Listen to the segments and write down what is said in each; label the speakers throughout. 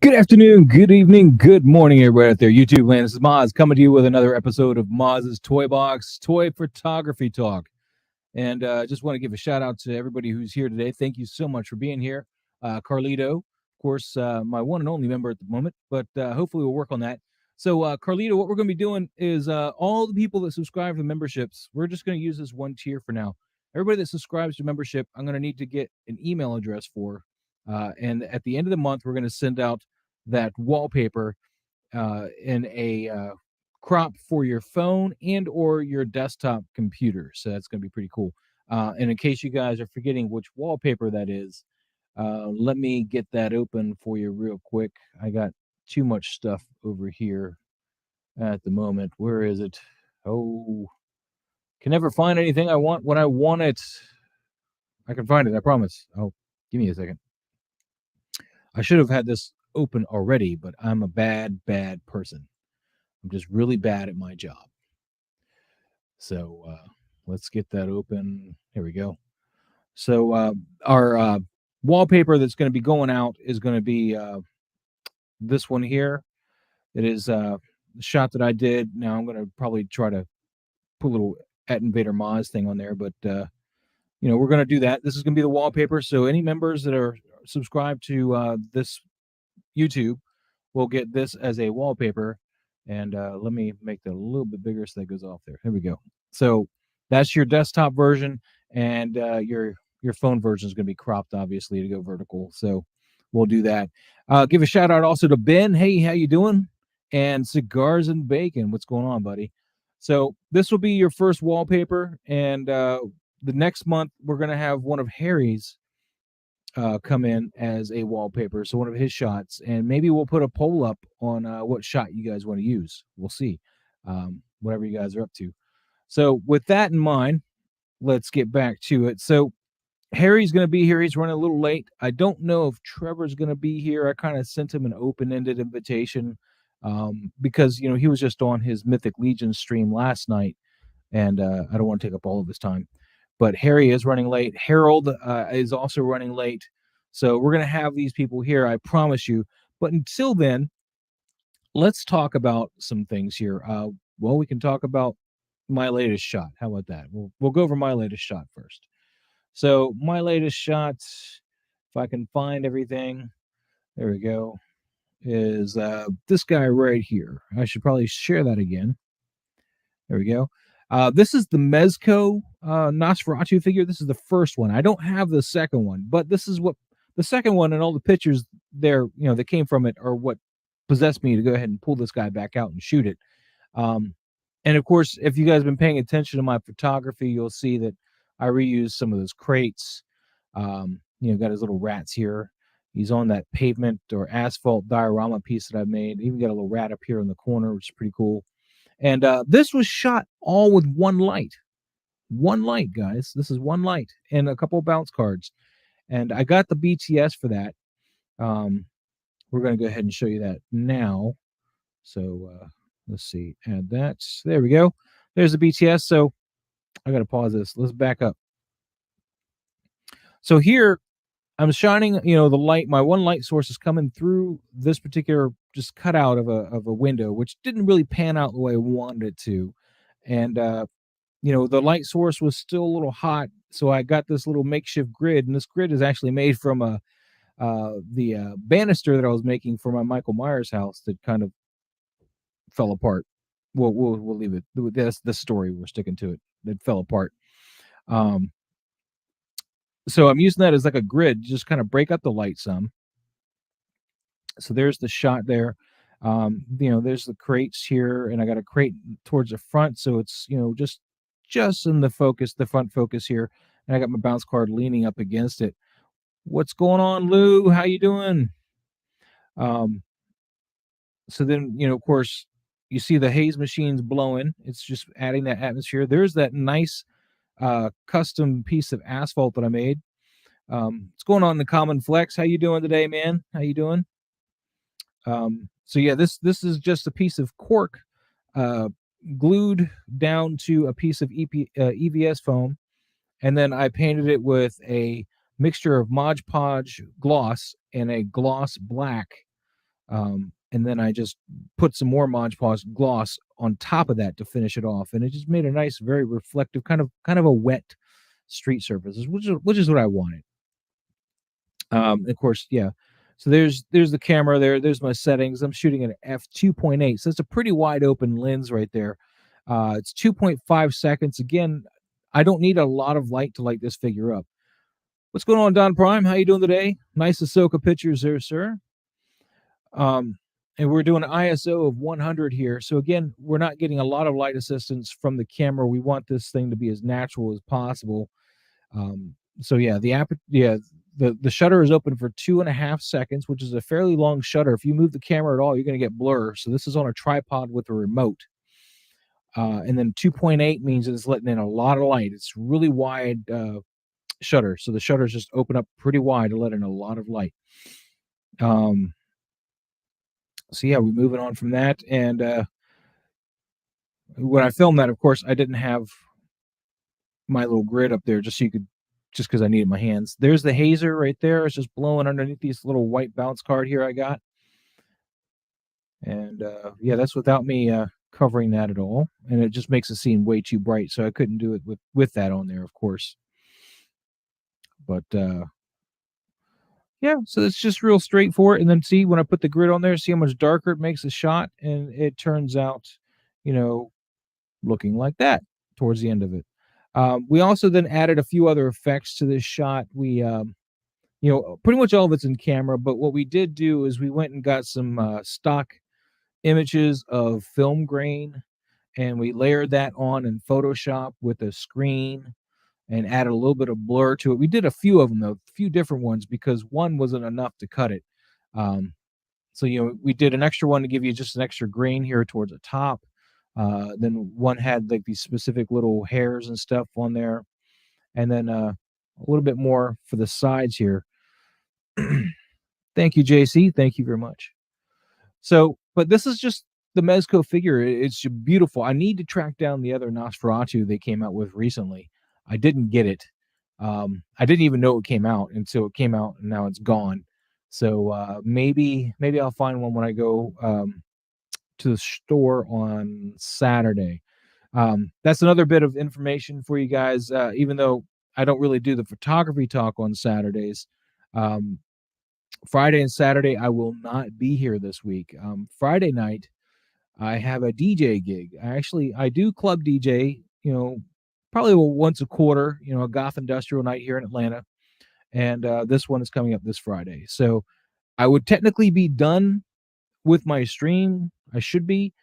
Speaker 1: Good afternoon, good evening, good morning, everybody out there. YouTube land. This is Moz coming to you with another episode of Moz's Toy Box Toy Photography Talk. And just want to give a shout out to everybody who's here today. Thank you so much for being here. Carlito, of course, my one and only member at the moment, but hopefully we'll work on that. So Carlito, what we're going to be doing is all the people that subscribe to memberships, we're just going to use this one tier for now. Everybody that subscribes to membership, I'm going to need to get an email address for. And at the end of the month, we're going to send out that wallpaper in a crop for your phone and or your desktop computer. So that's going to be pretty cool. And in case you guys are forgetting which wallpaper that is, let me get that open for you real quick. I got too much stuff over here at the moment. Where is it? Oh, can never find anything I want when I want it. I can find it, I promise. Oh, give me a second. I should have had this open already, but I'm a bad person. I'm just really bad at my job. So let's get that open. Here we go. So our wallpaper that's going to be going out is going to be this one here. It is the shot that I did. Now I'm going to probably try to put a little at Invadermoz thing on there, but we're going to do that. This is going to be the wallpaper. So any members that are subscribed to this YouTube will get this as a wallpaper. And let me make that a little bit bigger so that goes off there. There we go. So that's your desktop version, and your phone version is going to be cropped, obviously, to go vertical. So we'll do that. Give a shout out also to Ben. Hey, how you doing? And Cigars and Bacon. What's going on, buddy? So this will be your first wallpaper, and the next month we're going to have one of Harry's come in as a wallpaper, so one of his shots, and maybe we'll put a poll up on what shot you guys want to use. We'll see, whatever you guys are up to. So with that in mind, let's get back to it. So Harry's going to be here. He's running a little late. I don't know if Trevor's going to be here. I kind of sent him an open-ended invitation because he was just on his Mythic Legion stream last night, and I don't want to take up all of his time. But Harry is running late. Harold is also running late. So we're going to have these people here, I promise you. But until then, let's talk about some things here. Well, we can talk about my latest shot. How about that? We'll go over my latest shot first. So my latest shot, if I can find everything, there we go, is this guy right here. I should probably share that again. There we go. This is the Mezco Nosferatu figure. This is the first one. I don't have the second one, but this is what the second one, and all the pictures there, that came from it are what possessed me to go ahead and pull this guy back out and shoot it. And of course, if you guys have been paying attention to my photography, you'll see that I reused some of those crates. Got his little rats here. He's on that pavement or asphalt diorama piece that I made. Even got a little rat up here in the corner, which is pretty cool. And this was shot all with one light. One light, guys. This is one light and a couple of bounce cards. And I got the BTS for that. We're going to go ahead and show you that now. So let's see. Add that. There we go. There's the BTS. So I got to pause this. Let's back up. So here I'm shining, the light. My one light source is coming through this particular just cutout of a window, which didn't really pan out the way I wanted it to. And, the light source was still a little hot. So I got this little makeshift grid, and this grid is actually made from the banister that I was making for my Michael Myers house that kind of fell apart. We'll leave it. That's the story. We're sticking to it. It fell apart. So I'm using that as like a grid, just kind of break up the light some. So there's the shot there. There's the crates here, and I got a crate towards the front, so it's just in the focus, the front focus here, and I got my bounce card leaning up against it. What's going on, Lou? How you doing? So then, of course, you see the haze machines blowing. It's just adding that atmosphere. There's that nice custom piece of asphalt that I made. What's going on in the Common Flex? How you doing today, man? How you doing? So yeah, this is just a piece of cork glued down to a piece of EVS foam, and then I painted it with a mixture of Mod Podge gloss and a gloss black And then I just put some more Mod Podge gloss on top of that to finish it off, and it just made a nice, very reflective, kind of a wet street surface, which is what I wanted. Of course, yeah. So there's the camera there. There's my settings. I'm shooting at an f2.8, so it's a pretty wide open lens right there. It's 2.5 seconds. Again, I don't need a lot of light to light this figure up. What's going on, Don Prime? How you doing today? Nice Ahsoka pictures there, sir. And we're doing an ISO of 100 here. So again, we're not getting a lot of light assistance from the camera. We want this thing to be as natural as possible. So yeah, the shutter is open for 2.5 seconds, which is a fairly long shutter. If you move the camera at all, you're going to get blur. So this is on a tripod with a remote. And then 2.8 means it's letting in a lot of light. It's really wide shutter. So the shutters just open up pretty wide to let in a lot of light. So yeah, we're moving on from that. And when I filmed that, of course, I didn't have my little grid up there just because I needed my hands. There's the hazer right there. It's just blowing underneath this little white bounce card here I got. And yeah, that's without me covering that at all. And it just makes the scene way too bright. So I couldn't do it with that on there, of course. But yeah, so it's just real straightforward. And then see, when I put the grid on there, see how much darker it makes the shot. And it turns out, looking like that towards the end of it. We also then added a few other effects to this shot. We, pretty much all of it's in camera, but what we did do is we went and got some stock images of film grain, and we layered that on in Photoshop with a screen and added a little bit of blur to it. We did a few of them, though, a few different ones, because one wasn't enough to cut it. So, we did an extra one to give you just an extra grain here towards the top. Then one had like these specific little hairs and stuff on there. And then a little bit more for the sides here. Thank you, JC. Thank you very much. So, but this is just the Mezco figure. It's beautiful. I need to track down the other Nosferatu they came out with recently. I didn't get it. I didn't even know it came out until it came out, and now it's gone. So maybe I'll find one when I go to the store on Saturday. That's another bit of information for you guys. Even though I don't really do the photography talk on Saturdays, Friday and Saturday I will not be here this week. Friday night I have a DJ gig. I do club DJ, probably once a quarter, a goth industrial night here in Atlanta. And this one is coming up this Friday. So I would technically be done with my stream. I should be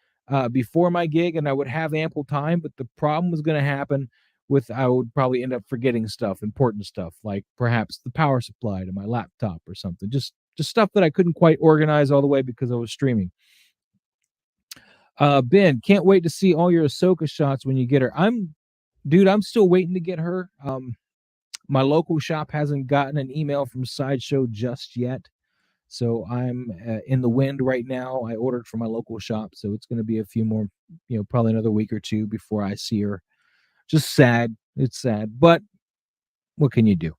Speaker 1: before my gig, and I would have ample time. But the problem was going to happen I would probably end up forgetting stuff, important stuff, like perhaps the power supply to my laptop or something. Just stuff that I couldn't quite organize all the way because I was streaming. Ben, can't wait to see all your Ahsoka shots when you get her. I'm still waiting to get her. My local shop hasn't gotten an email from Sideshow just yet. So I'm in the wind right now. I ordered from my local shop, so it's going to be a few more, probably another week or two before I see her. Just sad. It's sad, but what can you do?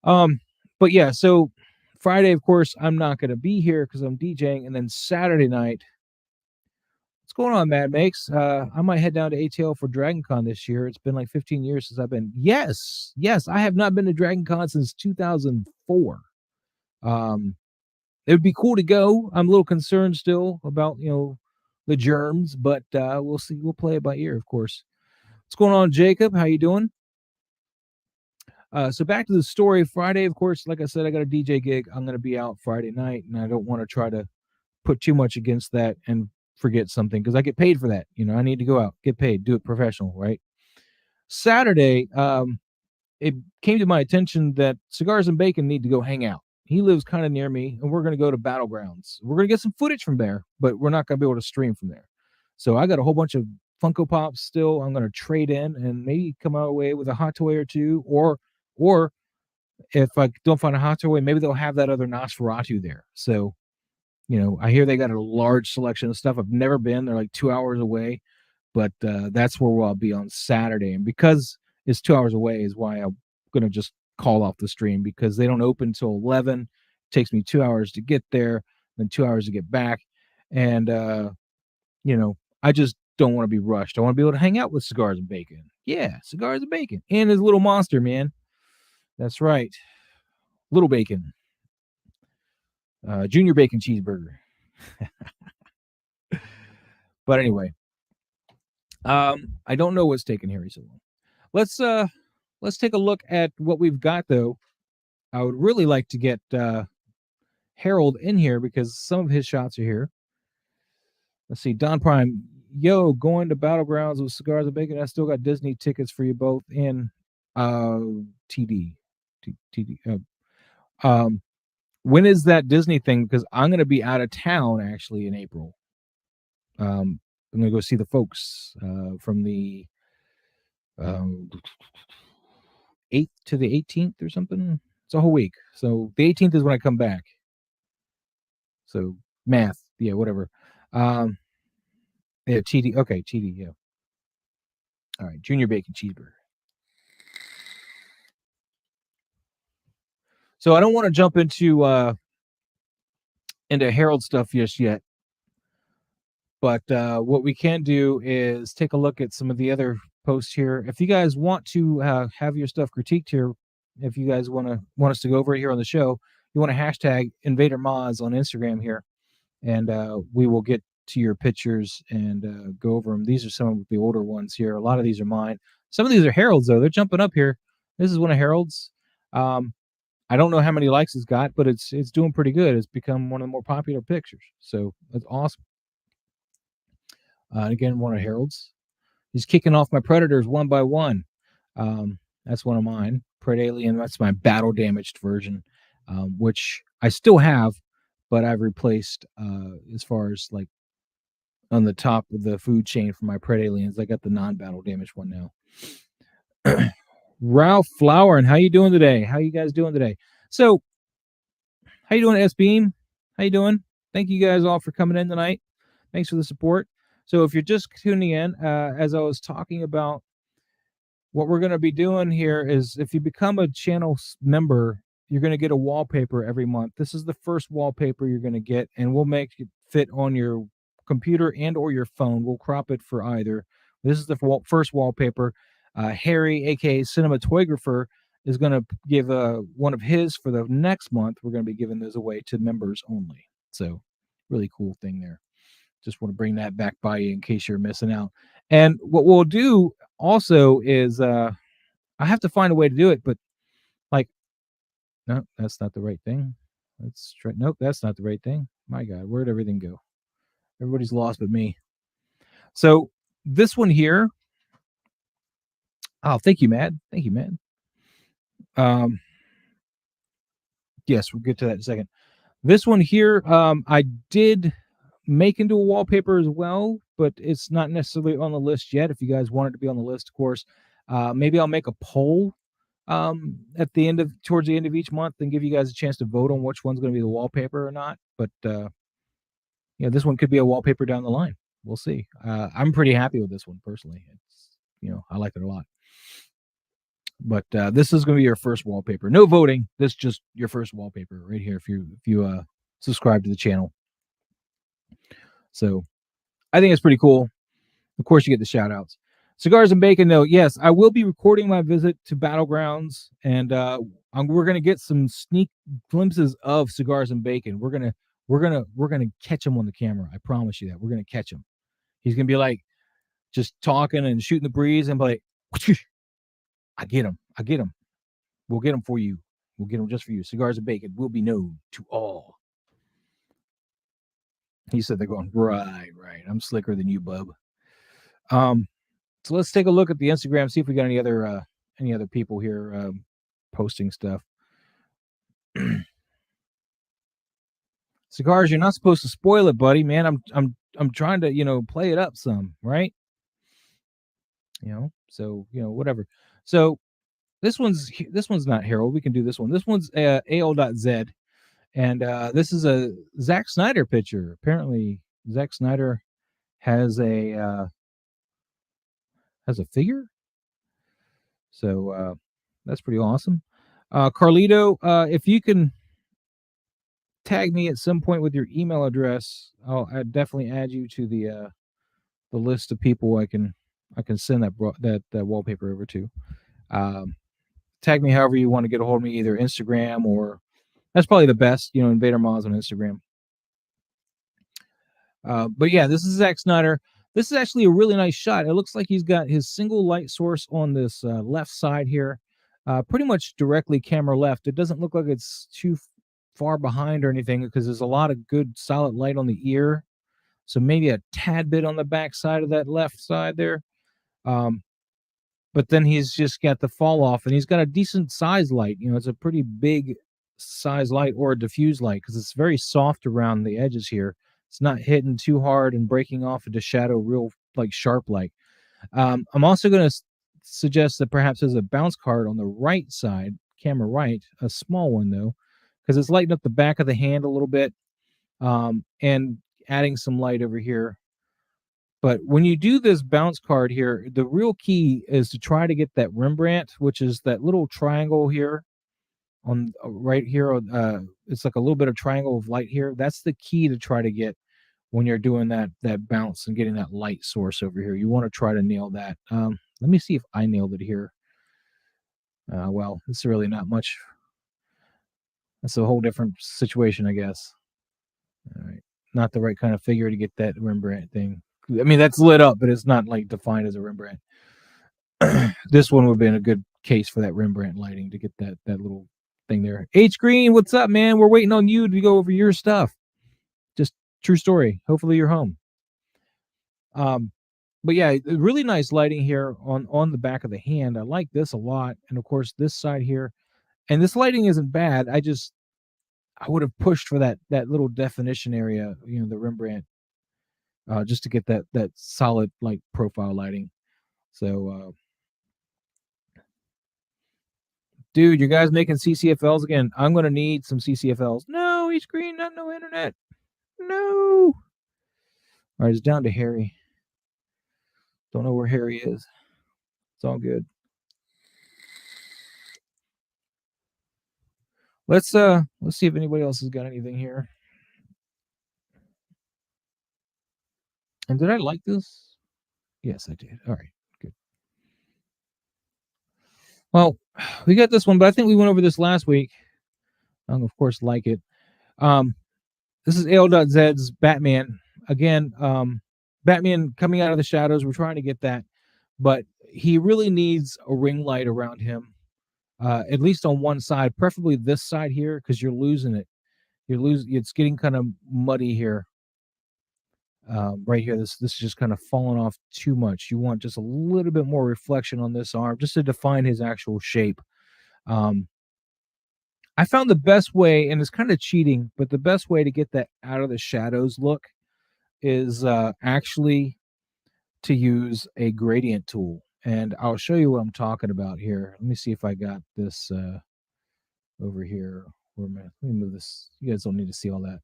Speaker 1: But yeah, so Friday, of course, I'm not going to be here because I'm DJing, and then Saturday night, what's going on, Mad Makes? I might head down to ATL for Dragon Con this year. It's been like 15 years since I've been. Yes, I have not been to Dragon Con since 2004. It would be cool to go. I'm a little concerned still about, the germs, but we'll see. We'll play it by ear, of course. What's going on, Jacob? How you doing? So back to the story. Friday, of course, like I said, I got a DJ gig. I'm going to be out Friday night, and I don't want to try to put too much against that and forget something because I get paid for that. I need to go out, get paid, do it professional, right? Saturday, it came to my attention that Cigars and Bacon need to go hang out. He lives kind of near me, and we're going to go to Battlegrounds. We're going to get some footage from there, but we're not going to be able to stream from there. So I got a whole bunch of Funko Pops still. I'm going to trade in and maybe come out away with a hot toy or two, or if I don't find a hot toy, maybe they'll have that other Nosferatu there. So, I hear they got a large selection of stuff. I've never been. They're like 2 hours away, but that's where I'll be on Saturday. And because it's 2 hours away is why I'm going to just call off the stream, because they don't open till 11. takes me 2 hours to get there, then 2 hours to get back. And, I just don't want to be rushed. I want to be able to hang out with Cigars and Bacon. Yeah, Cigars and Bacon. And his little monster, man. That's right. Little Bacon. Junior Bacon Cheeseburger. But anyway, I don't know what's taking Harry so long. Let's take a look at what we've got, though. I would really like to get Harold in here because some of his shots are here. Let's see, Don Prime, yo, going to Battlegrounds with Cigars and Bacon. I still got Disney tickets for you both in TD. When is that Disney thing? Because I'm going to be out of town actually in April. I'm going to go see the folks from the 8th to the 18th or something. It's a whole week. So the 18th is when I come back. So math, yeah, whatever. Yeah, TD. Okay, TD. Yeah. All right, Junior Bacon Cheeseburger. So I don't want to jump into Harold stuff just yet, but what we can do is take a look at some of the other posts here. If you guys want to have your stuff critiqued here, if you guys want us to go over it here on the show, you want to hashtag Invadermoz on Instagram here, and we will get to your pictures and go over them. These are some of the older ones here. A lot of these are mine. Some of these are Harold's, though. They're jumping up here. This is one of Harold's. I don't know how many likes it's got, but it's doing pretty good. It's become one of the more popular pictures. So that's awesome. Again, one of Harold's. He's kicking off my Predators one by one. That's one of mine. Pred Alien, that's my battle damaged version, which I still have, but I've replaced as far as like on the top of the food chain for my Pred Aliens. I got the non-battle damaged one now. Ralph Flower, and how you doing today? How you guys doing today? So, how you doing, S-Beam? How you doing? Thank you guys all for coming in tonight. Thanks for the support. So if you're just tuning in, as I was talking about, what we're going to be doing here is if you become a channel member, you're going to get a wallpaper every month. This is the first wallpaper you're going to get, and we'll make it fit on your computer and or your phone. We'll crop it for either. This is the first wallpaper. Harry, aka Cinematoygrapher, is going to give one of his for the next month. We're going to be giving those away to members only. So really cool thing there. Just want to bring that back by you in case you're missing out. And what we'll do also is I have to find a way to do it, but like, no, that's not the right thing. Let's try. Nope, that's not the right thing. My God, where'd everything go? Everybody's lost but me. So this one here. Oh, thank you, Matt. Thank you, Matt. Yes, we'll get to that in a second. This one here, I did make into a wallpaper as well, but it's not necessarily on the list yet. If you guys want it to be on the list, of course, maybe I'll make a poll at the end towards the end of each month and give you guys a chance to vote on which one's going to be the wallpaper or not. But this one could be a wallpaper down the line. We'll see. I'm pretty happy with this one personally. It's I like it a lot. But this is going to be your first wallpaper. No voting. This is just your first wallpaper right here. If you subscribe to the channel. So I think it's pretty cool. Of course, you get the shout outs. Cigars and Bacon, though. Yes, I will be recording my visit to Battlegrounds, and we're gonna get some sneak glimpses of Cigars and Bacon. We're gonna catch him on the camera. I promise you that. We're gonna catch him. He's gonna be like just talking and shooting the breeze and be like, I get him. We'll get him for you. We'll get him just for you. Cigars and Bacon will be known to all. He said they're going, right. I'm slicker than you, bub. So let's take a look at the Instagram, see if we got any other people here posting stuff. Cigars, you're not supposed to spoil it, buddy. Man, I'm trying to, play it up some, right? So, whatever. So this one's not Harold. We can do this one. This one's AL.Z. And this is a Zack Snyder picture. Apparently, Zack Snyder has a figure. So that's pretty awesome. Carlito, if you can tag me at some point with your email address, I'd definitely add you to the list of people I can send that wallpaper over to. Tag me however you want to get a hold of me, either Instagram or that's probably the best, Invadermoz on Instagram. But yeah, this is Zack Snyder. This is actually a really nice shot. It looks like he's got his single light source on this left side here, pretty much directly camera left. It doesn't look like it's too far behind or anything because there's a lot of good solid light on the ear. So maybe a tad bit on the back side of that left side there. But then he's just got the fall off, and he's got a decent size light. It's a pretty big size light or a diffuse light because it's very soft around the edges here. It's not hitting too hard and breaking off into shadow real like sharp light. I'm also going to suggest that perhaps there's a bounce card on the right side, camera right, a small one though, because it's lighting up the back of the hand a little bit, and adding some light over here. But when you do this bounce card here, the real key is to try to get that Rembrandt, which is that little triangle here on right here. It's like a little bit of triangle of light here. That's the key to try to get when you're doing that bounce and getting that light source over here. You want to try to nail that. Let me see if I nailed it here. Well, it's really not much. That's a whole different situation, I guess. All right. Not the right kind of figure to get that Rembrandt thing. I mean, that's lit up, but it's not like defined as a Rembrandt. This one would have been a good case for that Rembrandt lighting to get that little thing there. H Green, what's up, man? We're waiting on you to go over your stuff. Just true story. Hopefully you're home. But yeah, really nice lighting here on the back of the hand. I like this a lot. And of course, this side here. And this lighting isn't bad. I would have pushed for that little definition area, the Rembrandt, just to get that solid like profile lighting. So, dude, you guys making CCFLs again? I'm gonna need some CCFLs. No, each screen, not no internet. No. All right, it's down to Harry. Don't know where Harry is. It's all good. Let's see if anybody else has got anything here. And did I like this? Yes, I did. All right, good. Well, we got this one, but I think we went over this last week. Of course, like it. This is AL.Z's Batman. Again, Batman coming out of the shadows. We're trying to get that, but he really needs a ring light around him, at least on one side, preferably this side here, because you're losing it. It's getting kind of muddy here. Right here, this is just kind of falling off too much. You want just a little bit more reflection on this arm just to define his actual shape. I found the best way, and it's kind of cheating, but the best way to get that out of the shadows look is actually to use a gradient tool. And I'll show you what I'm talking about here. Let me see if I got this over here. Let me move this. You guys don't need to see all that.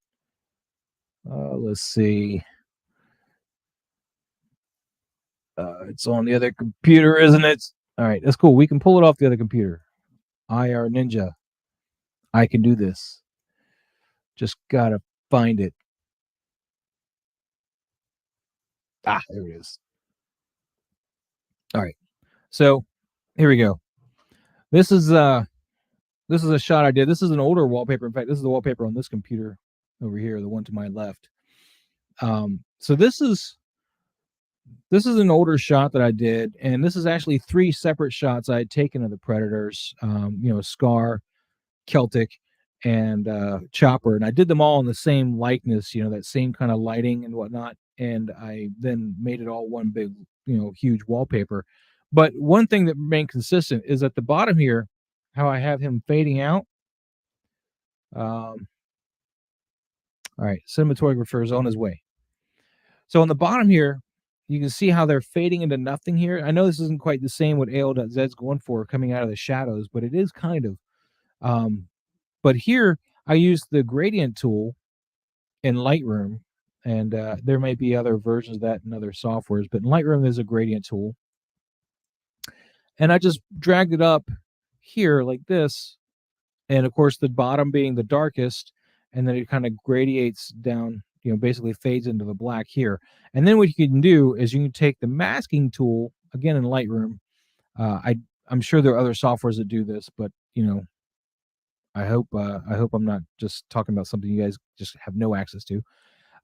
Speaker 1: Let's see. It's on the other computer, isn't it? All right, that's cool. We can pull it off the other computer. IR Ninja. I can do this. Just gotta find it. Ah, there it is. All right. So here we go. This is a shot I did. This is an older wallpaper. In fact, this is the wallpaper on this computer over here, the one to my left. So this is an older shot that I did, and this is actually 3 separate shots I had taken of the Predators. Scar, Celtic, and Chopper, and I did them all in the same likeness, that same kind of lighting and whatnot, and I then made it all one big, huge wallpaper. But one thing that remained consistent is at the bottom here, how I have him fading out. All right, Cinematoygrapher is on his way. So on the bottom here, you can see how they're fading into nothing here. I know this isn't quite the same what AL.Z's going for coming out of the shadows, but it is kind of. But here I use the gradient tool in Lightroom, and there may be other versions of that in other softwares, but in Lightroom there's a gradient tool. And I just dragged it up here like this, and of course the bottom being the darkest, and then it kind of gradiates down, basically fades into the black here. And then what you can do is you can take the masking tool again in Lightroom. I'm sure there are other softwares that do this, but I hope I'm not just talking about something you guys just have no access to.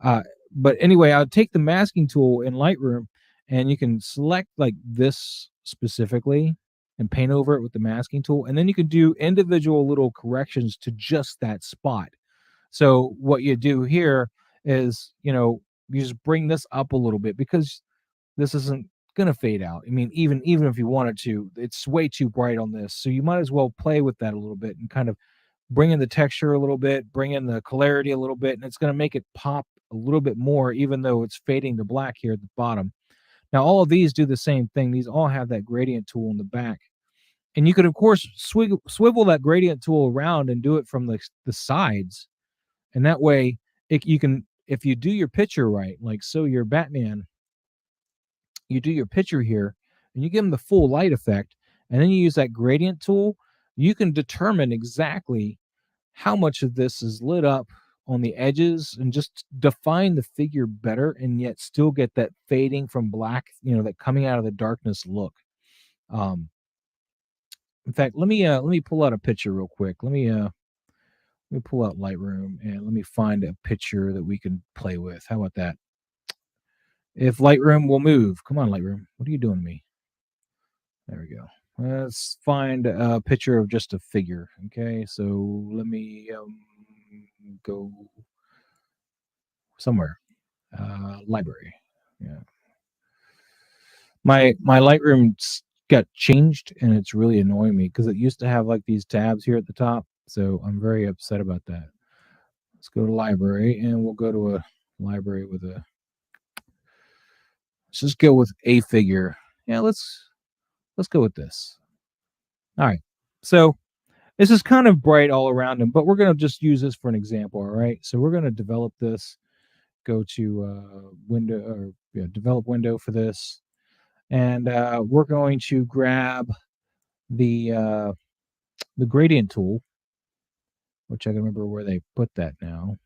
Speaker 1: Uh, but anyway, I'll take the masking tool in Lightroom, and you can select like this specifically and paint over it with the masking tool, and then you can do individual little corrections to just that spot. So what you do here is, you just bring this up a little bit because this isn't gonna fade out. I mean, even if you wanted to, it's way too bright on this. So you might as well play with that a little bit and kind of bring in the texture a little bit, bring in the clarity a little bit, and it's gonna make it pop a little bit more, even though it's fading to black here at the bottom. Now, all of these do the same thing. These all have that gradient tool in the back. And you could, of course, swivel that gradient tool around and do it from the sides. And that way, you can, if you do your picture right, like so your Batman, you do your picture here, and you give him the full light effect, and then you use that gradient tool, you can determine exactly how much of this is lit up on the edges and just define the figure better and yet still get that fading from black, that coming out of the darkness look. In fact, let me pull out a picture real quick. Let me pull out Lightroom and let me find a picture that we can play with. How about that? If Lightroom will move. Come on, Lightroom. What are you doing to me? There we go. Let's find a picture of just a figure. Okay, so let me go somewhere. Library. Yeah. My Lightroom got changed, and it's really annoying me because it used to have like these tabs here at the top. So I'm very upset about that. Let's go to library, and we'll go to a library with a. Let's just go with a figure. Yeah, let's go with this. All right. So this is kind of bright all around him, but we're going to just use this for an example. All right. So we're going to develop this. Go to window or develop window for this, and we're going to grab the gradient tool, which I can remember where they put that now.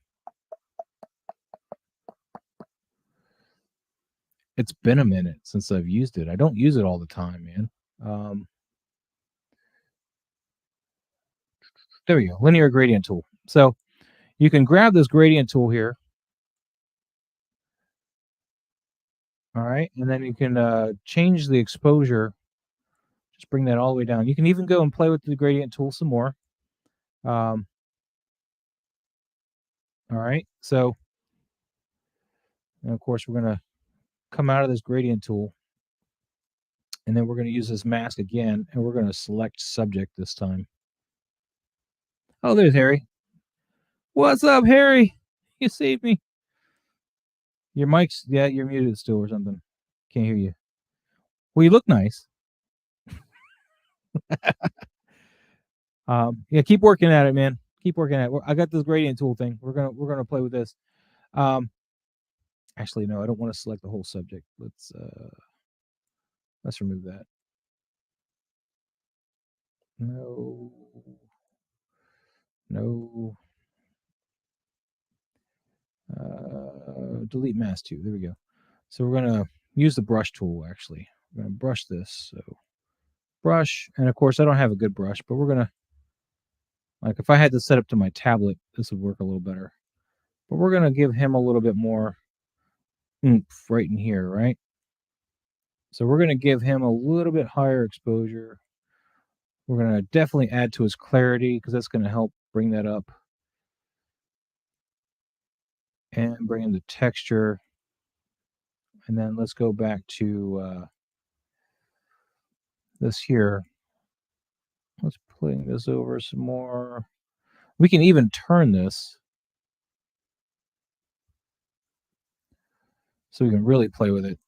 Speaker 1: It's been a minute since I've used it. I don't use it all the time, man. There we go, linear gradient tool. So you can grab this gradient tool here. All right, and then you can change the exposure. Just bring that all the way down. You can even go and play with the gradient tool some more. All right, so and of course we're going to come out of this gradient tool, and then we're going to use this mask again, and we're going to select subject this time. Oh, there's Harry. What's up, Harry? You saved me. Your mic's, yeah, you're muted still or something. Can't hear you. Well, you look nice. Yeah, keep working at it, man. Keep working at it. I got this gradient tool thing. We're gonna play with this. Actually, no, I don't want to select the whole subject. Let's remove that. No. Delete mask 2. There we go. So we're gonna use the brush tool. Actually, we're gonna brush this. So brush, and of course I don't have a good brush, but we're gonna, like, if I had this set up to my tablet, this would work a little better. But we're gonna give him a little bit more oomph right in here, right? So we're gonna give him a little bit higher exposure. We're gonna definitely add to his clarity because that's gonna help bring that up. And bring in the texture. And then let's go back to this here. Let's putting this over some more. We can even turn this so we can really play with it.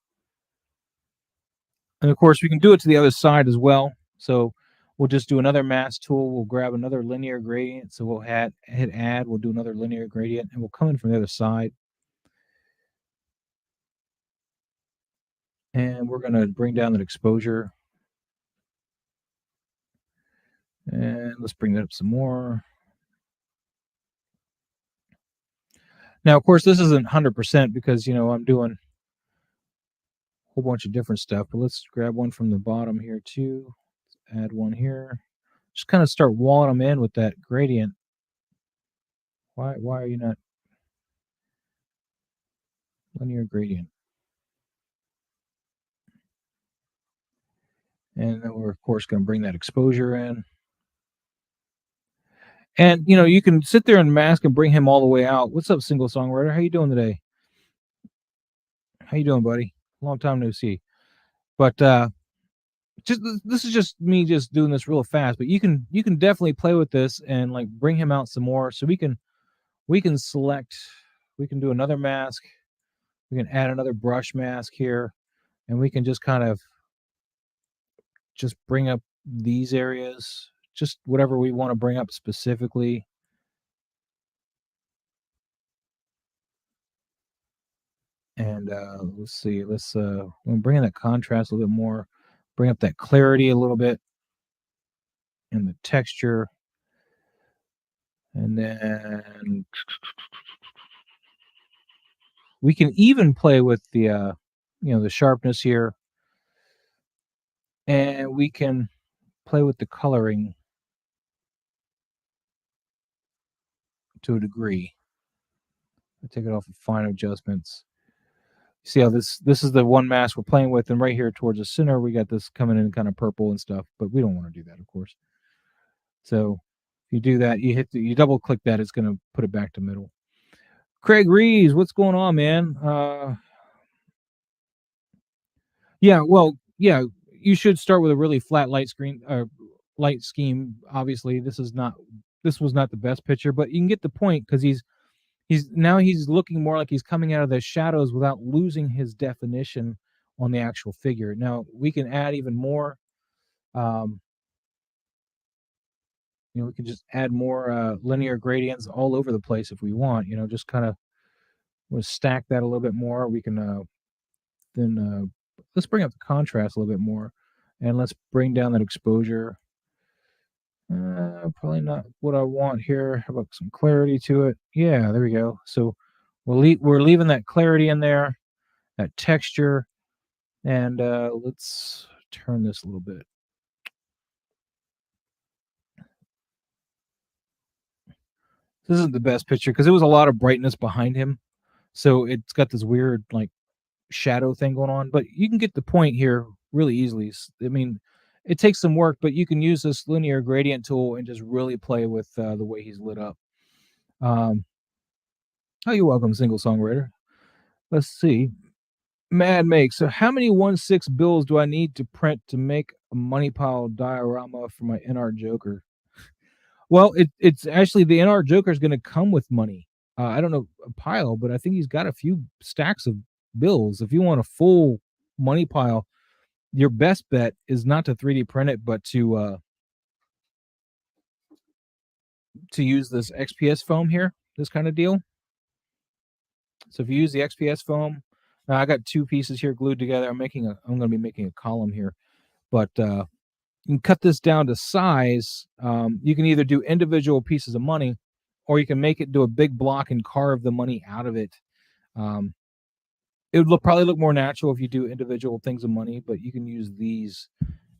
Speaker 1: And of course, we can do it to the other side as well. So we'll just do another mask tool. We'll grab another linear gradient. So we'll hit add. We'll do another linear gradient, and we'll come in from the other side. And we're going to bring down that exposure. And let's bring that up some more. Now, of course, this isn't 100% because, I'm doing a whole bunch of different stuff, but let's grab one from the bottom here too. Let's add one here. Just kind of start walling them in with that gradient. Why are you not linear gradient? And then we're, of course, going to bring that exposure in. And, you can sit there and mask and bring him all the way out. What's up, single songwriter? How you doing today? How you doing, buddy? Long time no see. But just this is just me just doing this real fast. But you can definitely play with this and like bring him out some more. So we can select. We can do another mask. We can add another brush mask here, and we can just kind of just bring up these areas, just whatever we want to bring up specifically. And let's see, we'll bring in that contrast a little bit more, bring up that clarity a little bit, and the texture. And then we can even play with the the sharpness here, and we can play with the coloring to a degree. I'll take it off of fine adjustments. See how this is the one mask we're playing with, and right here towards the center we got this coming in kind of purple and stuff, but we don't want to do that, of course. So if you do that, you double click that, it's going to put it back to middle. Craig Reeves, what's going on, man? Yeah, you should start with a really flat light scheme. Obviously, this was not the best picture, but you can get the point because he's looking more like he's coming out of the shadows without losing his definition on the actual figure. Now we can add even more. We can just add more linear gradients all over the place if we want. Just kind of we'll stack that a little bit more. We can then let's bring up the contrast a little bit more, and let's bring down that exposure. Probably not what I want here. How about some clarity to it? Yeah, there we go. So we're leaving that clarity in there, that texture, and let's turn this a little bit. This isn't the best picture because there was a lot of brightness behind him, so it's got this weird like shadow thing going on. But you can get the point here really easily. I mean, it takes some work, but you can use this linear gradient tool and just really play with the way he's lit up. Oh, you're welcome, single songwriter. Let's see. Mad Make. So how many 1/6 bills do I need to print to make a money pile diorama for my NR Joker? Well, it's actually the NR Joker is going to come with money. I don't know a pile, but I think he's got a few stacks of bills. If you want a full money pile, your best bet is not to 3D print it, but to use this XPS foam here, this kind of deal. So if you use the XPS foam, now I got two pieces here glued together. I'm going to be making a column here, but you can cut this down to size. You can either do individual pieces of money, or you can make it do a big block and carve the money out of it. It would probably look more natural if you do individual things of money, but you can use these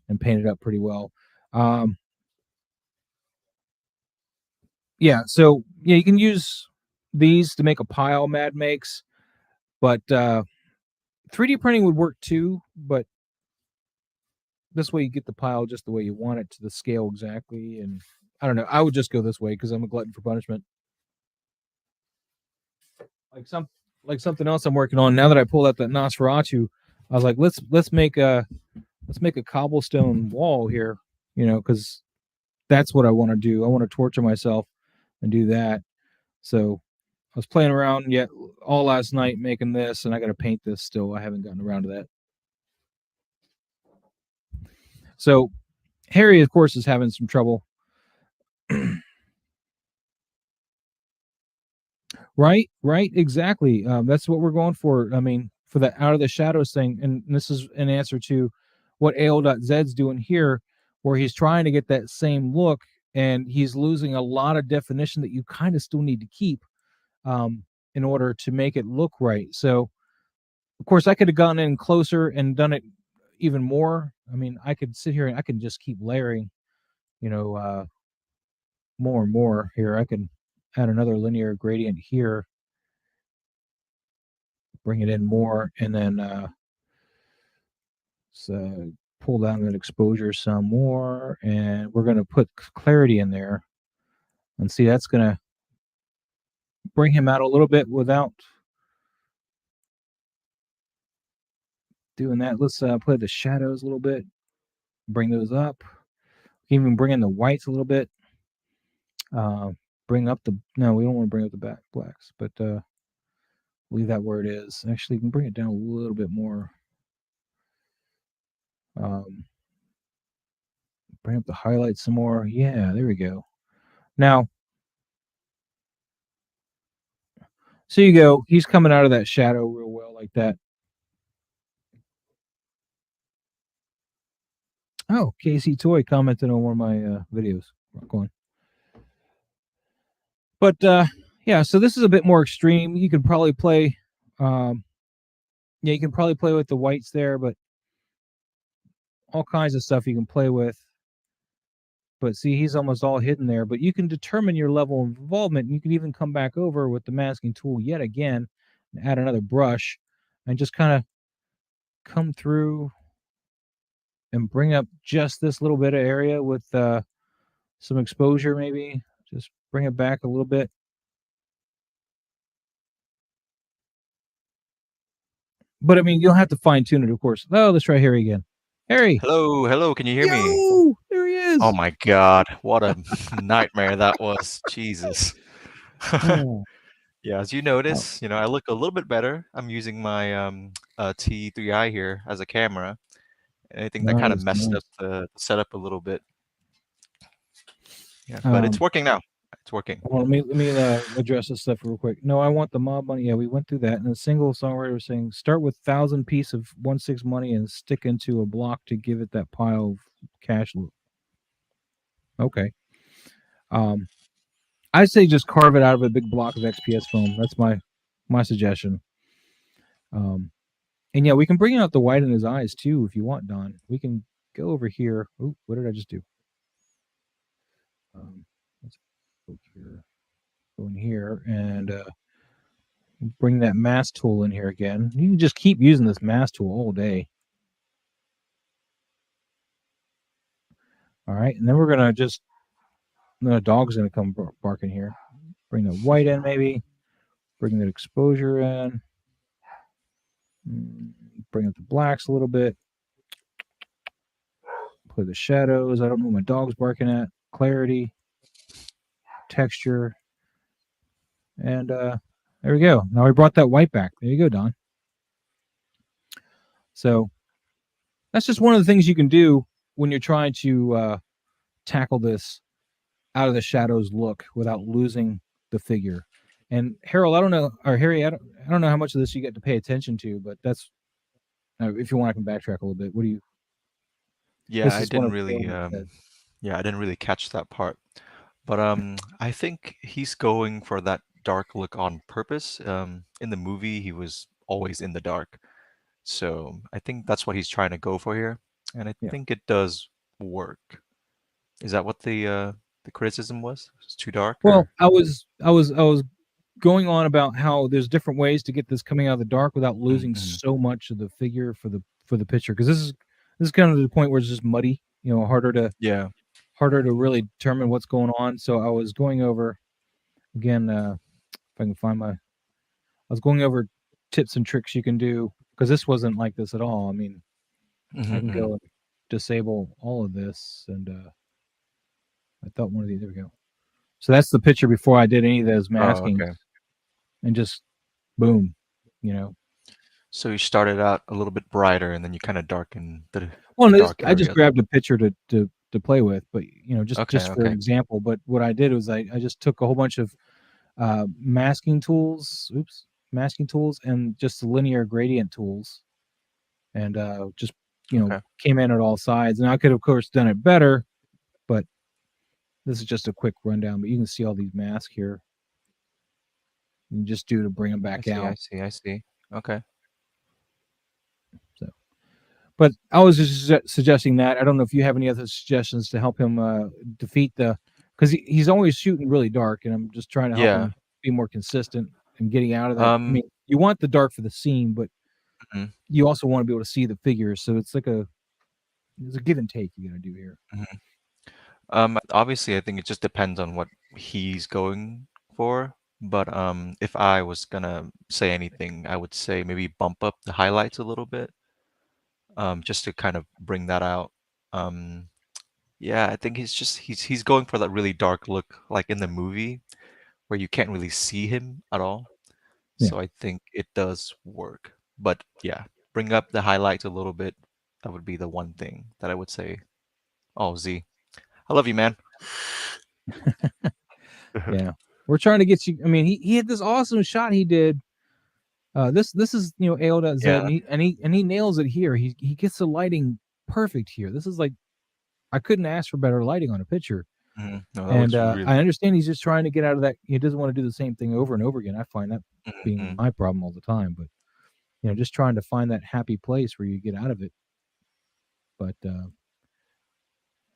Speaker 1: and paint it up pretty well. Yeah, so yeah, you can use these to make a pile Mad makes, but 3D printing would work too, but this way you get the pile just the way you want it to the scale exactly. And I don't know, I would just go this way because I'm a glutton for punishment. Like something else I'm working on now that I pulled out that Nosferatu, I was like, let's make a cobblestone wall here, because that's what I want to do. I want to torture myself and do that. So I was playing around all last night making this, and I got to paint this still. I haven't gotten around to that. So Harry, of course, is having some trouble. Right, exactly. That's what we're going for. I mean, for the out of the shadows thing, and this is an answer to what AL.Z's doing here, where he's trying to get that same look, and he's losing a lot of definition that you kind of still need to keep. in order to make it look right. So, of course, I could have gone in closer and done it even more. I mean, I could sit here and I can just keep layering, more and more here. I can add another linear gradient here, bring it in more, and then so pull down that exposure some more, and we're going to put clarity in there. And see, that's going to bring him out a little bit without doing that. Let's play the shadows a little bit, bring those up, even bring in the whites a little bit. Bring up the, no, we don't want to bring up the back blacks, but leave that where it is. Actually, you can bring it down a little bit more. Bring up the highlights some more. Yeah, there we go. Now, so you go. He's coming out of that shadow real well like that. Oh, Casey Toy commented on one of my videos. Rock on. But yeah, so this is a bit more extreme. You could probably play, you can probably play with the whites there, but all kinds of stuff you can play with. But see, he's almost all hidden there. But you can determine your level of involvement. You can even come back over with the masking tool yet again and add another brush and just kind of come through and bring up just this little bit of area with some exposure maybe. Just bring it back a little bit. But I mean, you'll have to fine tune it, of course. Oh, let's try Harry again. Harry.
Speaker 2: Hello, can you hear me?
Speaker 1: Yo, there he is.
Speaker 2: Oh my God, what a nightmare that was. Jesus.
Speaker 1: Oh,
Speaker 2: Yeah, as you notice, I look a little bit better. I'm using my T3i here as a camera. And I think that kind of
Speaker 1: nice,
Speaker 2: messed up
Speaker 1: nice.
Speaker 2: the setup a little bit. Yeah, but it's working now. It's working.
Speaker 1: Well, let me address this stuff real quick. No, I want the mob money. Yeah, we went through that. And the single songwriter was saying, start with 1,000 piece of 1/6 money and stick into a block to give it that pile of cash loop. Okay. I say just carve it out of a big block of XPS foam. That's my suggestion. And yeah, we can bring out the white in his eyes too if you want, Don. We can go over here. Ooh, what did I just do? Let's go here. Go in here and bring that mask tool in here again. You can just keep using this mask tool all day. All right, and then we're gonna the dog's gonna come barking here. Bring the white in maybe. Bring the exposure in. Bring up the blacks a little bit. Play the shadows. I don't know what my dog's barking at. Clarity. Texture. And there we go. Now we brought that white back. There you go, Don. So that's just one of the things you can do when you're trying to tackle this out of the shadows look without losing the figure. And Harold, I don't know, or Harry, I don't know how much of this you get to pay attention to, but that's if you want, I can backtrack a little bit. What do you?
Speaker 2: Yeah,
Speaker 1: This
Speaker 2: I
Speaker 1: is one
Speaker 2: didn't
Speaker 1: of
Speaker 2: really yeah, I didn't really catch that part. But I think he's going for that dark look on purpose. In the movie, he was always in the dark. So I think that's what he's trying to go for here. And I think it does work. Is that what the criticism was? It's too dark
Speaker 1: Well,
Speaker 2: or?
Speaker 1: I was going on about how there's different ways to get this coming out of the dark without losing
Speaker 2: Mm-hmm.
Speaker 1: so much of the figure for the picture, because this is kind of the point where it's just muddy, harder
Speaker 2: Yeah.
Speaker 1: to really determine what's going on. So I was going over again, if I can find I was going over tips and tricks you can do, because this wasn't like this at all. I mean, I can
Speaker 2: Mm-hmm.
Speaker 1: go and disable all of this, and I thought one of these. There we go. So that's the picture before I did any of those
Speaker 2: Oh,
Speaker 1: maskings,
Speaker 2: okay.
Speaker 1: and just boom, you know.
Speaker 2: So you started out a little bit brighter and then you kind of darkened
Speaker 1: Well,
Speaker 2: the
Speaker 1: and
Speaker 2: dark
Speaker 1: I just
Speaker 2: areas.
Speaker 1: grabbed a picture to play with, but
Speaker 2: Okay,
Speaker 1: just for
Speaker 2: okay.
Speaker 1: example. But what I did was I just took a whole bunch of masking tools, and just linear gradient tools, and just
Speaker 2: Okay.
Speaker 1: came in at all sides. And I could, of course, done it better, but this is just a quick rundown. But you can see all these masks here. you just do to bring them back out.
Speaker 2: I see. Okay.
Speaker 1: So, but I was just suggesting that. I don't know if you have any other suggestions to help him defeat because he's always shooting really dark, and I'm just trying to help
Speaker 2: Yeah.
Speaker 1: him be more consistent and getting out of that. I
Speaker 2: Um.
Speaker 1: mean, you want the dark for the scene, but
Speaker 2: mhm,
Speaker 1: you also want to be able to see the figures. So it's like there's a give and take you got to do here.
Speaker 2: mhm. Obviously, I think it just depends on what he's going for. But if I was gonna say anything, I would say maybe bump up the highlights a little bit, just to kind of bring that out. Um, yeah, I think he's going for that really dark look, like in the movie, where you can't really see him at all.
Speaker 1: Yeah.
Speaker 2: So I think it does work. But yeah, bring up the highlights a little bit. That would be the one thing that I would say. Oh, Z, I love you, man.
Speaker 1: Yeah. We're trying to get you. I mean, he had this awesome shot he did. This is AO.Z
Speaker 2: Yeah.
Speaker 1: and he nails it here. He gets the lighting perfect here. This is like I couldn't ask for better lighting on a picture.
Speaker 2: No, that
Speaker 1: And
Speaker 2: looks really.
Speaker 1: I understand he's just trying to get out of that. He doesn't want to do the same thing over and over again. I find that being
Speaker 2: Mhm.
Speaker 1: my problem all the time. But just trying to find that happy place where you get out of it. But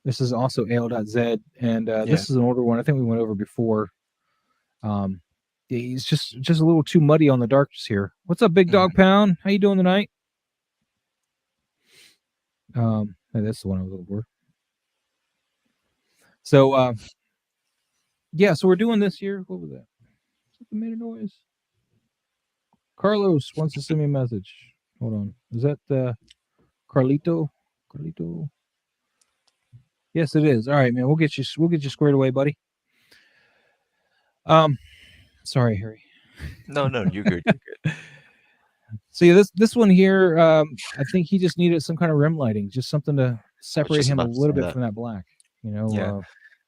Speaker 1: this is also AO.Z, and
Speaker 2: Yeah.
Speaker 1: this is an older one. I think we went over before. Um, he's just a little too muddy on the darkness here. What's up, Big Dog
Speaker 2: Mhm.
Speaker 1: Pound? How you doing tonight? That's the one I was looking for. So yeah, so we're doing this here. What was that? Something made a noise. Carlos wants to send me a message. Hold on. Is that Carlito? Carlito? Yes, it is. All right, man. We'll get you squared away, buddy. Sorry, Harry.
Speaker 2: No, you're good. You're good.
Speaker 1: So yeah, this one here, I think he just needed some kind of rim lighting, just something to
Speaker 2: I was
Speaker 1: separate
Speaker 2: just
Speaker 1: him a
Speaker 2: about to
Speaker 1: little
Speaker 2: say
Speaker 1: bit
Speaker 2: that.
Speaker 1: from that black.
Speaker 2: Yeah.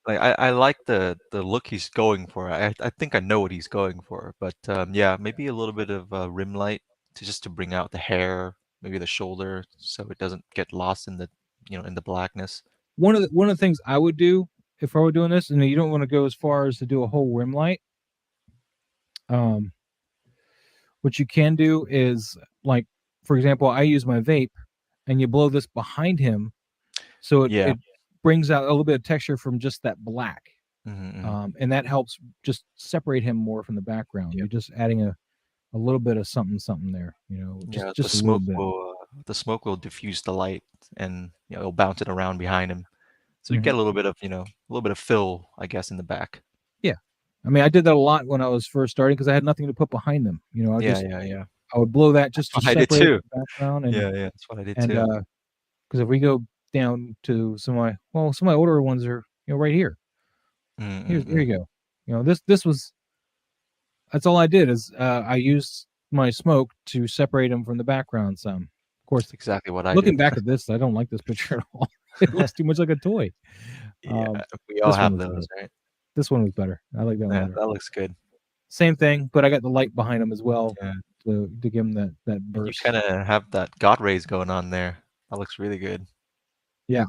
Speaker 2: Like I like the look he's going for. I think I know what he's going for. But yeah, maybe a little bit of rim light to bring out the hair, maybe the shoulder, so it doesn't get lost in the in the blackness.
Speaker 1: One of the things I would do if I were doing this, and you don't want to go as far as to do a whole rim light. What you can do is, like, for example, I use my vape, and you blow this behind him, so
Speaker 2: Yeah.
Speaker 1: it brings out a little bit of texture from just that black,
Speaker 2: Mm-hmm.
Speaker 1: and that helps just separate him more from the background.
Speaker 2: Yep.
Speaker 1: You're just adding a little bit of something there,
Speaker 2: Yeah,
Speaker 1: just a little bit.
Speaker 2: the smoke will diffuse the light and it'll bounce it around behind him. So you
Speaker 1: Mhm.
Speaker 2: get a little bit of, a little bit of fill, I guess, in the back.
Speaker 1: Yeah, I mean, I did that a lot when I was first starting because I had nothing to put behind them.
Speaker 2: Yeah.
Speaker 1: I would blow that just to
Speaker 2: That's what I did
Speaker 1: separate
Speaker 2: too.
Speaker 1: the background,
Speaker 2: Yeah, that's what I did
Speaker 1: and
Speaker 2: too.
Speaker 1: because if we go down to some of my older ones are right here. Here
Speaker 2: Mm-mm-mm.
Speaker 1: you go. This was that's all I did is I used my smoke to separate them from the background some. Of course,
Speaker 2: That's exactly what I
Speaker 1: looking
Speaker 2: did.
Speaker 1: back at this, I don't like this picture at all. It looks too much like a toy.
Speaker 2: Yeah, we all
Speaker 1: This one
Speaker 2: have
Speaker 1: was
Speaker 2: those,
Speaker 1: better.
Speaker 2: right?
Speaker 1: This one was better. I like that one
Speaker 2: Yeah,
Speaker 1: better.
Speaker 2: that looks good.
Speaker 1: Same thing, but I got the light behind him as well
Speaker 2: Yeah.
Speaker 1: to give him that
Speaker 2: And you
Speaker 1: burst.
Speaker 2: kind of have that God rays going on there. That looks really good.
Speaker 1: Yeah,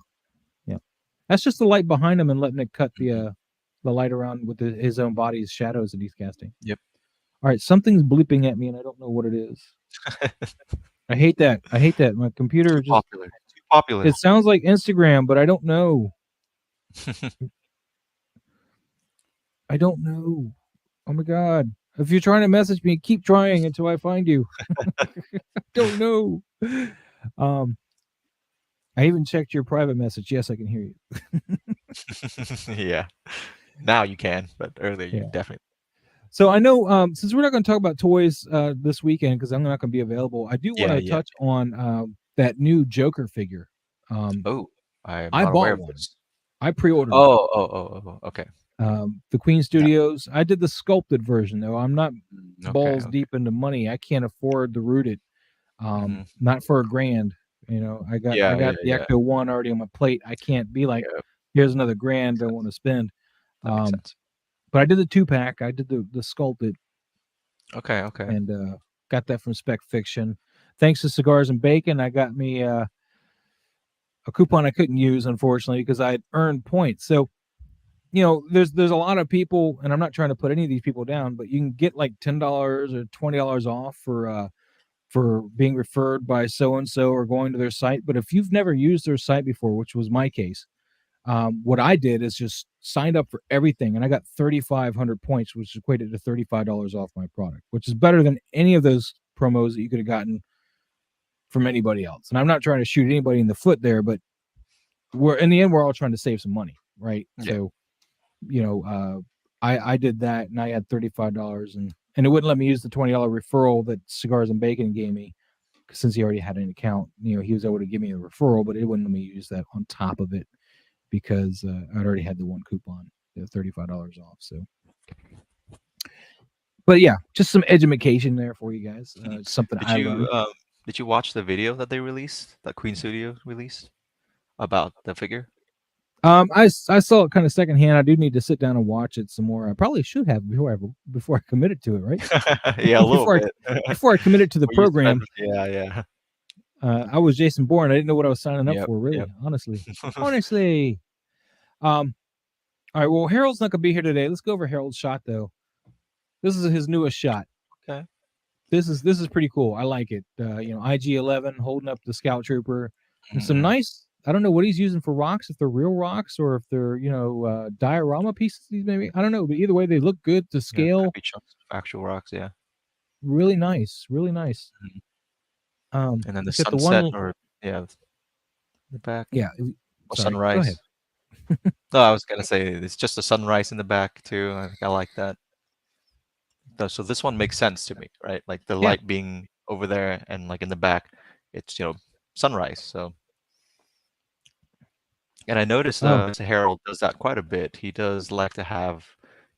Speaker 1: yeah. That's just the light behind him and letting it cut
Speaker 2: Mhm.
Speaker 1: the light around with his own body's shadows that he's casting.
Speaker 2: Yep.
Speaker 1: All right, something's bleeping at me and I don't know what it is. I hate that. My computer
Speaker 2: Too
Speaker 1: just
Speaker 2: popular. Too popular.
Speaker 1: it sounds like Instagram, but I don't know. I don't know. Oh my god. If you're trying to message me, keep trying until I find you. I don't know. Um I even checked your private message. Yes, I can hear you.
Speaker 2: Yeah. Now you can, but earlier you
Speaker 1: Yeah.
Speaker 2: definitely.
Speaker 1: So I know since we're not going to talk about toys this weekend because I'm not going to be available, I do want to
Speaker 2: Yeah.
Speaker 1: touch on that new Joker figure.
Speaker 2: Oh, I'm
Speaker 1: I
Speaker 2: not aware
Speaker 1: bought
Speaker 2: of
Speaker 1: one.
Speaker 2: this.
Speaker 1: I pre-ordered it.
Speaker 2: Oh. Okay.
Speaker 1: The Queen
Speaker 2: Yeah.
Speaker 1: Studios. I did the sculpted version though. I'm not
Speaker 2: Okay.
Speaker 1: balls deep into money. I can't afford the rooted.
Speaker 2: Mhm.
Speaker 1: Not for $1,000. I got the
Speaker 2: Yeah.
Speaker 1: Ecto 1 already on my plate. I can't be like,
Speaker 2: Yeah.
Speaker 1: here's another $1,000 I want to spend.
Speaker 2: That makes
Speaker 1: Um,
Speaker 2: sense.
Speaker 1: but I did the 2-pack. I did the sculpted
Speaker 2: Okay.
Speaker 1: and got that from Spec Fiction. Thanks to Cigars and Bacon, I got me a coupon I couldn't use unfortunately because I had earned points. So there's a lot of people, and I'm not trying to put any of these people down, but you can get like $10 or $20 off for being referred by so and so or going to their site. But if you've never used their site before, which was my case, what I did is just signed up for everything, and I got 3,500 points, which equated to $35 off my product, which is better than any of those promos that you could have gotten from anybody else. And I'm not trying to shoot anybody in the foot there, but in the end, we're all trying to save some money, right?
Speaker 2: Yeah.
Speaker 1: So, I did that, and I had $35, and it wouldn't let me use the $20 referral that Cigars and Bacon gave me, since he already had an account. He was able to give me a referral, but it wouldn't let me use that on top of it because I'd already had the one coupon, the $35 off. So, but yeah, just some education there for you guys. Something I learned.
Speaker 2: Did you watch the video that they released, that Queen Studio released about the figure?
Speaker 1: I saw it kind of secondhand. I do need to sit down and watch it some more. I probably should have before I committed to it, right?
Speaker 2: Yeah, a little bit.
Speaker 1: Before I committed to the program.
Speaker 2: Yeah.
Speaker 1: I was Jason Bourne. I didn't know what I was signing up for, really.
Speaker 2: Yep.
Speaker 1: Honestly. All right. Well, Harold's not gonna be here today. Let's go over Harold's shot, though. This is his newest shot.
Speaker 2: Okay.
Speaker 1: This is pretty cool. I like it. IG-11 holding up the Scout Trooper, and some nice. I don't know what he's using for rocks, if they're real rocks or if they're diorama pieces. Maybe, I don't know, but either way, they look good to scale.
Speaker 2: Could be chunks of actual rocks, yeah.
Speaker 1: Really nice, really nice.
Speaker 2: And then the sunset, the back.
Speaker 1: Yeah.
Speaker 2: Or sunrise.
Speaker 1: Go ahead.
Speaker 2: No, I was gonna say it's just a sunrise in the back too. I like that. So this one makes sense to me, right? Like the light being over there, and like in the back, it's sunrise. So, and I noticed Harold does that quite a bit. He does like to have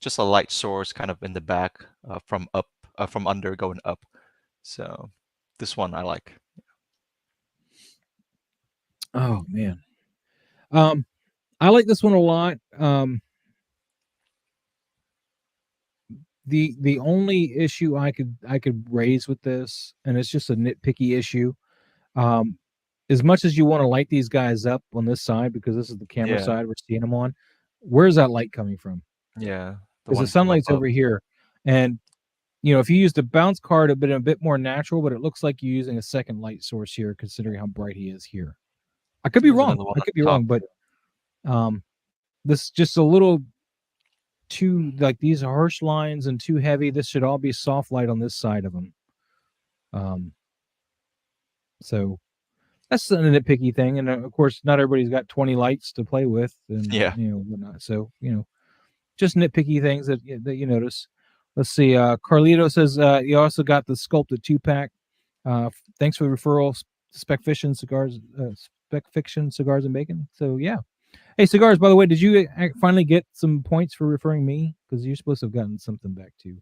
Speaker 2: just a light source kind of in the back, from under going up. So this one I like.
Speaker 1: Oh man. I like this one a lot. The only issue I could raise with this, and it's just a nitpicky issue, as much as you want to light these guys up on this side, because this is the camera side we're seeing them on, where's that light coming from?
Speaker 2: Yeah,
Speaker 1: because the sunlight's over here, and if you used a bounce card, it'd been a bit more natural, but it looks like you're using a second light source here, considering how bright he is here. I could be wrong. But this is just a little too, like, these harsh lines and too heavy. This should all be soft light on this side of them. So that's a nitpicky thing, and of course, not everybody's got 20 lights to play with, and whatnot. So just nitpicky things that you notice. Let's see. Carlito says you also got the sculpted 2-pack. Thanks for the referral. Spec Fiction Cigars and Bacon. So yeah. Hey, Cigars, by the way, did you finally get some points for referring me? Because you're supposed to have gotten something back too.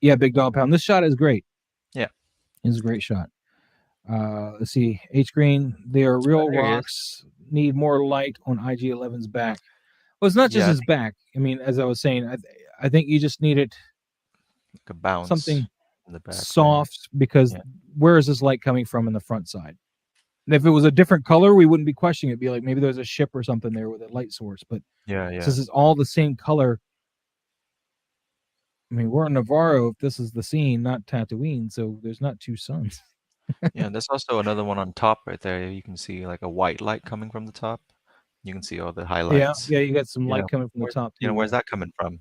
Speaker 1: Yeah, Big Dog Pound. This shot is great.
Speaker 2: Yeah.
Speaker 1: It's a great shot. Let's see. H Green, they are real rocks. Need more light on IG-11's back. Well, it's not just his back. I mean, as I was saying, I think you just need it
Speaker 2: like a bounce,
Speaker 1: something
Speaker 2: in the back
Speaker 1: soft, because where is this light coming from in the front side? And if it was a different color, we wouldn't be questioning it. It'd be like maybe there's a ship or something there with a light source. But since it's all the same color, I mean, we're in Navarro if this is the scene, not Tatooine, so there's not two suns.
Speaker 2: Yeah, there's also another one on top right there. You can see like a white light coming from the top. You can see all the highlights.
Speaker 1: Yeah, you got some light coming from the top too.
Speaker 2: Where's that coming from?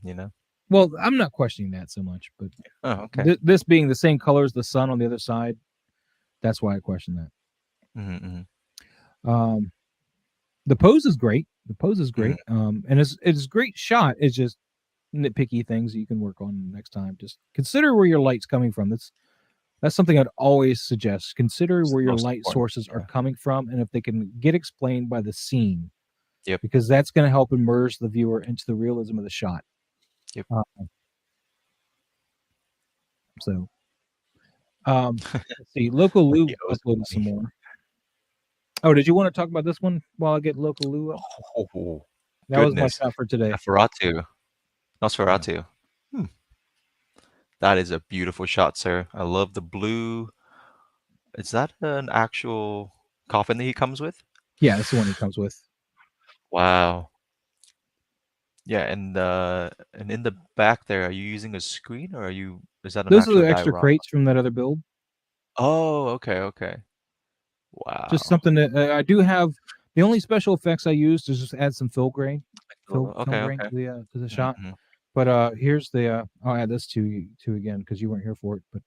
Speaker 1: Well, I'm not questioning that so much, but
Speaker 2: okay.
Speaker 1: This being the same color as the sun on the other side, that's why I question that. The pose is great. And it's a great shot. It's just nitpicky things that you can work on next time. Just consider where your light's coming from. That's something I'd always suggest. Consider where your light sources are coming from, and if they can get explained by the scene.
Speaker 2: Yep.
Speaker 1: Because that's going to help immerse the viewer into the realism of the shot.
Speaker 2: Yep.
Speaker 1: Let's see. Loco Lu uploaded some more. Oh, did you want to talk about this one while I get Loco Lu up? That was my shot for today.
Speaker 2: Nosferatu. That is a beautiful shot, sir. I love the blue. Is that an actual coffin that he comes with?
Speaker 1: Yeah, that's the one he comes with.
Speaker 2: Wow. Yeah, and in the back there, are you using a screen or is that an
Speaker 1: Those are
Speaker 2: actual
Speaker 1: the extra
Speaker 2: diorama?
Speaker 1: crates from that other build.
Speaker 2: Oh, okay, okay.
Speaker 1: Just
Speaker 2: Wow.
Speaker 1: something that I do have. The only special effects I used is just add some film
Speaker 2: Okay,
Speaker 1: grain
Speaker 2: okay.
Speaker 1: to the shot.
Speaker 2: Mhm.
Speaker 1: But here's the I'll add this to you to again because you weren't here for it. But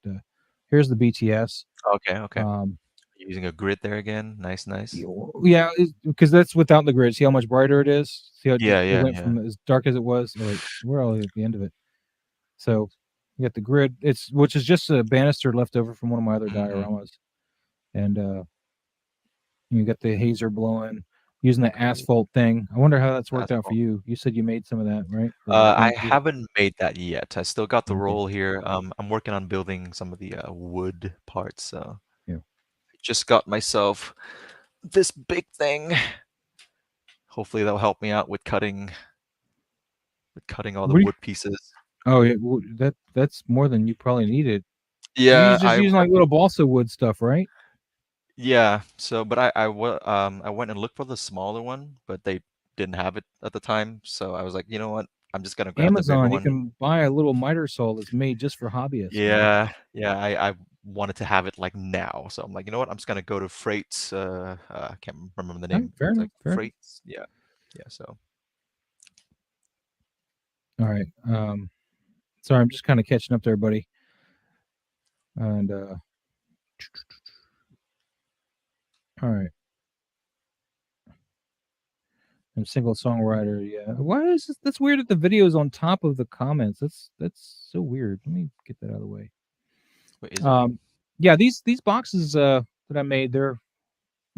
Speaker 1: here's the BTS.
Speaker 2: Okay, okay.
Speaker 1: Um,
Speaker 2: Using a grid there again. Nice, nice.
Speaker 1: yeah, because that's without the grid. See how much brighter it is. See how
Speaker 2: Yeah,
Speaker 1: it
Speaker 2: yeah,
Speaker 1: went
Speaker 2: yeah.
Speaker 1: from as dark as it was. Oh wait, we're all at the end of it. So you got the grid. It's which is just a banister left over from one of my other
Speaker 2: Mhm.
Speaker 1: dioramas, and you got the hazer blowing using the
Speaker 2: Cool.
Speaker 1: asphalt thing. I wonder how that's worked
Speaker 2: That's
Speaker 1: out for
Speaker 2: cool.
Speaker 1: you. You said you made some of that, right? Or
Speaker 2: I
Speaker 1: going to?
Speaker 2: haven't made that yet. I still got the
Speaker 1: Okay.
Speaker 2: roll here. I'm working on building some of the wood parts. So
Speaker 1: Yeah.
Speaker 2: just got myself this big thing. Hopefully that'll help me out with cutting all the
Speaker 1: What do you,
Speaker 2: wood pieces.
Speaker 1: oh yeah, that's more than you probably needed. You
Speaker 2: Yeah,
Speaker 1: just using like little balsa wood stuff, right?
Speaker 2: yeah. So, but I went and looked for the smaller one, but they didn't have it at the time. So I was like, you know what? I'm just gonna grab the bigger
Speaker 1: Amazon, you
Speaker 2: one.
Speaker 1: can buy a little miter saw that's made just for hobbyists, man.
Speaker 2: Yeah, yeah. I wanted to have it like now, so I'm like, you know what? I'm just gonna go to Freight's. I can't remember the
Speaker 1: All right,
Speaker 2: name.
Speaker 1: fair
Speaker 2: It's
Speaker 1: enough.
Speaker 2: like
Speaker 1: Fair enough.
Speaker 2: Freight's. Yeah, yeah. So
Speaker 1: All right. Sorry, I'm just kind of catching up there, buddy. And all right. And single songwriter, yeah. Why is this? That's weird that the video is on top of the comments. That's so weird. Let me get that out of the way.
Speaker 2: wait, is it?
Speaker 1: Um, yeah, these boxes that I made, they're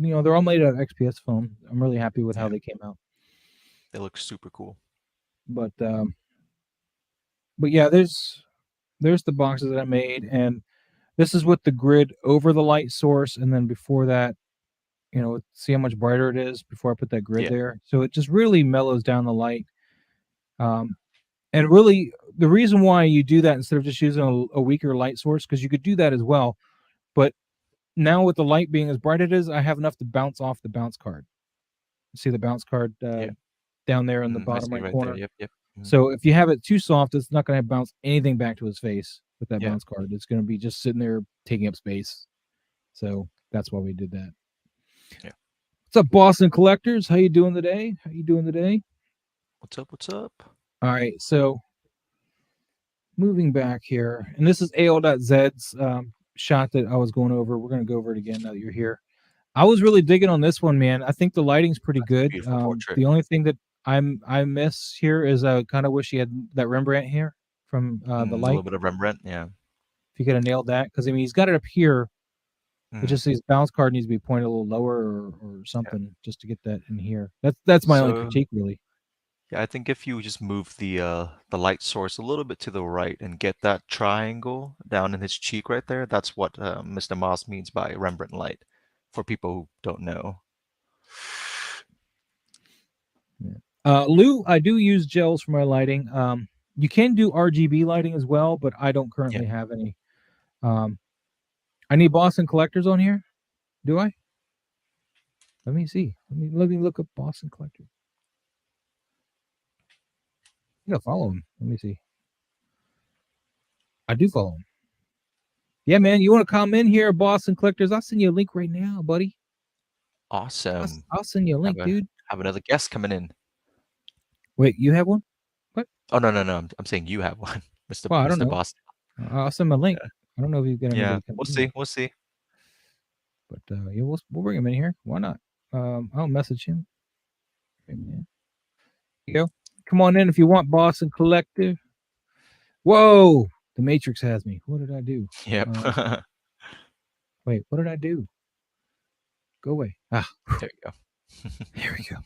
Speaker 1: all made out of XPS foam. I'm really happy with how
Speaker 2: Yeah,
Speaker 1: they came out.
Speaker 2: they look super cool.
Speaker 1: But yeah, there's the boxes that I made, and this is with the grid over the light source, and then before that, see how much brighter it is before I put that grid
Speaker 2: Yeah,
Speaker 1: there. So it just really mellows down the light. Um, and really, the reason why you do that instead of just using a weaker light source, because you could do that as well, but now with the light being as bright as it is, I have enough to bounce off the bounce card. See the bounce card
Speaker 2: yeah.
Speaker 1: down there in the
Speaker 2: I
Speaker 1: bottom
Speaker 2: see
Speaker 1: right
Speaker 2: right there.
Speaker 1: corner.
Speaker 2: Yep, yep. Mhm.
Speaker 1: So if you have it too soft, it's not going to bounce anything back to his face with that
Speaker 2: Yeah,
Speaker 1: bounce card. It's going to be just sitting there taking up space. So that's why we did that.
Speaker 2: yeah.
Speaker 1: What's up, Boston Collectors? How you doing today? How you doing today?
Speaker 2: What's up? What's up?
Speaker 1: All right, so moving back here, and this is AL.Z's shot that I was going over. We're going to go over it again now that you're here. I was really digging on this one, man. I think the lighting's pretty
Speaker 2: That's a
Speaker 1: good.
Speaker 2: beautiful portrait.
Speaker 1: The only thing that I miss here is I kind of wish he had that Rembrandt here from the
Speaker 2: A little
Speaker 1: light.
Speaker 2: bit of Rembrandt. Yeah,
Speaker 1: If you could have nailed that, because I mean he's got it up here. It
Speaker 2: hmm
Speaker 1: just his bounce card needs to be pointed a little lower or
Speaker 2: yeah.
Speaker 1: something just to get that in here. That's my only
Speaker 2: So
Speaker 1: critique, really.
Speaker 2: yeah, I think if you just move the light source a little bit to the right and get that triangle down in his cheek right there, that's what Mr. Moss means by Rembrandt light. For people who don't know.
Speaker 1: Yeah. Lou, I do use gels for my lighting. You can do RGB lighting as well, but I don't
Speaker 2: Yeah.
Speaker 1: currently have any. Um, I need Boston Collectors on here. Do I? Let me see. Let me look up Boston Collector. I gotta follow him. Let me see. I do follow him. Yeah, man. You want to come in here, Boston Collectors? I'll send you a link right now, buddy. I'll,
Speaker 2: Awesome.
Speaker 1: I'll send you a link,
Speaker 2: Have a
Speaker 1: dude.
Speaker 2: have another guest coming in.
Speaker 1: Wait, you have one? What?
Speaker 2: Oh no, no, no. I'm saying you have one, Mr.
Speaker 1: Well, I don't
Speaker 2: Mr.
Speaker 1: know.
Speaker 2: Boston.
Speaker 1: I'll send him a link.
Speaker 2: Yeah.
Speaker 1: I don't know if you've got
Speaker 2: Yeah.
Speaker 1: anybody coming
Speaker 2: We'll
Speaker 1: in yet,
Speaker 2: see. We'll see.
Speaker 1: but yeah, we'll bring him in here. Why not? I'll message him. Hey, man. You go. Come on in if you want, Boston Collective. Whoa! The Matrix has me. What did I do?
Speaker 2: Yep.
Speaker 1: Wait, what did I do? Go away. Ah,
Speaker 2: There you go.
Speaker 1: here we go.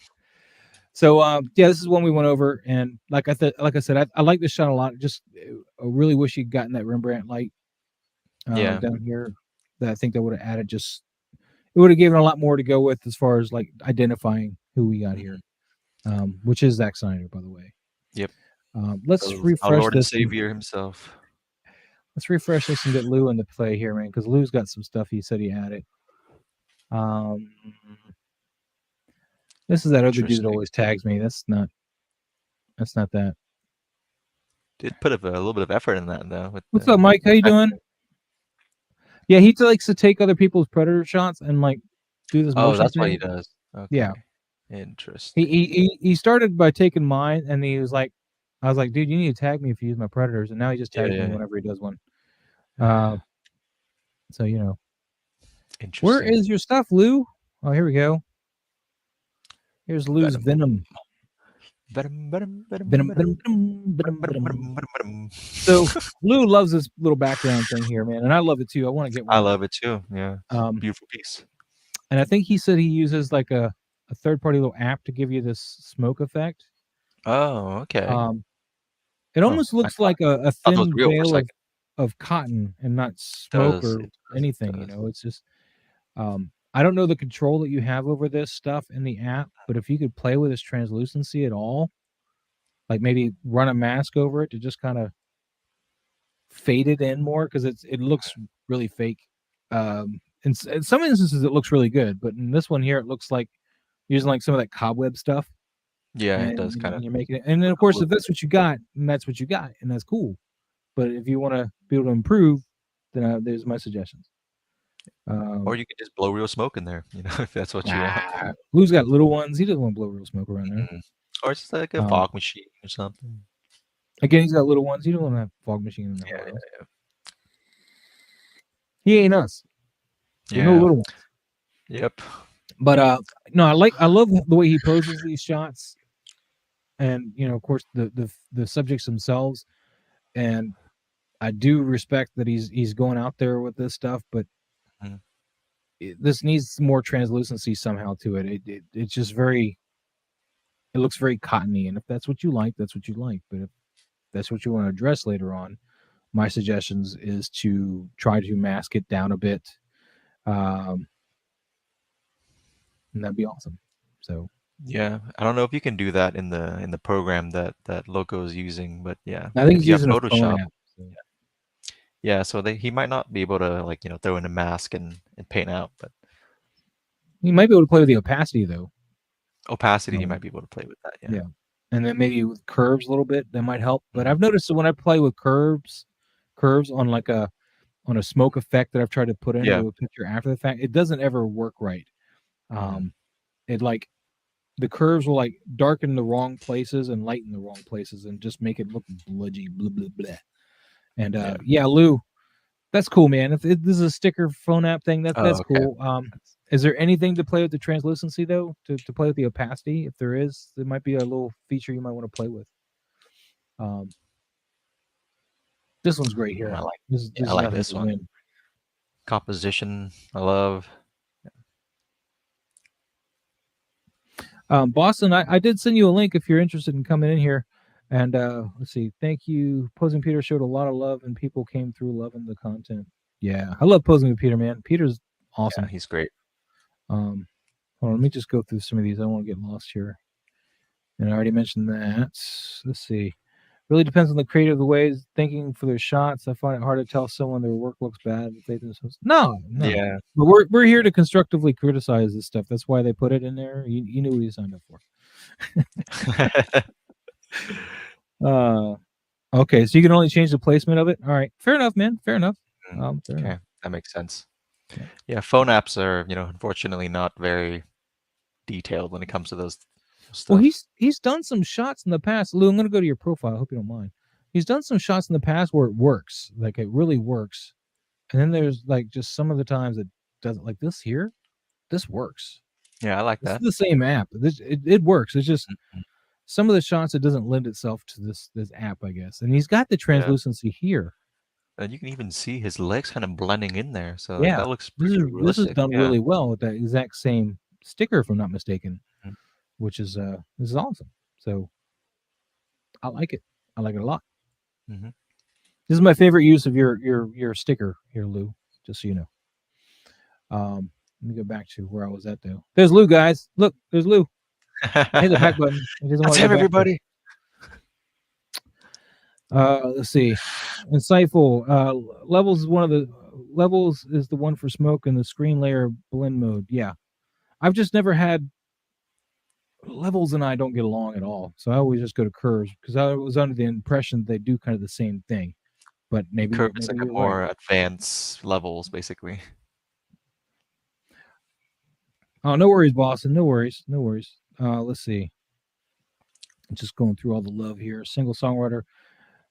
Speaker 1: So yeah, this is one we went over, and like I said, I like this shot a lot. Just I really wish you'd gotten that Rembrandt light
Speaker 2: Yeah.
Speaker 1: down here. That I think that would have added just it would have given a lot more to go with as far as like identifying who we got here,
Speaker 2: Mhm.
Speaker 1: which is Zack Snyder, by the way.
Speaker 2: Yep.
Speaker 1: Let's
Speaker 2: Our
Speaker 1: refresh
Speaker 2: Lord and
Speaker 1: this and
Speaker 2: Savior himself.
Speaker 1: get Lou into play here, man, because Lou's got some stuff he said he added. Um, this is that other dude that
Speaker 2: Interesting.
Speaker 1: always tags me. That's not That's not that.
Speaker 2: Did put a little bit of effort in that though. With
Speaker 1: What's
Speaker 2: the
Speaker 1: up, Mike? How you
Speaker 2: effect.
Speaker 1: doing? Yeah, he likes to take other people's predator shots and like do this
Speaker 2: Oh,
Speaker 1: motion
Speaker 2: that's what he
Speaker 1: thing.
Speaker 2: does.
Speaker 1: Yeah,
Speaker 2: Okay,
Speaker 1: he
Speaker 2: interesting.
Speaker 1: he started by taking mine, and he was like, I was like, dude, you need to tag me if you use my predators, and now he just
Speaker 2: Yeah,
Speaker 1: tags me
Speaker 2: yeah,
Speaker 1: whenever he does one.
Speaker 2: yeah.
Speaker 1: So you know, where
Speaker 2: Interesting.
Speaker 1: is your stuff, Lou? Oh, here we go. Here's Lou's
Speaker 2: Venom.
Speaker 1: Venom.
Speaker 2: Venom, venom, venom,
Speaker 1: Venom,
Speaker 2: venom,
Speaker 1: venom, venom,
Speaker 2: venom,
Speaker 1: venom,
Speaker 2: venom,
Speaker 1: venom.
Speaker 2: venom, venom.
Speaker 1: So Lou loves this little background thing here, man, and I love it too. I want to get
Speaker 2: I
Speaker 1: one.
Speaker 2: love it too. Yeah, it's a
Speaker 1: Um,
Speaker 2: beautiful piece.
Speaker 1: and I think he said he uses like a third-party little app to give you this smoke effect.
Speaker 2: Oh, okay.
Speaker 1: It
Speaker 2: Oh,
Speaker 1: almost
Speaker 2: I
Speaker 1: looks like a
Speaker 2: thought that was
Speaker 1: thin
Speaker 2: real for a
Speaker 1: veil
Speaker 2: second.
Speaker 1: of cotton and not
Speaker 2: It
Speaker 1: smoke
Speaker 2: does.
Speaker 1: or
Speaker 2: It does. It
Speaker 1: anything. You
Speaker 2: does.
Speaker 1: know, it's just I don't know the control that you have over this stuff in the app, but if you could play with its translucency at all, like maybe run a mask over it to just kind of fade it in more because it looks really fake. In some instances, it looks really good, but in this one here, it looks like using like some of that cobweb stuff,
Speaker 2: Yeah, it
Speaker 1: and
Speaker 2: does kind of
Speaker 1: you're making it. And then of
Speaker 2: look a
Speaker 1: course,
Speaker 2: little
Speaker 1: if that's what you got, and that's what you got, and that's cool. But if you want to be able to improve, then there's my suggestions.
Speaker 2: Or you could just blow real smoke in there, if that's what you want.
Speaker 1: Lou's got little ones. He doesn't want to blow real smoke around there.
Speaker 2: Mhm. Or just like a
Speaker 1: Um,
Speaker 2: fog machine or something.
Speaker 1: again, he's got little ones. He doesn't want to have a fog machine in the whole
Speaker 2: Yeah,
Speaker 1: house. He ain't us. We're no
Speaker 2: yeah.
Speaker 1: little ones.
Speaker 2: Yep.
Speaker 1: But no, I love the way he poses these shots, and of course the subjects themselves, and I do respect that he's going out there with this stuff, but
Speaker 2: Mhm.
Speaker 1: this needs more translucency somehow to it. It's just very. It looks very cottony, and if that's what you like, that's what you like. But if that's what you want to address later on, my suggestions is to try to mask it down a bit, and that'd be awesome. So
Speaker 2: Yeah, I don't know if you can do that in the program that Loco is using, but yeah,
Speaker 1: I think
Speaker 2: if
Speaker 1: he's
Speaker 2: you have
Speaker 1: using a phone
Speaker 2: Photoshop,
Speaker 1: app. So.
Speaker 2: yeah, so he might not be able to like throw in a mask and paint out, but
Speaker 1: You might be able to play with the opacity though.
Speaker 2: opacity he might be able to play with that. Yeah.
Speaker 1: Yeah, and then maybe with curves a little bit that might help. But
Speaker 2: Mhm.
Speaker 1: I've noticed that when I play with curves on like a smoke effect that I've tried to put
Speaker 2: Yeah.
Speaker 1: into a picture after the fact, it doesn't ever work right.
Speaker 2: Mhm.
Speaker 1: It like the curves will like darken the wrong places and lighten the wrong places and just make it look bludgy, blah blah blah. And
Speaker 2: Yeah.
Speaker 1: yeah, Lou, that's cool, man. If this is a sticker phone app thing, that's
Speaker 2: Oh, okay.
Speaker 1: cool. Is there anything to play with the translucency though? To play with the opacity? If there is, there might be a little feature you might want to play with. Um, this one's great
Speaker 2: I
Speaker 1: here.
Speaker 2: like
Speaker 1: This
Speaker 2: yeah, I
Speaker 1: is
Speaker 2: like
Speaker 1: nothing
Speaker 2: this
Speaker 1: to
Speaker 2: one.
Speaker 1: win.
Speaker 2: Composition, I love.
Speaker 1: Boston, I did send you a link if you're interested in coming in here. And let's see. Thank you. Posing Peter showed a lot of love, and people came through loving the content. Yeah, I love posing with Peter, man. Peter's
Speaker 2: Yeah,
Speaker 1: awesome.
Speaker 2: he's great.
Speaker 1: Hold on, let me just go through some of these. I don't want to get lost here. And I already mentioned that. Let's see. Really depends on the creative the ways thinking for their shots. I find it hard to tell someone their work looks bad if they themselves. No.
Speaker 2: Yeah.
Speaker 1: But we're here to constructively criticize this stuff. That's why they put it in there. You knew what you signed up for. Okay, so you can only change the placement of it. All right, fair enough, man. Fair enough. Fair
Speaker 2: Okay,
Speaker 1: enough.
Speaker 2: that makes sense.
Speaker 1: Yeah.
Speaker 2: Yeah, phone apps are, unfortunately not very detailed when it comes to those
Speaker 1: Well,
Speaker 2: stuff.
Speaker 1: he's done some shots in the past. Lou, I'm going to go to your profile. I hope you don't mind. He's done some shots in the past where it works, like it really works, and then there's like just some of the times it doesn't. Like this here, this works.
Speaker 2: Yeah, I like
Speaker 1: This is
Speaker 2: that.
Speaker 1: the same app. It works. It's just
Speaker 2: Mhm.
Speaker 1: some of the shots it doesn't lend itself to this app, I guess. And he's got the
Speaker 2: Yeah,
Speaker 1: translucency here.
Speaker 2: and you can even see his legs kind of blending in there, so
Speaker 1: Yeah,
Speaker 2: that looks pretty
Speaker 1: this is
Speaker 2: realistic.
Speaker 1: done
Speaker 2: Yeah.
Speaker 1: really well with that exact same sticker, if I'm not mistaken.
Speaker 2: Mhm.
Speaker 1: Which is this is awesome. So I like it. I like it a lot.
Speaker 2: Mhm.
Speaker 1: This is my favorite use of your sticker here, Lou. Just so you know. Let me go back to where I was at though. There's Lou, guys. Look, there's Lou. Hit the back button. He doesn't
Speaker 2: That's
Speaker 1: want to
Speaker 2: him,
Speaker 1: go back there.
Speaker 2: everybody.
Speaker 1: Let's see. Insightful. Levels is the one for smoke and the screen layer blend mode. Yeah. I've just never had Levels and I don't get along at all, so I always just go to curves because I was under the impression they do kind of the same thing. But maybe
Speaker 2: Curve is like a
Speaker 1: you're right.
Speaker 2: more advanced levels, basically.
Speaker 1: Oh, no worries, Boston. No worries. Let's see. I'm just going through all the love here. Single songwriter.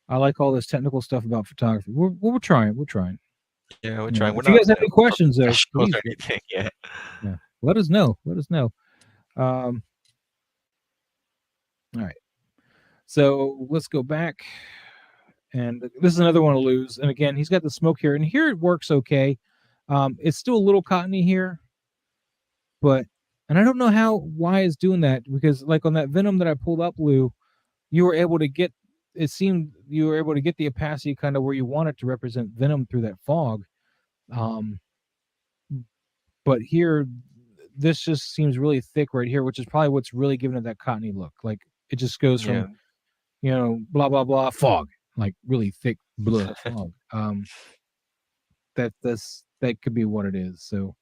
Speaker 1: I like all this technical stuff about photography. We're trying.
Speaker 2: Yeah, we're trying. We're
Speaker 1: If you
Speaker 2: not
Speaker 1: guys have any questions, though,
Speaker 2: professionals
Speaker 1: please.
Speaker 2: or anything.
Speaker 1: Yeah, let us know. All right. So let's go back. And this is another one to lose. And again, he's got the smoke here. And here it works okay. It's still a little cottony here. And I don't know why it's doing that. Because like on that Venom that I pulled up, Lou, you were able to get, it seemed you were able to get the opacity kind of where you want it to represent Venom through that fog. But here, this just seems really thick right here, which is probably what's really giving it that cottony look. Like it just goes from, blah, blah, blah, fog, like really thick blah fog. That could be what it is. So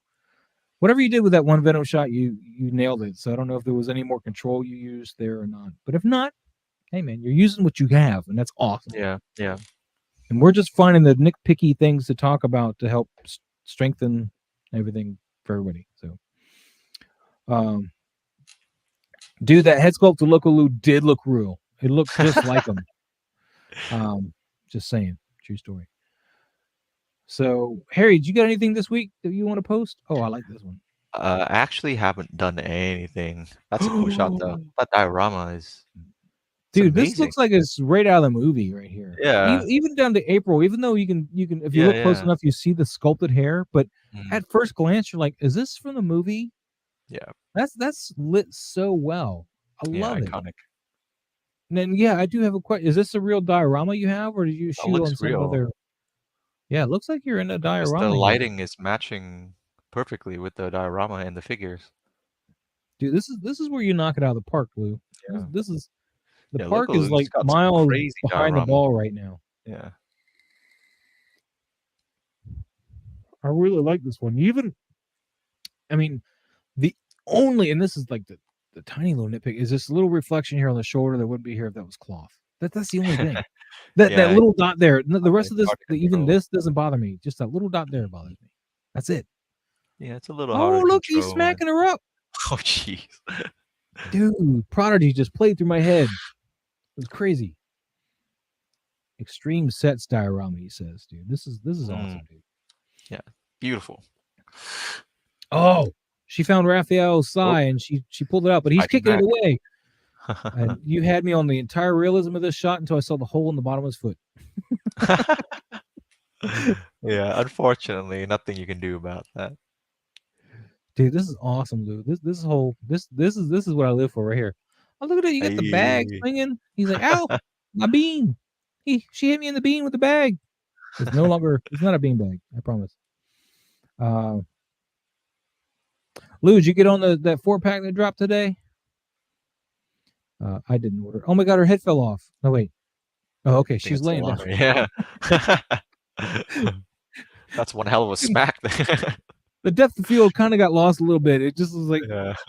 Speaker 1: whatever you did with that one Venom shot, you nailed it. So I don't know if there was any more control you used there or not. But if not, hey man, you're using what you have, and that's awesome.
Speaker 2: Yeah.
Speaker 1: And we're just finding the nitpicky things to talk about to help strengthen everything for everybody. So, dude, that head sculpt to Loco Lu did look real. It looked just like him. Just saying, true story. So, Harry, did you got anything this week that you want to post? Oh, I like this one.
Speaker 2: I actually haven't done anything. That's a cool shot, though. That diorama is.
Speaker 1: Dude, this looks like it's right out of the movie right here.
Speaker 2: Yeah.
Speaker 1: Even down to April, even though you can if you look close enough, you see the sculpted hair. But at first glance, you're like, is this from the movie?
Speaker 2: Yeah.
Speaker 1: That's lit so well. I love it.
Speaker 2: Iconic.
Speaker 1: And then I do have a question. Is this a real diorama you have, or did you shoot on some other? Yeah, it looks like you're in a diorama.
Speaker 2: The lighting is matching perfectly with the diorama and the figures.
Speaker 1: Dude, this is where you knock it out of the park, Lou.
Speaker 2: Yeah.
Speaker 1: This is the park is like miles behind the ball right now.
Speaker 2: Yeah.
Speaker 1: I really like this one. And this is like the tiny little nitpick is this little reflection here on the shoulder that wouldn't be here if that was cloth. That's the only thing. That little dot there. The rest of this, this doesn't bother me. Just that little dot there bothers me. That's it.
Speaker 2: Yeah, it's a little hard.
Speaker 1: Oh, look, he's smacking her up.
Speaker 2: Oh, jeez.
Speaker 1: Dude, Prodigy just played through my head. It was crazy. Extreme sets diorama, he says, dude. This is awesome, dude.
Speaker 2: Yeah, beautiful.
Speaker 1: Oh, she found Raphael's thigh and she pulled it out, but he's kicking it away. And you had me on the entire realism of this shot until I saw the hole in the bottom of his foot.
Speaker 2: Yeah, unfortunately, nothing you can do about that.
Speaker 1: Dude, this is awesome, dude. This is what I live for right here. Oh, look at it. You got the bag swinging. He's like, ow, my bean. She hit me in the bean with the bag. It's not a bean bag, I promise. Lou, did you get on that 4-pack that dropped today? I didn't order. Oh my god, her head fell off. No, wait. Oh, okay. She's laying down.
Speaker 2: Yeah. That's one hell of a smack.
Speaker 1: The depth of field kind of got lost a little bit. It just was like,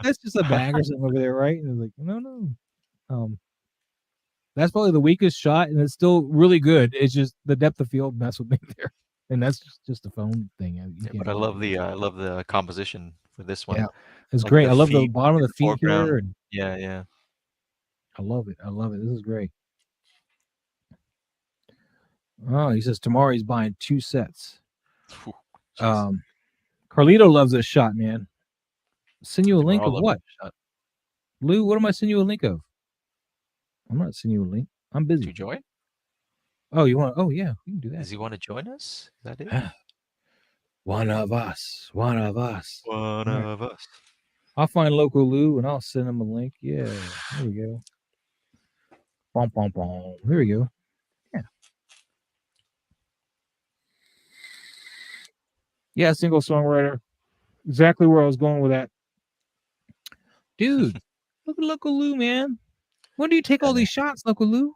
Speaker 1: that's just a bag or something over there, right? And I was like, no. That's probably the weakest shot, and it's still really good. It's just the depth of field messed with me there, and that's just a phone thing.
Speaker 2: But I love the composition for this one.
Speaker 1: Yeah, it's great. I love the bottom of the feet here. And
Speaker 2: yeah.
Speaker 1: I love it. This is great. Oh, he says tomorrow he's buying 2 sets. Carlito loves this shot, man. Send you a link of what? Lou, what am I sending you a link of? I'm not sending you a link. I'm busy.
Speaker 2: To join?
Speaker 1: Oh, you want? Oh, yeah, we can do that.
Speaker 2: Does he want to join us? Is that it?
Speaker 1: One of us.
Speaker 2: One of us.
Speaker 1: I'll find Loco Lu and I'll send him a link. Yeah, there we go. Bom, bom, bom. Here we go. Yeah. Yeah, single songwriter. Exactly where I was going with that. Dude, look at Loco Lu, man. When do you take all these shots, Loco Lu?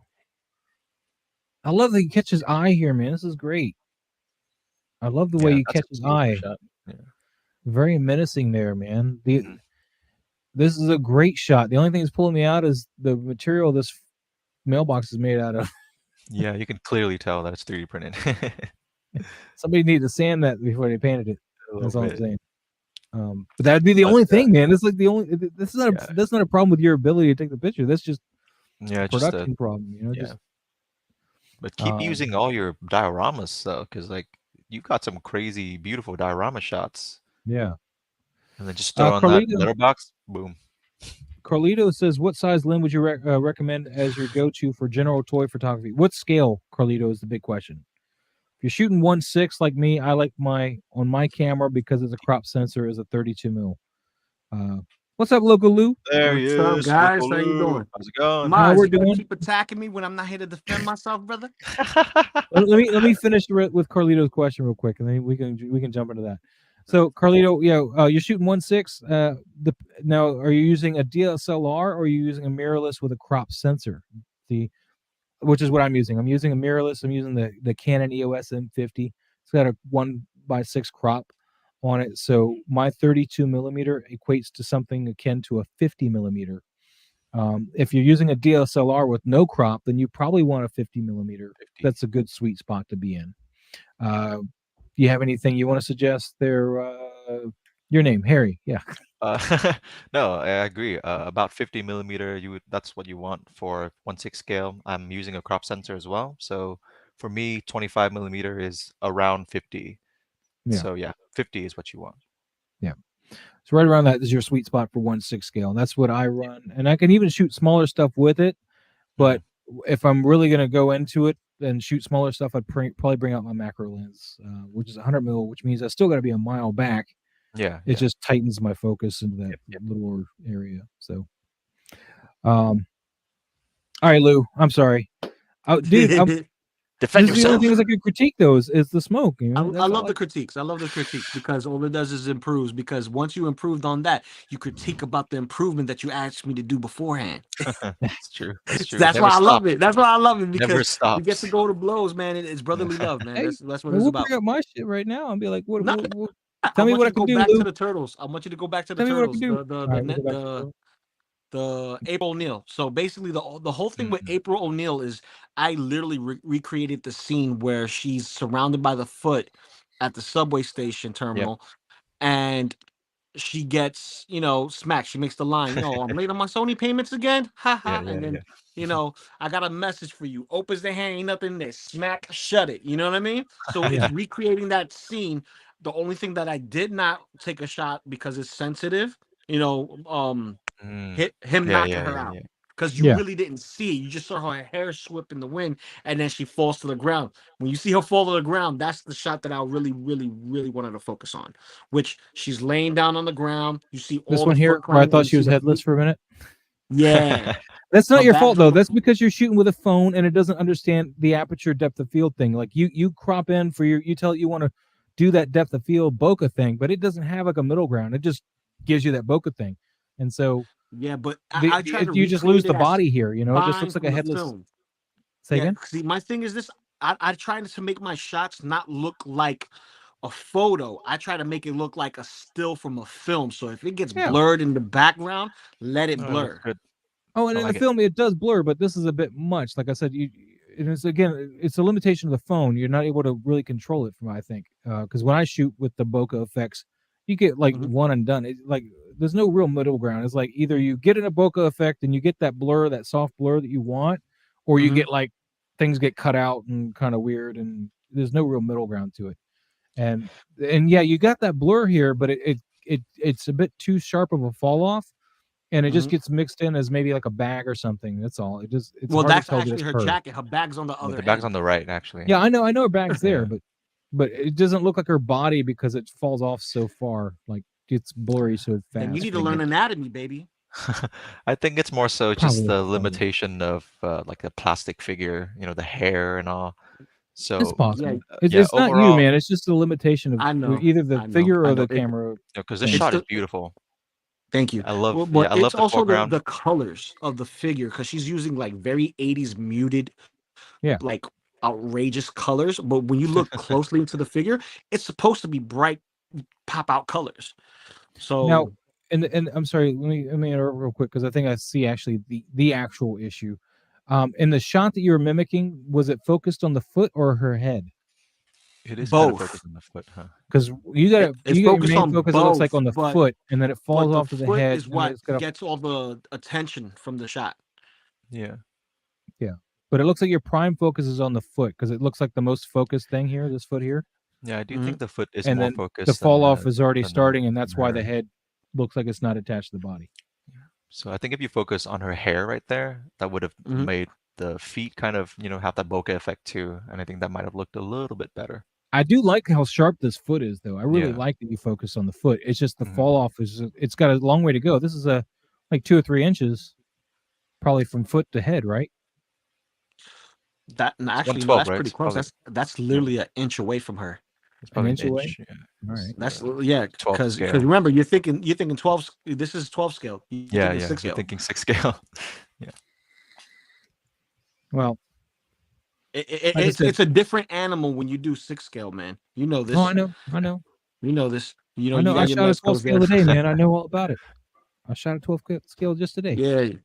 Speaker 1: I love that he catches his eye here, man. This is great. I love the way you catch his eye.
Speaker 2: Yeah.
Speaker 1: Very menacing there, man. this is a great shot. The only thing that's pulling me out is the material this mailbox is made out of.
Speaker 2: Yeah, you can clearly tell that it's 3D printed.
Speaker 1: Somebody needed to sand that before they painted it.
Speaker 2: A little
Speaker 1: That's all I'm
Speaker 2: bit.
Speaker 1: saying. But that'd be the only thing, man. It's like the only. This is not.
Speaker 2: Yeah.
Speaker 1: That's not a problem with your ability to take the picture. That's just
Speaker 2: Yeah,
Speaker 1: a
Speaker 2: just
Speaker 1: production problem. You know.
Speaker 2: yeah.
Speaker 1: Just
Speaker 2: But keep
Speaker 1: um,
Speaker 2: using all your dioramas though, because like you got some crazy, beautiful diorama shots,
Speaker 1: yeah.
Speaker 2: and then just throw on that letterbox, boom.
Speaker 1: Carlito says, "What size lens would you recommend as your go-to for general toy photography? What scale, Carlito, is the big question. If you're shooting 1.6 like me, I like on my camera because it's a crop sensor is a 32 mil. What's up, Loco Lu?
Speaker 2: There he
Speaker 3: What's up,
Speaker 2: is,
Speaker 3: guys?
Speaker 2: Loco
Speaker 3: How you
Speaker 2: Lu.
Speaker 3: doing?
Speaker 2: How's it going?
Speaker 1: How
Speaker 3: Maz,
Speaker 1: we're
Speaker 3: you gonna
Speaker 1: doing?
Speaker 3: keep attacking me when I'm not here to defend myself, brother?
Speaker 1: let me finish with Carlito's question real quick, and then we can jump into that. So, Carlito, you're shooting 1.6. Now, are you using a DSLR or are you using a mirrorless with a crop sensor? Which is what I'm using. I'm using a mirrorless. I'm using the Canon EOS M50. It's got a 1:6 crop on it. So my 32 millimeter equates to something akin to a 50 millimeter. If you're using a DSLR with no crop, then you probably want a 50 millimeter.
Speaker 2: 50.
Speaker 1: That's a good sweet spot to be in. Do you have anything you want to suggest there? Your name, Harry. Yeah.
Speaker 2: No, I agree. About 50 millimeter, that's what you want for 1.6 scale. I'm using a crop sensor as well. So for me, 25 millimeter is around 50.
Speaker 1: Yeah.
Speaker 2: So yeah, 50 is what you want.
Speaker 1: Yeah. So right around that is your sweet spot for 1.6 scale. And that's what I run. And I can even shoot smaller stuff with it. But if I'm really going to go into it and shoot smaller stuff, I'd probably bring out my macro lens, which is 100 mil, which means I still got to be a mile back.
Speaker 2: Yeah.
Speaker 1: It just tightens my focus into that little area. So, all right, Lou, I'm sorry. Dude,
Speaker 2: defend
Speaker 1: yourself.
Speaker 2: yourself.
Speaker 1: The only thing I could critique though is the smoke. You
Speaker 3: I
Speaker 1: know?
Speaker 3: love the critiques. I love the critiques because all it does is improves. Because once you improved on that, you critique about the improvement that you asked me to do beforehand.
Speaker 2: That's true. That's true.
Speaker 3: That's why I love it. That's why I love it
Speaker 2: Never
Speaker 3: because
Speaker 2: stops.
Speaker 3: we get to go to blows, man. It's brotherly love, man.
Speaker 1: Hey,
Speaker 3: That's what
Speaker 1: we'll
Speaker 3: it's about.
Speaker 1: bring up my shit right now and be like, what?
Speaker 3: No,
Speaker 1: Tell me what I can
Speaker 3: go
Speaker 1: do,
Speaker 3: back
Speaker 1: Lou.
Speaker 3: to the turtles. I want you to go back to the
Speaker 1: Tell me what I can
Speaker 3: turtles.
Speaker 1: do.
Speaker 3: The April O'Neil. So basically, the whole thing with April O'Neil is I literally recreated the scene where she's surrounded by the foot at the subway station terminal, and she gets smacked. She makes the line, I'm late on my Sony payments again, haha. And then I got a message for you. Opens the hand, ain't nothing there. Smack, shut it. You know what I mean? So it's recreating that scene. The only thing that I did not take a shot because it's sensitive, hit him knocking her out because you really didn't see it. You just saw her hair swip in the wind, and then she falls to the ground. When you see her fall to the ground, that's the shot that I really, really, really wanted to focus on. Which she's laying down on the ground. You see all
Speaker 1: this one
Speaker 3: the
Speaker 1: here,
Speaker 3: foot
Speaker 1: where I
Speaker 3: clanking,
Speaker 1: thought
Speaker 3: you
Speaker 1: she was
Speaker 3: see the
Speaker 1: headless
Speaker 3: feet.
Speaker 1: for a minute.
Speaker 3: Yeah,
Speaker 1: That's not
Speaker 3: Her
Speaker 1: your fault
Speaker 3: bag's
Speaker 1: though.
Speaker 3: on the
Speaker 1: That's because you're shooting with a phone and it doesn't understand the aperture depth of field thing. Like you crop in for you tell it you want to do that depth of field bokeh thing, but it doesn't have like a middle ground. It just gives you that bokeh thing, and so
Speaker 3: but I try to
Speaker 1: you just
Speaker 3: recreate
Speaker 1: lose
Speaker 3: it
Speaker 1: the
Speaker 3: as
Speaker 1: body here. You know, it just
Speaker 3: fine
Speaker 1: looks like a
Speaker 3: from the
Speaker 1: headless.
Speaker 3: film.
Speaker 1: Say again.
Speaker 3: See, my thing is this: I try to make my shots not look like a photo. I try to make it look like a still from a film. So if it gets blurred in the background, let it blur.
Speaker 2: Good.
Speaker 1: Oh, and in the film it does blur, but this is a bit much. Like I said, it's a limitation of the phone. You're not able to really control it from I think, because when I shoot with the bokeh effects, you get like one and done. Like there's no real middle ground. It's like either you get in a bokeh effect and you get that blur, that soft blur that you want, or you get like things get cut out and kind of weird, and there's no real middle ground to it. And yeah, you got that blur here, but it's a bit too sharp of a fall off. And it just gets mixed in as maybe like a bag or something. That's all. It's hard
Speaker 3: that's
Speaker 1: to tell
Speaker 3: actually her jacket. Her bag's on the other.
Speaker 2: The bag's on the right, actually.
Speaker 1: Yeah, I know her bag's there, but it doesn't look like her body because it falls off so far. Like it's blurry so fast.
Speaker 3: And you need to learn anatomy, baby.
Speaker 2: I think it's more so just the limitation of like the plastic figure, the hair and all. So
Speaker 1: it's possible. It's
Speaker 2: overall,
Speaker 1: not you, man. It's just the limitation of either the figure or the camera.
Speaker 2: Because this shot is beautiful.
Speaker 3: Thank you.
Speaker 2: I love.
Speaker 3: I love
Speaker 2: the
Speaker 3: also
Speaker 2: foreground.
Speaker 3: the colors of the figure because she's using like very 80s muted, like outrageous colors. But when you look closely into the figure, it's supposed to be bright, pop out colors. So
Speaker 1: now, and I'm sorry, let me interrupt real quick because I think I see actually the actual issue. In the shot that you were mimicking, was it focused on the foot or her head?
Speaker 2: It is kind of
Speaker 3: Both.
Speaker 2: focused on the foot, huh?
Speaker 1: Because you got
Speaker 3: It's
Speaker 1: your
Speaker 3: focused
Speaker 1: main
Speaker 3: on
Speaker 1: focus. It looks like
Speaker 3: both,
Speaker 1: on the
Speaker 3: but
Speaker 1: foot, and then it falls
Speaker 3: the
Speaker 1: off to the
Speaker 3: foot
Speaker 1: head,
Speaker 3: is
Speaker 1: and then
Speaker 3: what
Speaker 1: it's got
Speaker 3: gets all the attention from the shot.
Speaker 2: Yeah.
Speaker 1: yeah. But it looks like your prime focus is on the foot because it looks like the most focused thing here. This foot here,
Speaker 2: Yeah, I do
Speaker 3: Mhm.
Speaker 2: think the foot is
Speaker 1: and
Speaker 2: more
Speaker 1: then the
Speaker 2: focused than
Speaker 1: fall off is already
Speaker 2: than
Speaker 1: starting, and that's why the
Speaker 2: her.
Speaker 1: head looks like it's not attached to the body.
Speaker 2: So I think if you focus on her hair right there, that would have
Speaker 3: Mhm.
Speaker 2: made the feet kind of, have that bokeh effect too, and I think that might have looked a little bit better.
Speaker 1: I do like how sharp this foot is, though. I really
Speaker 2: Yeah.
Speaker 1: like that you focus on the foot. It's just the
Speaker 2: Mhm.
Speaker 1: fall off it's got a long way to go. This is like 2 or 3 inches, probably from foot to head, right?
Speaker 3: That
Speaker 2: It's
Speaker 3: actually no,
Speaker 2: 112,
Speaker 3: that's
Speaker 2: right?
Speaker 3: pretty
Speaker 2: It's
Speaker 3: close.
Speaker 2: probably
Speaker 3: That's
Speaker 2: yeah,
Speaker 3: literally an inch away from her.
Speaker 2: it's
Speaker 1: An
Speaker 2: probably an
Speaker 1: inch away.
Speaker 2: inch. Yeah.
Speaker 1: All right.
Speaker 3: That's
Speaker 2: The
Speaker 3: yeah,
Speaker 2: 12
Speaker 3: because
Speaker 2: scale.
Speaker 3: remember you're thinking 12. This is 12 scale. You're
Speaker 2: Yeah,
Speaker 3: thinking
Speaker 2: yeah.
Speaker 3: 6
Speaker 2: You're
Speaker 3: scale.
Speaker 2: thinking 6 scale. Yeah.
Speaker 1: Well, like I
Speaker 3: It's
Speaker 1: said,
Speaker 3: a different animal when you do 6 scale, man. You know
Speaker 1: oh,
Speaker 3: this.
Speaker 1: I know.
Speaker 3: You know this. You know
Speaker 1: I
Speaker 3: you
Speaker 1: know. I
Speaker 3: got your
Speaker 1: shot a 12
Speaker 3: Mezcos
Speaker 1: scale
Speaker 3: there.
Speaker 1: today, man. I know all about it. I shot a 12 scale just today.
Speaker 3: Yeah,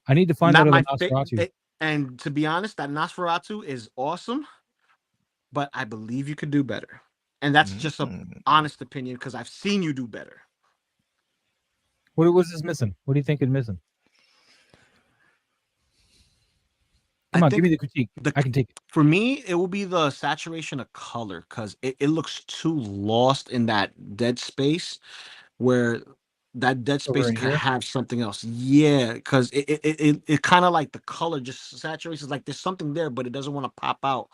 Speaker 1: I need to find that
Speaker 3: not
Speaker 1: other
Speaker 3: my
Speaker 1: Nosferatu.
Speaker 3: and to be honest, that Nosferatu is awesome, but I believe you could do better. And that's just a
Speaker 2: Mm.
Speaker 3: honest opinion because I've seen you do better.
Speaker 1: What was this missing? What do you think is missing? Come
Speaker 3: I
Speaker 1: on, give
Speaker 3: think
Speaker 1: me the critique. I can take it.
Speaker 3: for me, it will be the saturation of color because it looks too lost in that dead space where that dead
Speaker 1: Over
Speaker 3: space
Speaker 1: in
Speaker 3: could
Speaker 1: here.
Speaker 3: have something else. Yeah, because it kind of like the color just saturates. It's like there's something there, but it doesn't want to pop out.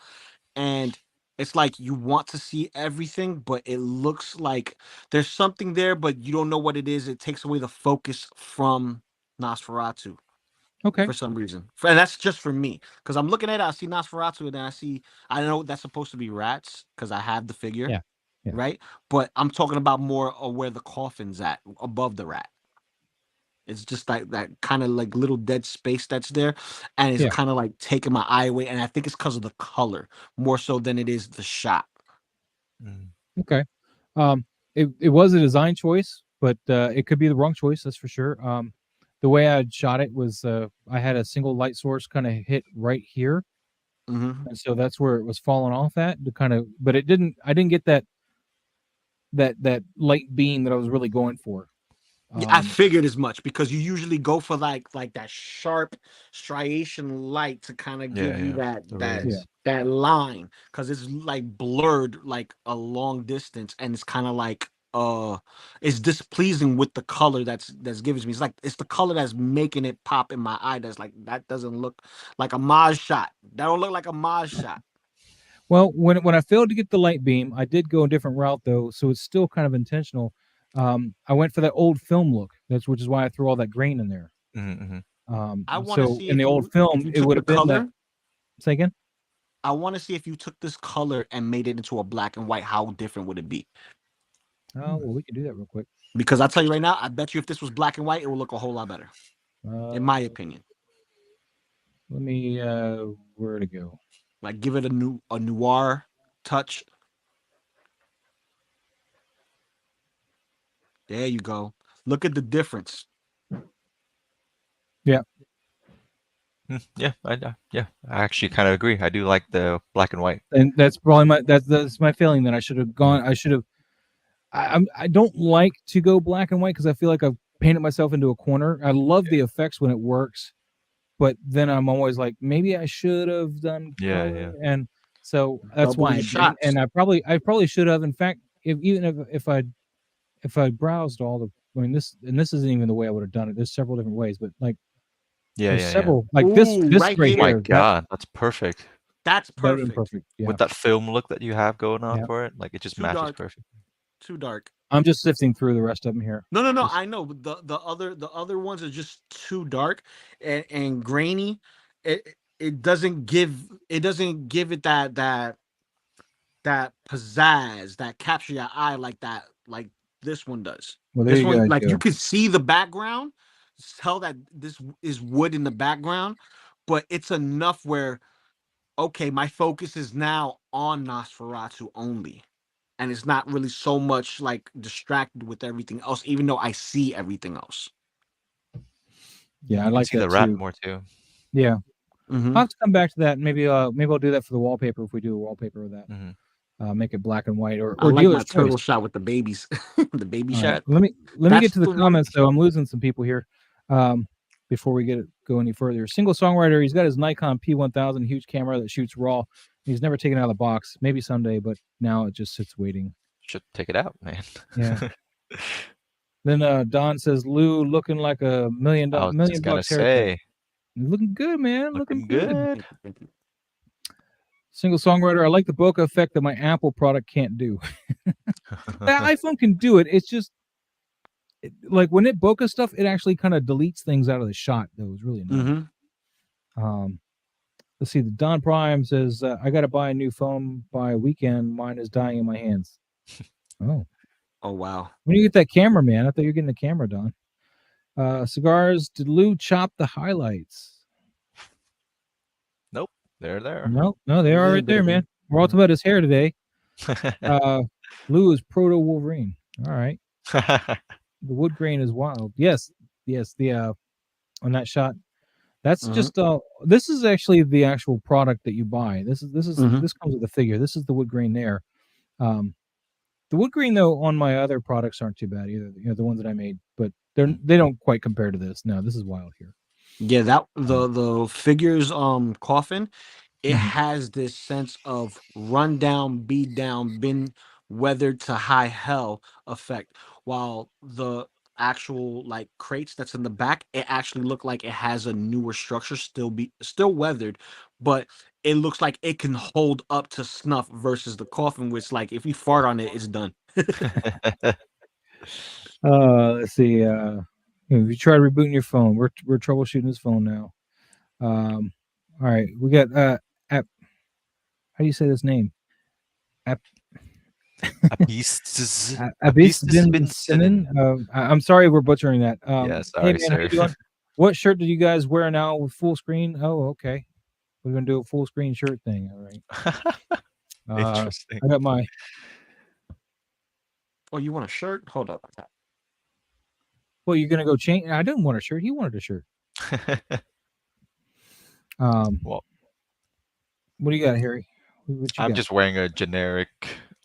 Speaker 3: And it's like you want to see everything, but it looks like there's something there, but you don't know what it is. It takes away the focus from Nosferatu
Speaker 1: Okay.
Speaker 3: for some reason. And that's just for me. Because I'm looking at it, I see Nosferatu, and then I know that's supposed to be rats, because I have the figure,
Speaker 1: Yeah. Yeah.
Speaker 3: right? But I'm talking about more of where the coffin's at, above the rat. It's just like that kind of like little dead space that's there, and it's
Speaker 1: Yeah.
Speaker 3: kind of like taking my eye away. And I think it's because of the color more so than it is the shot.
Speaker 2: Mm.
Speaker 1: Okay. It was a design choice, but it could be the wrong choice. That's for sure. The way I shot it was I had a single light source kind of hit right here,
Speaker 3: Mm-hmm.
Speaker 1: and so that's where it was falling off at. To kind of, but it didn't. I didn't get that light beam that I was really going for.
Speaker 3: Yeah, I figured as much because you usually go for like that sharp striation light to kind of give
Speaker 2: Yeah,
Speaker 3: you
Speaker 2: yeah.
Speaker 3: that
Speaker 2: The
Speaker 3: that
Speaker 2: rays.
Speaker 3: that line because it's like blurred like a long distance and it's kind of like it's displeasing with the color that's given to me. It's like it's the color that's making it pop in my eye. That's like that doesn't look like a Maz shot. That don't look like a Maz shot.
Speaker 1: Well, when I failed to get the light beam, I did go a different route though, so it's still kind of intentional. I went for that old film look. Which is why I threw all that grain in there.
Speaker 2: Mm-hmm.
Speaker 3: I want to
Speaker 1: So
Speaker 3: see
Speaker 1: in the old
Speaker 3: if
Speaker 1: film,
Speaker 3: you
Speaker 1: it
Speaker 3: took
Speaker 1: would
Speaker 3: the
Speaker 1: have been that.
Speaker 3: color.
Speaker 1: Say again.
Speaker 3: I want to see if you took this color and made it into a black and white, how different would it be?
Speaker 1: Oh well, we can do that real quick.
Speaker 3: Because I'll tell you right now, I bet you if this was black and white, it would look a whole lot better, in my opinion.
Speaker 1: Let me where to go?
Speaker 3: Like give it a noir touch. There you go. Look at the difference.
Speaker 1: Yeah.
Speaker 2: Yeah, I actually kind of agree. I do like the black and white.
Speaker 1: And that's probably that's my feeling that I should have gone. I should have. I don't like to go black and white because I feel like I've painted myself into a corner. I love the effects when it works, but then I'm always like, maybe I should have done color.
Speaker 2: Yeah.
Speaker 1: And so that's
Speaker 3: Double
Speaker 1: why I
Speaker 3: your
Speaker 1: didn't.
Speaker 3: shots.
Speaker 1: And I probably should have. In fact, if I browsed all the, I mean this isn't even the way I would have done it. There's several different ways, but like there's
Speaker 2: Yeah.
Speaker 1: several like
Speaker 3: Ooh,
Speaker 1: this
Speaker 3: right
Speaker 1: right
Speaker 2: Oh my
Speaker 1: here.
Speaker 2: God, that's perfect.
Speaker 3: That's
Speaker 1: That would have been
Speaker 3: perfect.
Speaker 1: perfect. Yeah.
Speaker 2: With that film look that you have going on
Speaker 1: Yeah.
Speaker 2: for it, like it just
Speaker 3: Too
Speaker 2: matches
Speaker 3: dark.
Speaker 2: perfect.
Speaker 3: Too dark.
Speaker 1: I'm just sifting through the rest of them here.
Speaker 3: No.
Speaker 1: Just-
Speaker 3: I know, but the other ones are just too dark and grainy. It doesn't give it that pizzazz that capture your eye like this one does.
Speaker 1: Well, there
Speaker 3: This
Speaker 1: you
Speaker 3: one,
Speaker 1: go.
Speaker 3: like you can see the background, tell that this is wood in the background, but it's enough where okay, my focus is now on Nosferatu only. and it's not really so much like distracted with everything else, even though I see everything else.
Speaker 1: Yeah, I
Speaker 2: You can
Speaker 1: like
Speaker 2: see
Speaker 1: that
Speaker 2: the rat
Speaker 1: too.
Speaker 2: more too.
Speaker 1: Yeah,
Speaker 3: Mhm.
Speaker 1: I'll have to come back to that. Maybe I'll do that for the wallpaper if we do a wallpaper with that.
Speaker 2: Mhm.
Speaker 1: Make it black and white, or
Speaker 3: I like
Speaker 1: dealer's
Speaker 3: my turtle
Speaker 1: choice.
Speaker 3: shot with the babies, the baby
Speaker 1: All right,
Speaker 3: shot.
Speaker 1: let me
Speaker 3: That's
Speaker 1: get to the
Speaker 3: the one.
Speaker 1: comments though. I'm losing some people here. Before we go any further, single songwriter. He's got his Nikon P1000, huge camera that shoots raw. He's never taken it out of the box. Maybe someday, but now it just sits waiting.
Speaker 2: Should take it out, man.
Speaker 1: Yeah. Then Don says, Lou looking like a million
Speaker 2: I was just gonna
Speaker 1: bucks haircut.
Speaker 2: say,
Speaker 1: Looking good, man. Looking good.
Speaker 3: Thank you, thank you.
Speaker 1: Single songwriter. I like the bokeh effect that my Apple product can't do. That iPhone can do it. It's just like when it bokeh stuff, it actually kind of deletes things out of the shot. That was really annoying. Let's see. The Don Prime says, I got to buy a new phone by weekend. Mine is dying in my hands.
Speaker 3: Oh wow.
Speaker 1: When you get that camera, man? I thought you were getting the camera, Don. Cigars. Did Lou chop the highlights?
Speaker 2: Nope, they're there.
Speaker 1: No, they are right there, man. We're all talking about his hair today. Lou is proto Wolverine. All right. The wood grain is wild. Yes. The on that shot, that's just this is actually the actual product that you buy. This comes with a figure. This is the wood grain there. The wood grain though on my other products aren't too bad either. You know, the ones that I made, but they don't quite compare to this. No, this is wild here.
Speaker 3: Yeah, that the figures coffin, it has this sense of run down, beat down, been weathered to high hell effect, while the actual like crates that's in the back, it actually look like it has a newer structure, still weathered, but it looks like it can hold up to snuff versus the coffin, which like if you fart on it, it's done.
Speaker 1: Let's see. If you try rebooting your phone, we're troubleshooting his phone now. All right, we got how do you say this name? Abis bin Sinan. I'm sorry we're butchering that.
Speaker 2: Yeah, sorry,
Speaker 1: hey man,
Speaker 2: sir.
Speaker 1: how you doing? What shirt did you guys wear now with full screen? Oh, okay. We're gonna do a full screen shirt thing. All right.
Speaker 2: Interesting.
Speaker 1: I got my.
Speaker 3: Oh, you want a shirt? Hold up.
Speaker 1: Well, you're gonna go change. I didn't want a shirt. He wanted a shirt.
Speaker 2: Well,
Speaker 1: what do you got, Harry?
Speaker 2: I'm just wearing a generic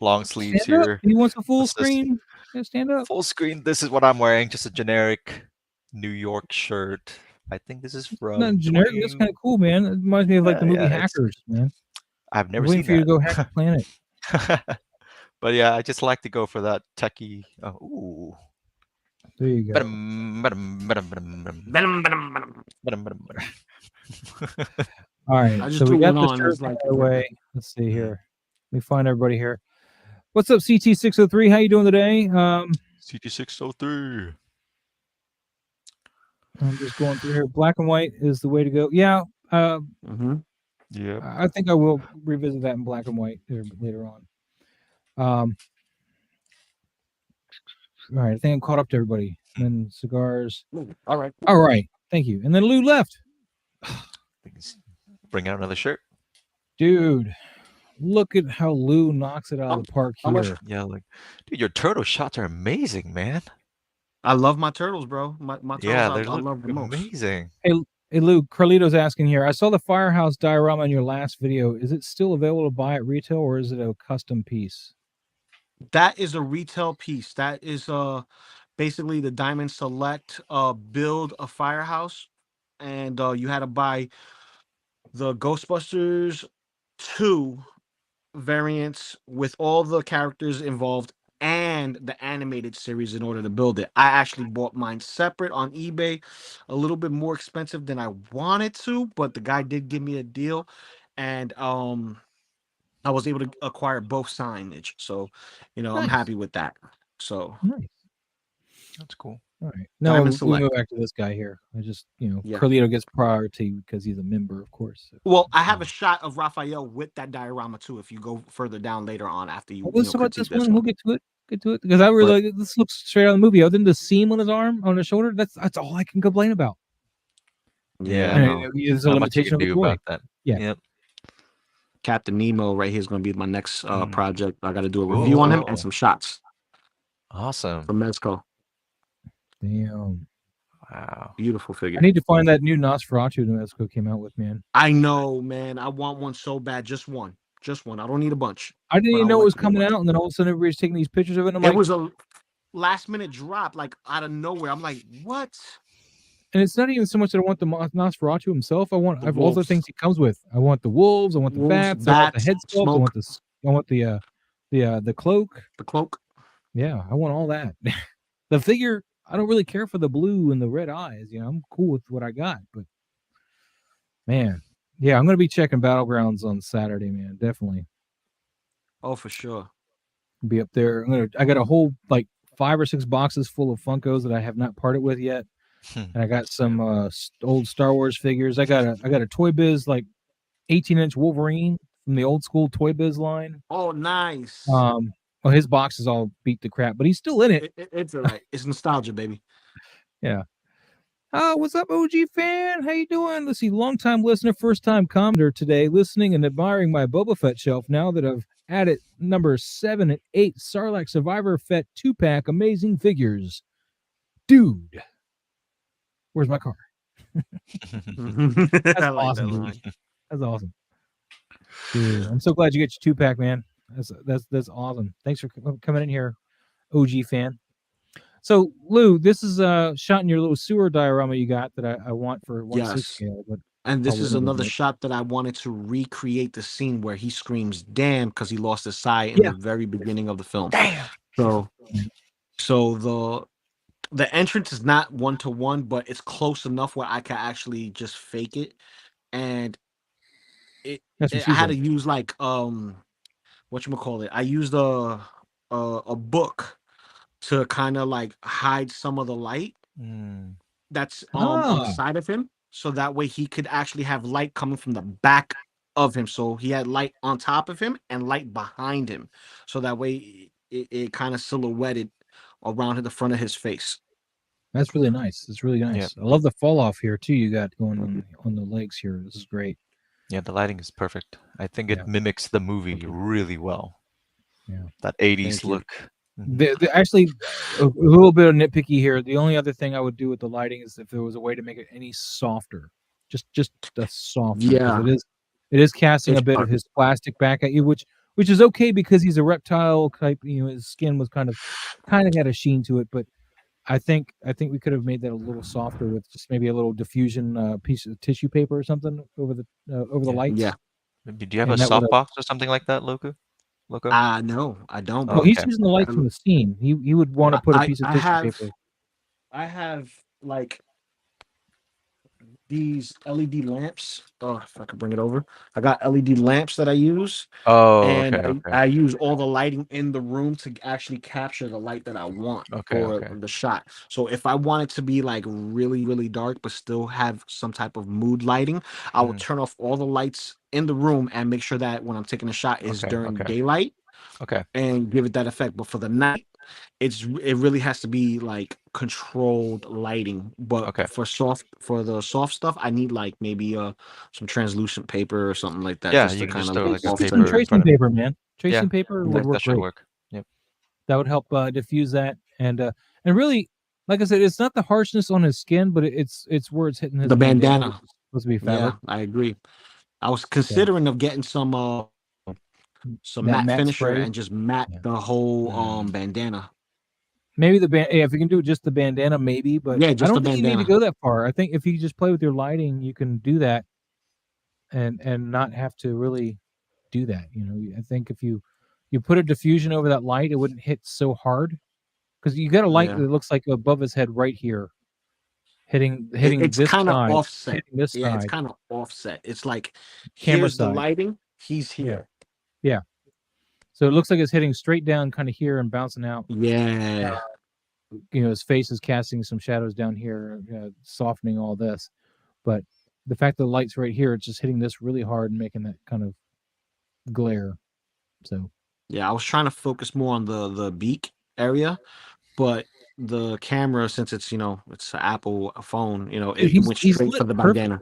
Speaker 2: long sleeves
Speaker 1: stand
Speaker 2: here.
Speaker 1: Up. He wants a full screen. Yeah, stand up.
Speaker 2: Full screen. This is what I'm wearing. Just a generic New York shirt. I think this is from.
Speaker 1: Not generic. That's kind of cool, man. It reminds me of like the movie Hackers, man.
Speaker 2: I've never
Speaker 1: waiting
Speaker 2: seen
Speaker 1: for you to go hack the planet.
Speaker 2: But yeah, I just like to go for that techie. Ooh.
Speaker 1: There you go. All right, so we got the shirt like away. Let's see here. Let me find everybody here. What's up, CT603? How you doing today?
Speaker 2: CT603.
Speaker 1: I'm just going through here. Black and white is the way to go. Yeah.
Speaker 2: Yeah.
Speaker 1: I think I will revisit that in black and white later on. All right, I think I'm caught up to everybody. And then cigars.
Speaker 3: All right.
Speaker 1: Thank you. And then Lou left.
Speaker 2: Bring out another shirt.
Speaker 1: Dude, look at how Lou knocks it out of the park here.
Speaker 2: Yeah, like, dude, your turtle shots are amazing, man.
Speaker 3: I love my turtles, bro. My turtles,
Speaker 2: yeah,
Speaker 3: I love them
Speaker 2: amazing.
Speaker 1: Hey, Lou, Carlito's asking here. I saw the Firehouse Diorama in your last video. Is it still available to buy at retail, or is it a custom piece?
Speaker 3: That is a retail piece. That is basically the Diamond Select build a Firehouse, and you had to buy the Ghostbusters 2 variants with all the characters involved and the animated series in order to build it. I actually bought mine separate on eBay, a little bit more expensive than I wanted to, but the guy did give me a deal, and I was able to acquire both signage. So, nice. I'm happy with that. So
Speaker 1: nice.
Speaker 2: That's cool.
Speaker 1: All right. No, we go back to this guy here. I just, Carlito gets priority because he's a member, of course. So.
Speaker 3: Well, I have a shot of Raphael with that diorama too. If you go further down later on after you.
Speaker 1: Let's talk about this one. We'll get to it. Because I really like this. Looks straight out of the movie. Other than the seam on his arm, on his shoulder, that's all I can complain about.
Speaker 2: Yeah,
Speaker 1: there's a limitation of the toy.
Speaker 2: about that.
Speaker 1: Yeah.
Speaker 2: Yep.
Speaker 3: Captain Nemo right here is going to be my next project. I got to do a review on him and some shots.
Speaker 2: Awesome.
Speaker 3: From Mezco.
Speaker 1: Damn.
Speaker 2: Wow.
Speaker 3: Beautiful figure.
Speaker 1: I need to find that new Nosferatu Mezco came out with, man.
Speaker 3: I know, man. I want one so bad. Just one. Just one. I don't need a bunch.
Speaker 1: I didn't even know it was coming out, and then all of a sudden everybody's taking these pictures of it. And I'm like,
Speaker 3: it was a last-minute drop, like out of nowhere. I'm like, what?
Speaker 1: And it's not even so much that I want the Nosferatu himself. I want all the things he comes with. I want the wolves. I want the bats. I want the head sculpt. I want the cloak.
Speaker 3: The cloak.
Speaker 1: Yeah, I want all that. The figure, I don't really care for the blue and the red eyes. You know, I'm cool with what I got. But man, yeah, I'm gonna be checking Battlegrounds on Saturday, man. Definitely.
Speaker 3: Oh, for sure.
Speaker 1: Be up there. I got a whole like 5 or 6 boxes full of Funkos that I have not parted with yet. And I got some old Star Wars figures. I got a Toy Biz like 18-inch Wolverine from the old school Toy Biz line.
Speaker 3: Oh, nice.
Speaker 1: Well, his box is all beat to crap, but he's still in it.
Speaker 3: It's all right. It's nostalgia, baby.
Speaker 1: Yeah. What's up, OG fan? How you doing? Let's see, long-time listener, first-time commenter today, listening and admiring my Boba Fett shelf now that I've added number 7 and 8 Sarlacc Survivor Fett 2-pack amazing figures. Dude. Where's my car? That's awesome. That's awesome. Dude, I'm so glad you get your 2-pack, man. That's awesome. Thanks for coming in here, OG fan. So, Lou, this is shot in your little sewer diorama you got that I want for 1/6 scale.
Speaker 3: And this is another shot that I wanted to recreate the scene where he screams "damn" because he lost his sight in the very beginning of the film.
Speaker 2: Damn.
Speaker 3: So the entrance is not 1-to-1, but it's close enough where I can actually just fake it. And I had to use like whatchamacallit. I used a book to kind of like hide some of the light that's on the side of him, so that way he could actually have light coming from the back of him. So he had light on top of him and light behind him, so that way it kind of silhouetted around the front of his face.
Speaker 1: That's really nice. It's really nice. Yeah. I love the fall off here too. You got going on the legs here. This is great.
Speaker 2: Yeah, the lighting is perfect. I think it mimics the movie really well.
Speaker 1: Yeah,
Speaker 2: that 80s look.
Speaker 1: Actually, a little bit of nitpicky here. The only other thing I would do with the lighting is if there was a way to make it any softer, just a softer.
Speaker 3: Yeah,
Speaker 1: it is casting a bit of his plastic back at you, which is okay because he's a reptile type. You know, his skin was kind of had a sheen to it, but I think we could have made that a little softer with just maybe a little diffusion piece of tissue paper or something over the lights.
Speaker 3: Yeah.
Speaker 2: Do you have a softbox or something like that, Loco?
Speaker 3: No, I don't.
Speaker 1: Oh, he's using the light from the scene. He would want to put a piece of tissue paper.
Speaker 3: I have like these LED lamps. Oh, if I could bring it over. I got LED lamps that I use.
Speaker 2: Oh,
Speaker 3: and
Speaker 2: okay.
Speaker 3: I use all the lighting in the room to actually capture the light that I want for the shot. So if I want it to be like really, really dark, but still have some type of mood lighting, I will turn off all the lights in the room and make sure that when I'm taking a shot is during daylight.
Speaker 2: Okay.
Speaker 3: And give it that effect. But for the night, it really has to be like controlled lighting. But for the soft stuff, I need like maybe some translucent paper or something like that.
Speaker 2: Yeah,
Speaker 3: just
Speaker 2: you
Speaker 3: to
Speaker 2: can
Speaker 3: kind
Speaker 2: just
Speaker 3: of
Speaker 2: throw like a
Speaker 1: some
Speaker 2: paper.
Speaker 1: Tracing paper, man. Tracing paper would work
Speaker 2: that should
Speaker 1: great.
Speaker 2: work. Yep.
Speaker 1: That would help diffuse that and really, like I said, it's not the harshness on his skin, but it's where it's hitting his
Speaker 3: the bandana.
Speaker 1: Supposed to be fabric.
Speaker 3: Yeah, I agree. I was considering of getting some matte finisher spray and just matte the whole bandana.
Speaker 1: Maybe if you can do just the bandana, maybe, but I don't think you need to go that far. I think if you just play with your lighting, you can do that and not have to really do that. You know, I think if you put a diffusion over that light, it wouldn't hit so hard because you got a light that looks like above his head right here, hitting
Speaker 3: it's
Speaker 1: this
Speaker 3: kind of
Speaker 1: side,
Speaker 3: offset.
Speaker 1: hitting this side.
Speaker 3: It's kind of offset. It's like
Speaker 1: Camera
Speaker 3: here's
Speaker 1: side.
Speaker 3: the lighting, he's here.
Speaker 1: Yeah. So it looks like it's hitting straight down kind of here and bouncing out.
Speaker 3: Yeah.
Speaker 1: You know, his face is casting some shadows down here, softening all this. But the fact that the light's right here, it's just hitting this really hard and making that kind of glare. So
Speaker 3: yeah, I was trying to focus more on the beak area, but the camera, since it's it's an Apple phone, it went straight for the bandana.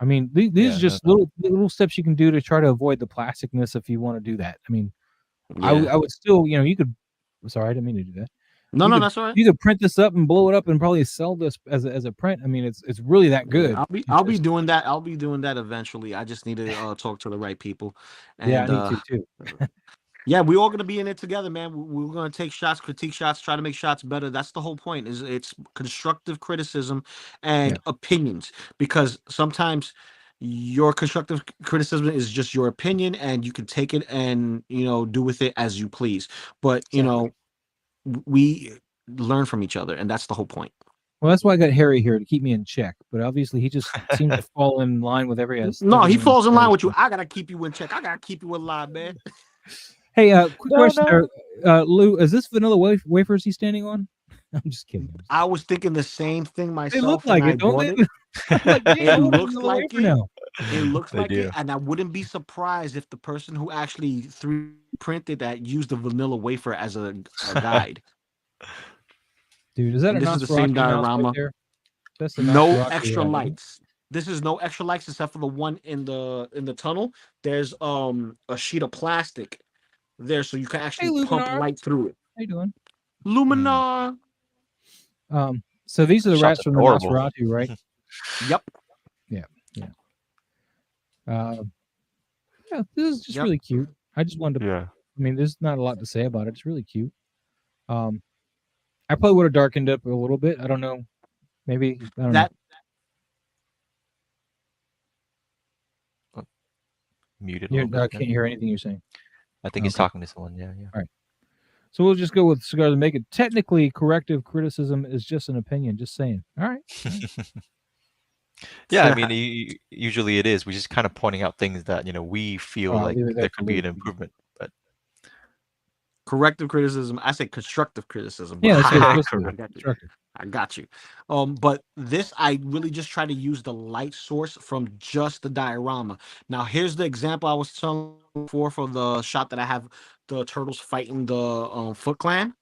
Speaker 1: I mean, these are just little steps you can do to try to avoid the plasticness if you want to do that. I mean, I would still, you could. Sorry, I didn't mean to do that.
Speaker 3: No, that's all right.
Speaker 1: You could print this up and blow it up and probably sell this as a print. I mean, it's really that good.
Speaker 3: Yeah, I'll be doing that. I'll be doing that eventually. I just need to talk to the right people. And,
Speaker 1: yeah, I need to too.
Speaker 3: Yeah, we're all gonna be in it together, man. We're gonna take shots, critique shots, try to make shots better. That's the whole point. Is it's constructive criticism and opinions, because sometimes your constructive criticism is just your opinion, and you can take it and do with it as you please. But we learn from each other, and that's the whole point.
Speaker 1: Well, that's why I got Harry here to keep me in check. But obviously, he just seems to fall in line with every.
Speaker 3: No, he falls in line with you. I gotta keep you in check. I gotta keep you alive, man.
Speaker 1: Hey, quick question there, Lou. Is this vanilla wafers he's standing on? I'm just kidding.
Speaker 3: I was thinking the same thing myself.
Speaker 1: They look like it, don't they?
Speaker 3: It looks like it.
Speaker 1: Now.
Speaker 3: It looks like it, and I wouldn't be surprised if the person who actually 3D printed that used the vanilla wafer as a guide.
Speaker 1: Dude, is that
Speaker 3: this is the same diorama?
Speaker 1: Right that's
Speaker 3: no extra lights. This is no extra lights except for the one in the tunnel. There's a sheet of plastic there, so you can actually pump light through it.
Speaker 1: How you doing,
Speaker 3: Luminar?
Speaker 1: So these are the rats from the Nosferatu, right?
Speaker 3: Yep.
Speaker 1: Yeah. Yeah, this is just really cute. I just wanted to. I mean, there's not a lot to say about it. It's really cute. I probably would have darkened up a little bit. I don't know. Maybe I don't know.
Speaker 2: Muted.
Speaker 1: I can't hear anything you're saying.
Speaker 2: I think he's talking to someone. Yeah.
Speaker 1: All right. So we'll just go with cigars and make it. Technically, corrective criticism is just an opinion. Just saying. All right.
Speaker 2: Yeah, I mean, usually it is. We're just kind of pointing out things that we feel like there could be an improvement. But
Speaker 3: corrective criticism. I say constructive criticism.
Speaker 1: Yeah,
Speaker 3: constructive. I got you. But this, I really just try to use the light source from just the diorama. Now, here's the example I was telling for the shot that I have the turtles fighting the Foot Clan.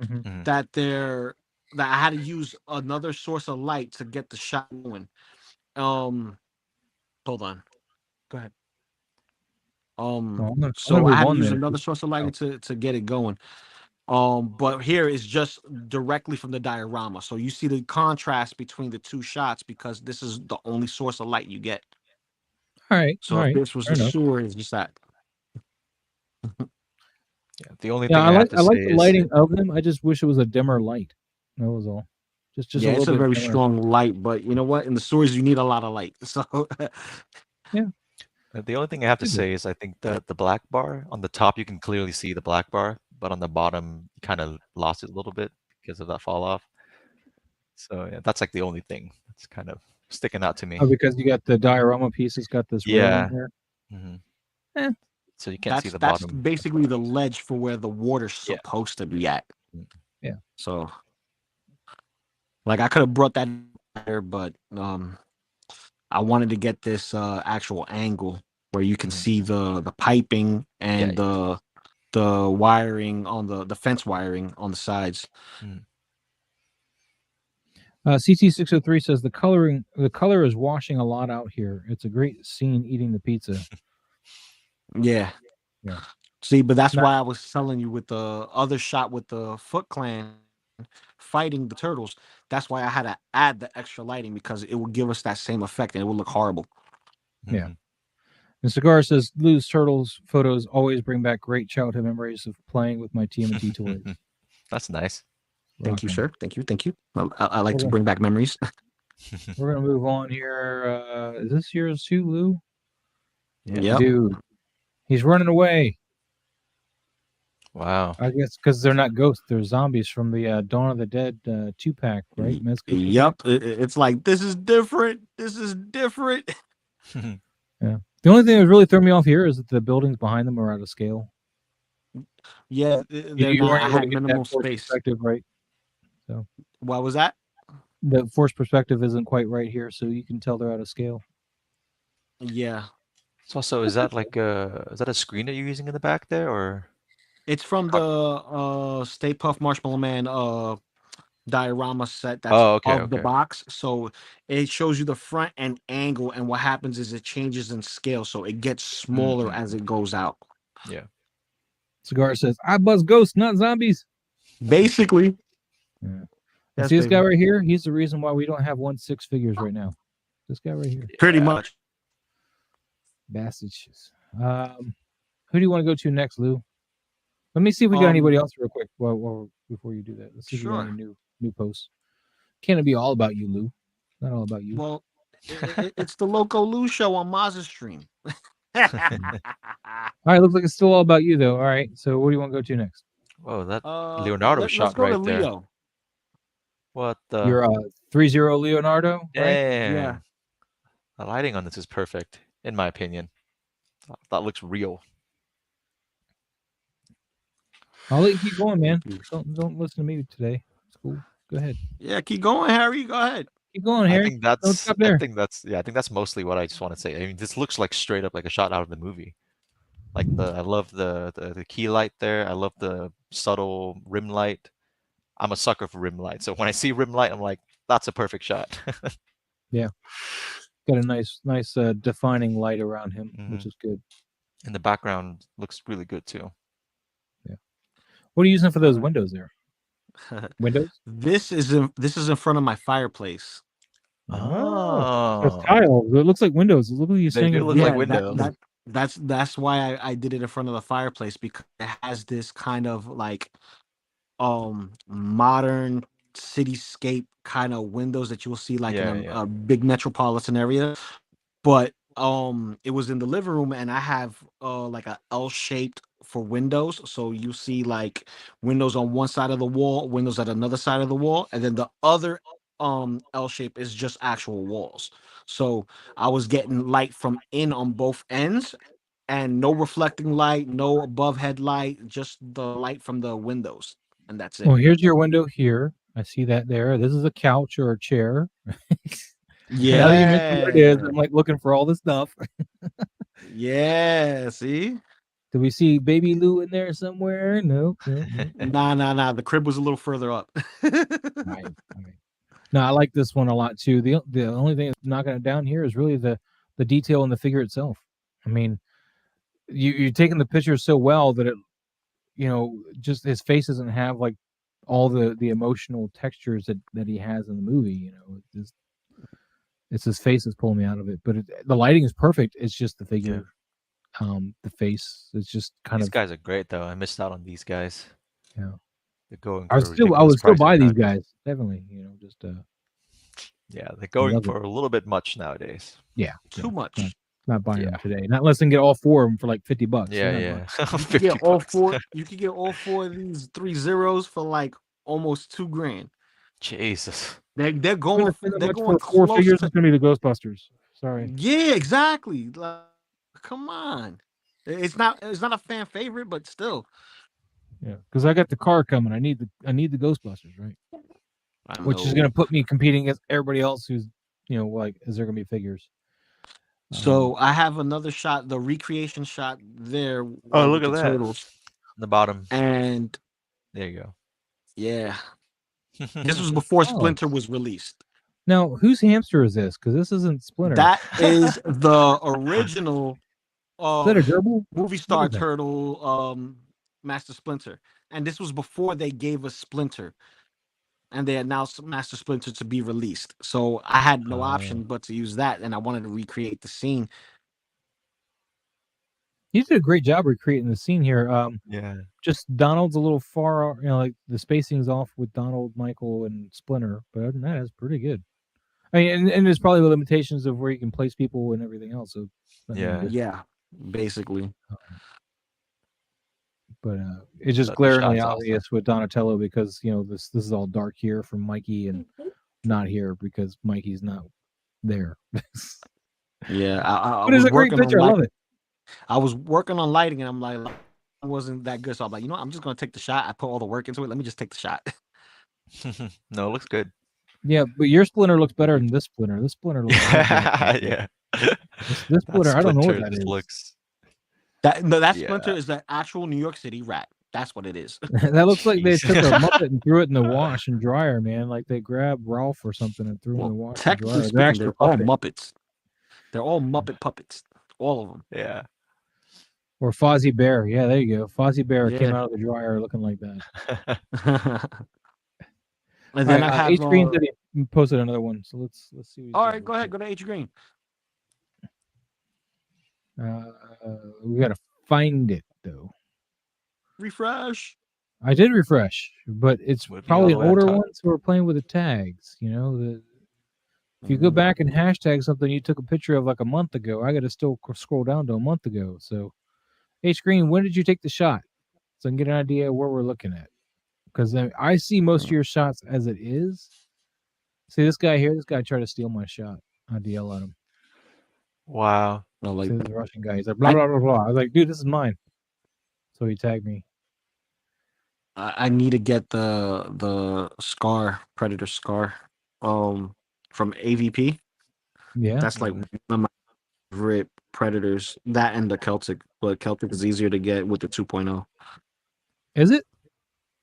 Speaker 1: Mm-hmm.
Speaker 3: That I had to use another source of light to get the shot going. Hold on. Go ahead. So I had to use another source of lighting to get it going. But here is just directly from the diorama. So you see the contrast between the two shots because this is the only source of light you get.
Speaker 1: All right.
Speaker 3: So if this was the sewer, it's just that.
Speaker 2: Yeah, the only thing
Speaker 1: I like the lighting of them. I just wish it was a dimmer light. That was all. Just
Speaker 3: yeah, it's a very strong light, but you know what? In the sewers, you need a lot of light. So
Speaker 1: yeah.
Speaker 2: The only thing I have to say is I think that the black bar on the top, you can clearly see the black bar, but on the bottom, you kind of lost it a little bit because of that fall off. So yeah, that's like the only thing that's kind of sticking out to me.
Speaker 1: Oh, because you got the diorama piece, it's got this
Speaker 2: yeah.
Speaker 1: Here.
Speaker 2: Mm-hmm. So you can't see the bottom.
Speaker 3: That's basically the ledge for where the water's supposed to be at.
Speaker 1: Yeah.
Speaker 3: So, like, I could have brought that there, but I wanted to get this actual angle where you can see the piping and the wiring on the fence wiring on the sides.
Speaker 1: CT603 says the color is washing a lot out here. It's a great scene eating the pizza.
Speaker 3: Yeah.
Speaker 1: Yeah.
Speaker 3: See, but that's why I was telling you with the other shot with the Foot Clan fighting the turtles. That's why I had to add the extra lighting because it would give us that same effect and it would look horrible.
Speaker 1: Yeah. And Cigar says Lou's turtles photos always bring back great childhood memories of playing with my TMNT toys.
Speaker 2: That's nice.
Speaker 3: Thank you, sir. Thank you. I like to bring back memories.
Speaker 1: We're gonna move on here. Is this yours too, Lou?
Speaker 3: Yeah,
Speaker 1: dude. He's running away.
Speaker 2: Wow.
Speaker 1: I guess because they're not ghosts; they're zombies from the Dawn of the Dead 2-pack, right?
Speaker 3: Yep. It's like this is different.
Speaker 1: Yeah. The only thing that really threw me off here is that the buildings behind them are out of scale.
Speaker 3: Yeah, I had minimal space.
Speaker 1: Perspective, right? So
Speaker 3: what was that?
Speaker 1: The force perspective isn't quite right here, so you can tell they're out of scale.
Speaker 3: Yeah.
Speaker 2: So is that like a screen that you're using in the back there, or?
Speaker 3: It's from the Stay Puft Marshmallow Man diorama set that's
Speaker 2: Oh, okay,
Speaker 3: of the
Speaker 2: okay.
Speaker 3: box. So it shows you the front and angle, and what happens is it changes in scale, so it gets smaller as it goes out.
Speaker 2: Yeah.
Speaker 1: Cigar says, "I buzz ghosts, not zombies."
Speaker 3: Basically.
Speaker 1: Yeah.
Speaker 3: Yes,
Speaker 1: See this
Speaker 3: baby.
Speaker 1: guy right here? He's the reason why we don't have 1/6 figures right now. This guy right here.
Speaker 3: Pretty much.
Speaker 1: Bastards. Who do you want to go to next, Lou? Let me see if we got anybody else real quick. Well, before you do that, let's see if we got any new posts. Can't it be all about you, Lou? Not all about you.
Speaker 3: Well, it's the Loco Lu show on Maz's stream.
Speaker 1: All right, looks like it's still all about you, though. All right, so what do you want to go to next?
Speaker 2: Oh, that Leonardo shot
Speaker 3: let's go
Speaker 2: right
Speaker 3: to
Speaker 2: there.
Speaker 3: Leo.
Speaker 2: What the?
Speaker 1: You're 3-0 Leonardo, right?
Speaker 2: Dang.
Speaker 3: Yeah.
Speaker 2: The lighting on this is perfect, in my opinion. That looks real.
Speaker 1: I'll let you keep going, man. Don't listen to me today. It's cool. Go ahead.
Speaker 3: Yeah, keep going, Harry. Go ahead.
Speaker 1: Keep going, Harry.
Speaker 2: I think that's
Speaker 1: Don't stop there.
Speaker 2: I think that's mostly what I just want to say. I mean, this looks like straight up like a shot out of the movie. Like I love the key light there. I love the subtle rim light. I'm a sucker for rim light. So when I see rim light, I'm like, that's a perfect shot.
Speaker 1: Yeah. Got a nice defining light around him, which is good.
Speaker 2: And the background looks really good too.
Speaker 1: Yeah. What are you using for those windows there? Windows?
Speaker 3: This is in front of my fireplace.
Speaker 1: Oh, it's tiles. It looks like windows. It looks like you're saying
Speaker 2: look like windows.
Speaker 3: That's why I did it in front of the fireplace, because it has this kind of like modern cityscape kind of windows that you will see like in a big metropolitan area. But it was in the living room, and I have like a L-shaped for windows, so you see like windows on one side of the wall, windows at another side of the wall, and then the other L shape is just actual walls. So I was getting light from in on both ends, and no reflecting light, no above head light, just the light from the windows, and that's it.
Speaker 1: Well, here's your window here. I see that there. This is a couch or a chair.
Speaker 3: Yeah.
Speaker 1: Now that you mentioned what it is, I'm like looking for all this stuff.
Speaker 3: Yeah, see?
Speaker 1: Do we see baby Lou in there somewhere? No.
Speaker 3: Nah. The crib was a little further up.
Speaker 1: Right. No, I like this one a lot too. The only thing that's knocking it down here is really the detail in the figure itself. I mean, you're taking the picture so well that it, just his face doesn't have like all the emotional textures that he has in the movie. It's his face that's pulling me out of it. But the lighting is perfect. It's just the figure, the face. It's just kind
Speaker 2: These
Speaker 1: of.
Speaker 2: These guys are great though. I missed out on these guys.
Speaker 1: Yeah,
Speaker 2: they're going.
Speaker 1: I would still buy these guys definitely.
Speaker 2: Yeah, they're going for a little bit much nowadays.
Speaker 1: Yeah,
Speaker 3: too much.
Speaker 1: Not buying them today. Not unless they can get all four of them for like $50.
Speaker 2: Yeah.
Speaker 3: You can get all four. You can get all four of these 3 zeros for like almost $2,000.
Speaker 2: Jesus.
Speaker 3: They're going. They're going
Speaker 1: for 4 figures. It's gonna be the Ghostbusters. Sorry.
Speaker 3: Yeah, exactly. Like, come on. It's not a fan favorite, but still.
Speaker 1: Yeah, because I got the car coming. I need the Ghostbusters, right? Which is gonna put me competing against everybody else who's like, is there gonna be figures?
Speaker 3: So I have another shot, the recreation shot there.
Speaker 2: Oh, look at that.
Speaker 3: Turtles.
Speaker 2: The bottom.
Speaker 3: And
Speaker 2: there you go.
Speaker 3: Yeah. This was before Splinter was released.
Speaker 1: Now, whose hamster is this? Because this isn't Splinter.
Speaker 3: That is the original
Speaker 1: is that a gerbil?
Speaker 3: Movie star turtle Master Splinter. And this was before they gave us Splinter. And they announced Master Splinter to be released. So I had no option but to use that, and I wanted to recreate the scene.
Speaker 1: You did a great job recreating the scene here.
Speaker 2: Yeah.
Speaker 1: Just Donald's a little far, like the spacing's off with Donald, Michael, and Splinter. But other than that, it's pretty good. I mean, and there's probably limitations of where you can place people and everything else. So
Speaker 3: yeah, basically.
Speaker 1: But it's just glaringly obvious with Donatello because this is all dark here from Mikey and not here because Mikey's not there.
Speaker 3: Yeah,
Speaker 1: but it's a great picture. I love it.
Speaker 3: I was working on lighting and I'm like, it wasn't that good, so I'm like, I'm just gonna take the shot. I put all the work into it. Let me just take the shot.
Speaker 2: No, it looks good.
Speaker 1: Yeah, but your Splinter looks better than this Splinter. This Splinter looks
Speaker 2: yeah.
Speaker 1: This Splinter, I don't know what that is.
Speaker 3: That Splinter is the actual New York City rat. That's what it is.
Speaker 1: That looks like they
Speaker 2: Jeez.
Speaker 1: took a Muppet and threw it in the wash and dryer, man. Like they grabbed Ralph or something and threw him in the wash and
Speaker 3: Technically
Speaker 1: dryer.
Speaker 3: speaking,
Speaker 1: Actual
Speaker 3: they're all
Speaker 1: puppet.
Speaker 3: Muppets. They're all Muppet puppets. All of them.
Speaker 2: Yeah.
Speaker 1: Or Fozzie Bear. Yeah, there you go. Fozzie Bear came
Speaker 3: Yeah.
Speaker 1: out of the dryer looking like that.
Speaker 3: And then I have
Speaker 1: H Green said he posted another one, so let's see. What he's
Speaker 3: all
Speaker 1: got
Speaker 3: right, go ahead. Go to H Green.
Speaker 1: We gotta find it though.
Speaker 3: Refresh.
Speaker 1: I did refresh, but it's
Speaker 2: Would be
Speaker 1: probably
Speaker 2: all the way at
Speaker 1: older
Speaker 2: the top.
Speaker 1: ones who are playing with the tags. You know, if you go back and hashtag something you took a picture of like a month ago, I got to still scroll down to a month ago. So, H Green, when did you take the shot? So I can get an idea of where we're looking at. Because I see most of your shots as it is. See this guy here? This guy tried to steal my shot. I had to yell at him.
Speaker 2: Wow.
Speaker 3: No, like
Speaker 1: See this Russian guy. He's like, blah, blah, blah, blah. I was like, dude, this is mine. So he tagged me.
Speaker 3: I need to get the Scar, Predator Scar, from AVP.
Speaker 1: Yeah.
Speaker 3: That's like one of my favorite Predators. That and the Celtic, but Celtic is easier to get with the 2.0.
Speaker 1: Is it?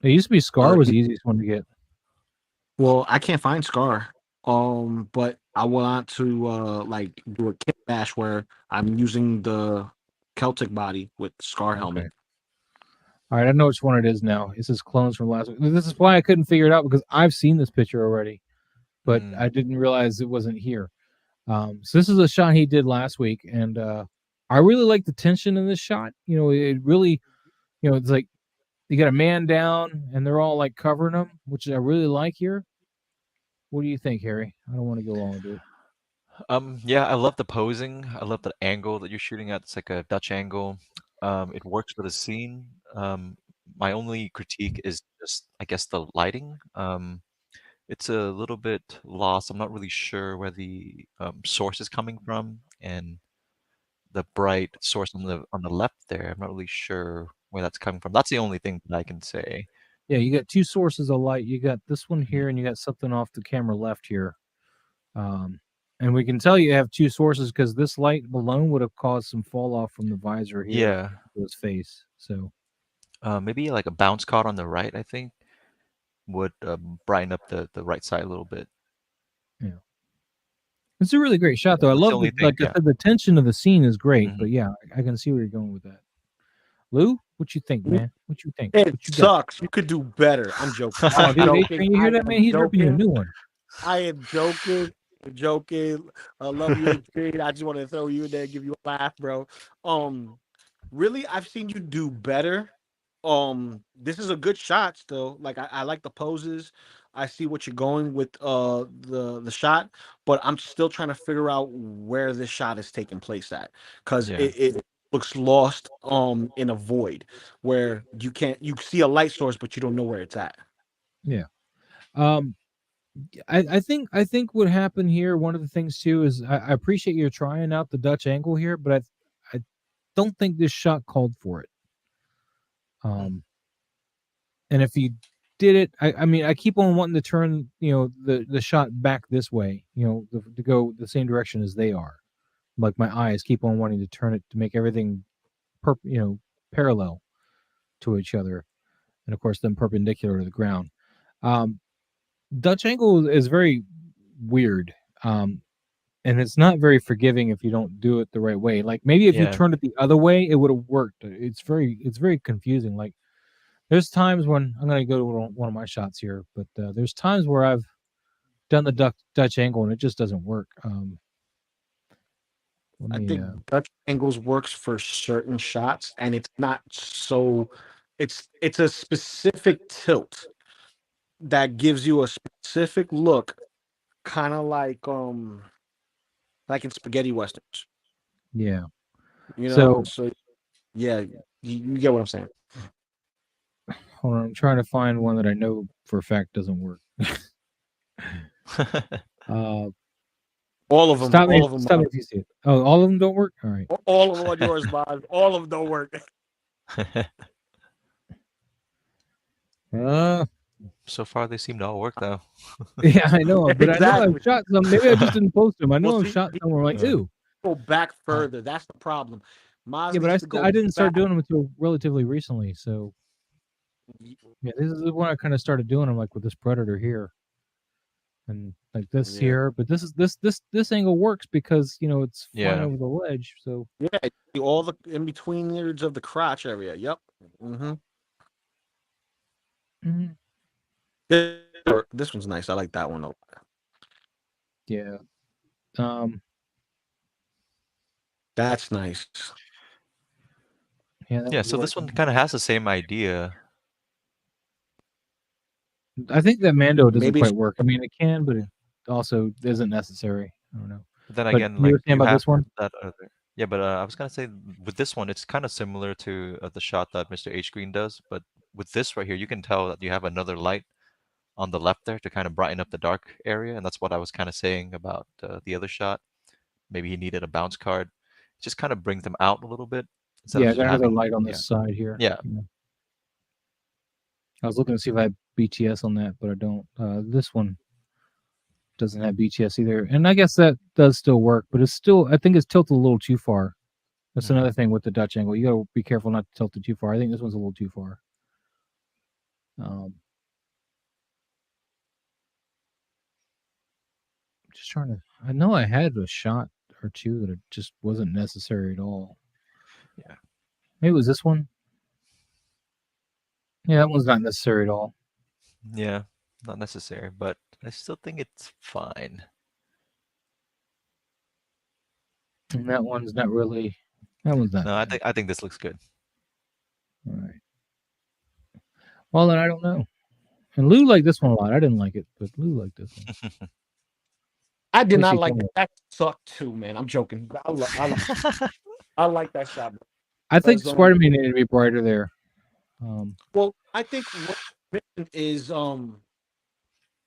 Speaker 1: It used to be Scar was the easiest one to get.
Speaker 3: Well, I can't find Scar. But I want to like do a kit bash where I'm using the Celtic body with Scar helmet.
Speaker 1: All right, I know which one it is now. This is clones from last week. This is why I couldn't figure it out because I've seen this picture already, but I didn't realize it wasn't here. So this is a shot he did last week, and I really like the tension in this shot. You know, it really, you know, it's like you got a man down, and they're all like covering him, which I really like here. What do you think, Harry? I don't want to go long, dude.
Speaker 2: Yeah, I love the posing. I love the angle that you're shooting at. It's like a Dutch angle. It works for the scene. My only critique is just, I guess, the lighting. It's a little bit lost. I'm not really sure where the source is coming from, and the bright source on the left there. I'm not really sure where that's coming from. That's the only thing that I can say.
Speaker 1: Yeah, you got two sources of light. You got this one here, and you got something off the camera left here. And we can tell you have two sources because this light alone would have caused some fall off from the visor here to his face. So
Speaker 2: maybe like a bounce card on the right, I think, would brighten up the right side a little bit.
Speaker 1: Yeah, it's a really great shot, though. I love the tension of the scene is great, but yeah, I can see where you're going with that. Lou, what you think, man? What you think?
Speaker 3: It sucks. You could do better. I'm joking.
Speaker 1: Oh, dude, you hear that, man? He's ripping you a new one.
Speaker 3: I am joking. I love you, Adrian. I just want to throw you in there and give you a laugh, bro. Really, I've seen you do better. This is a good shot still. Like I like the poses. I see what you're going with the shot, but I'm still trying to figure out where this shot is taking place at, because it looks lost in a void where you see a light source but you don't know where it's at.
Speaker 1: Yeah. I think what happened here, one of the things too, is I appreciate you trying out the Dutch angle here, but I don't think this shot called for it. And if you did it, I mean, I keep on wanting to turn, you know, the shot back this way, you know, to go the same direction as they are. Like my eyes keep on wanting to turn it to make everything, parallel to each other, and of course, then perpendicular to the ground. Dutch angle is very weird, and it's not very forgiving if you don't do it the right way. Like maybe if you turned it the other way, it would have worked. It's very confusing. Like there's times when I'm going to go to one of my shots here, but there's times where I've done the Dutch angle and it just doesn't work.
Speaker 3: I think Dutch angles works for certain shots, and it's not so. It's a specific tilt that gives you a specific look, kind of like in spaghetti westerns.
Speaker 1: Yeah.
Speaker 3: You know. So yeah, you get what I'm saying.
Speaker 1: Hold on, I'm trying to find one that I know for a fact doesn't work.
Speaker 3: All of them.
Speaker 1: Stop me if you see it. Oh, all of them don't work? All right.
Speaker 3: All of them on yours, Bob. All of them don't work.
Speaker 2: So far, they seem to all work, though.
Speaker 1: Yeah, I know. But exactly. I know I've shot some. Maybe I just didn't post them. I know I've shot some where like, ew.
Speaker 3: Go back further. That's the problem.
Speaker 1: Yeah, but I didn't start doing them until relatively recently. So Yeah, this is when I kind of started doing them, like with this Predator here, and like this here. But this angle works because it's flying over the ledge. So
Speaker 3: yeah, all the in between ears of the crotch area. Yep. Mm-hmm. This one's nice. I like that one.
Speaker 1: Yeah.
Speaker 3: That's nice.
Speaker 1: Yeah.
Speaker 2: So this one kind of has the same idea.
Speaker 1: I think that Mando doesn't
Speaker 3: Maybe
Speaker 1: quite work. I mean, it can, but it also isn't necessary. I don't know.
Speaker 2: But then
Speaker 1: But
Speaker 2: again,
Speaker 1: you
Speaker 2: like
Speaker 1: were saying
Speaker 2: you
Speaker 1: about
Speaker 2: have
Speaker 1: this one?
Speaker 2: that other. Yeah, but I was gonna say with this one, it's kind of similar to the shot that Mr. H Green does. But with this right here, you can tell that you have another light on the left there to kind of brighten up the dark area, and that's what I was kind of saying about the other shot. Maybe he needed a bounce card. It just kind of brings them out a little bit instead of
Speaker 1: Yeah, I
Speaker 2: just
Speaker 1: got another
Speaker 2: having.
Speaker 1: light on
Speaker 2: Yeah,
Speaker 1: this side here.
Speaker 2: yeah,
Speaker 1: I was looking to see if I had BTS on that, but I don't. This one doesn't have BTS either, and I guess that does still work, but I think it's tilted a little too far. That's another thing with the Dutch angle. You got to be careful not to tilt it too far. I think this one's a little too far. Just trying to. I know I had a shot or two that it just wasn't necessary at all.
Speaker 2: Yeah.
Speaker 1: Maybe it was this one. Yeah, that one's not necessary at all.
Speaker 2: Yeah, not necessary, but I still think it's fine.
Speaker 1: And that one's not really. That one's not.
Speaker 2: No, I think this looks good.
Speaker 1: All right. Well, then I don't know. And Lou liked this one a lot. I didn't like it, but Lou liked this one.
Speaker 3: I did not like that. That sucked too, man. I'm joking. I like that shot.
Speaker 1: I think Spider-Man needed to be brighter there.
Speaker 3: Well, I think what is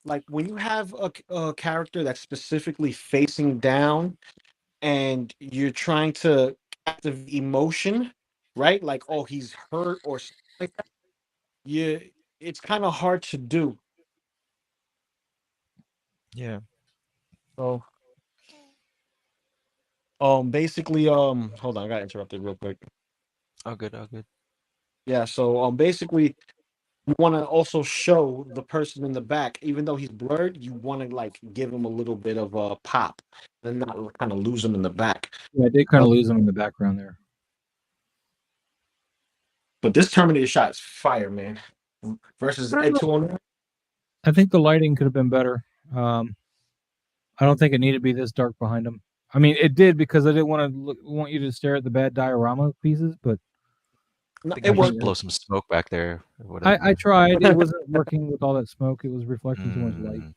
Speaker 3: like when you have a character that's specifically facing down and you're trying to capture emotion, right? Like, oh, he's hurt or something like that. It's kind of hard to do.
Speaker 2: Yeah.
Speaker 3: So, basically, hold on, I got interrupted real quick.
Speaker 2: Oh, good. Oh, good.
Speaker 3: Yeah. So, basically, you want to also show the person in the back, even though he's blurred, you want to like give him a little bit of a pop, and not kind of lose him in the back.
Speaker 1: Yeah, I did kind of lose him in the background there.
Speaker 3: But this Terminator shot is fire, man. Versus Ed 209.
Speaker 1: I think the lighting could have been better. I don't think it needed to be this dark behind him. I mean, it did because I didn't want you to stare at the bad diorama pieces, but
Speaker 2: I think it was blow some smoke back there.
Speaker 1: I tried. It wasn't working with all that smoke. It was reflecting too much light.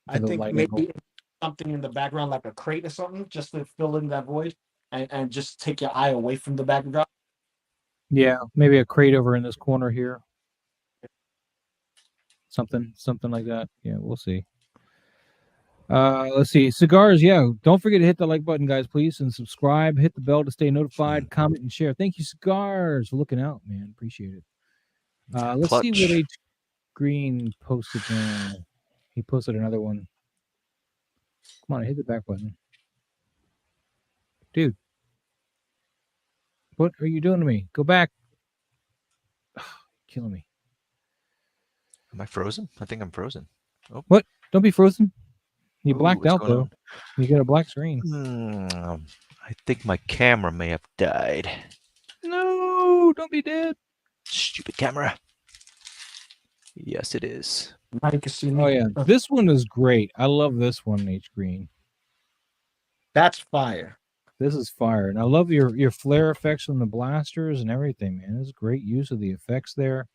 Speaker 3: I think maybe something in the background, like a crate or something, just to fill in that void and just take your eye away from the backdrop.
Speaker 1: Yeah, maybe a crate over in this corner here. Something like that. Yeah, we'll see. Let's see. Cigars, yeah. Don't forget to hit the like button, guys, please, and subscribe. Hit the bell to stay notified. Comment and share. Thank you, Cigars, for looking out, man. Appreciate it. Let's see what H Green posted now. He posted another one. Come on, hit the back button. Dude. What are you doing to me? Go back. Killing me.
Speaker 2: Am I frozen? I think I'm frozen.
Speaker 1: Oh. What? Don't be frozen. You blacked out, though. You got a black screen.
Speaker 2: I think my camera may have died.
Speaker 1: No, don't be dead.
Speaker 2: Stupid camera. Yes, it is.
Speaker 1: Oh, yeah. This one is great. I love this one, H Green.
Speaker 3: That's fire.
Speaker 1: This is fire. And I love your flare effects on the blasters and everything, man. This is great use of the effects there.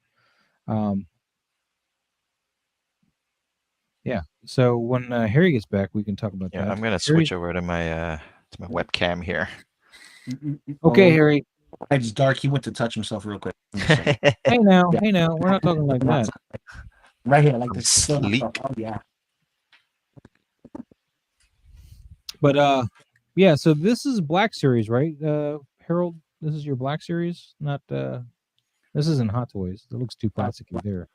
Speaker 1: Yeah. So when Harry gets back, we can talk about that.
Speaker 2: I'm gonna switch over to my webcam here.
Speaker 1: Okay, Harry.
Speaker 3: It's dark. He went to touch himself real quick.
Speaker 1: Hey now, we're not talking like that.
Speaker 3: Right here, like this.
Speaker 2: Sleep.
Speaker 3: Oh yeah.
Speaker 1: But yeah. So this is Black Series, right? Harold, this is your Black Series, not this isn't Hot Toys. It looks too plasticky there.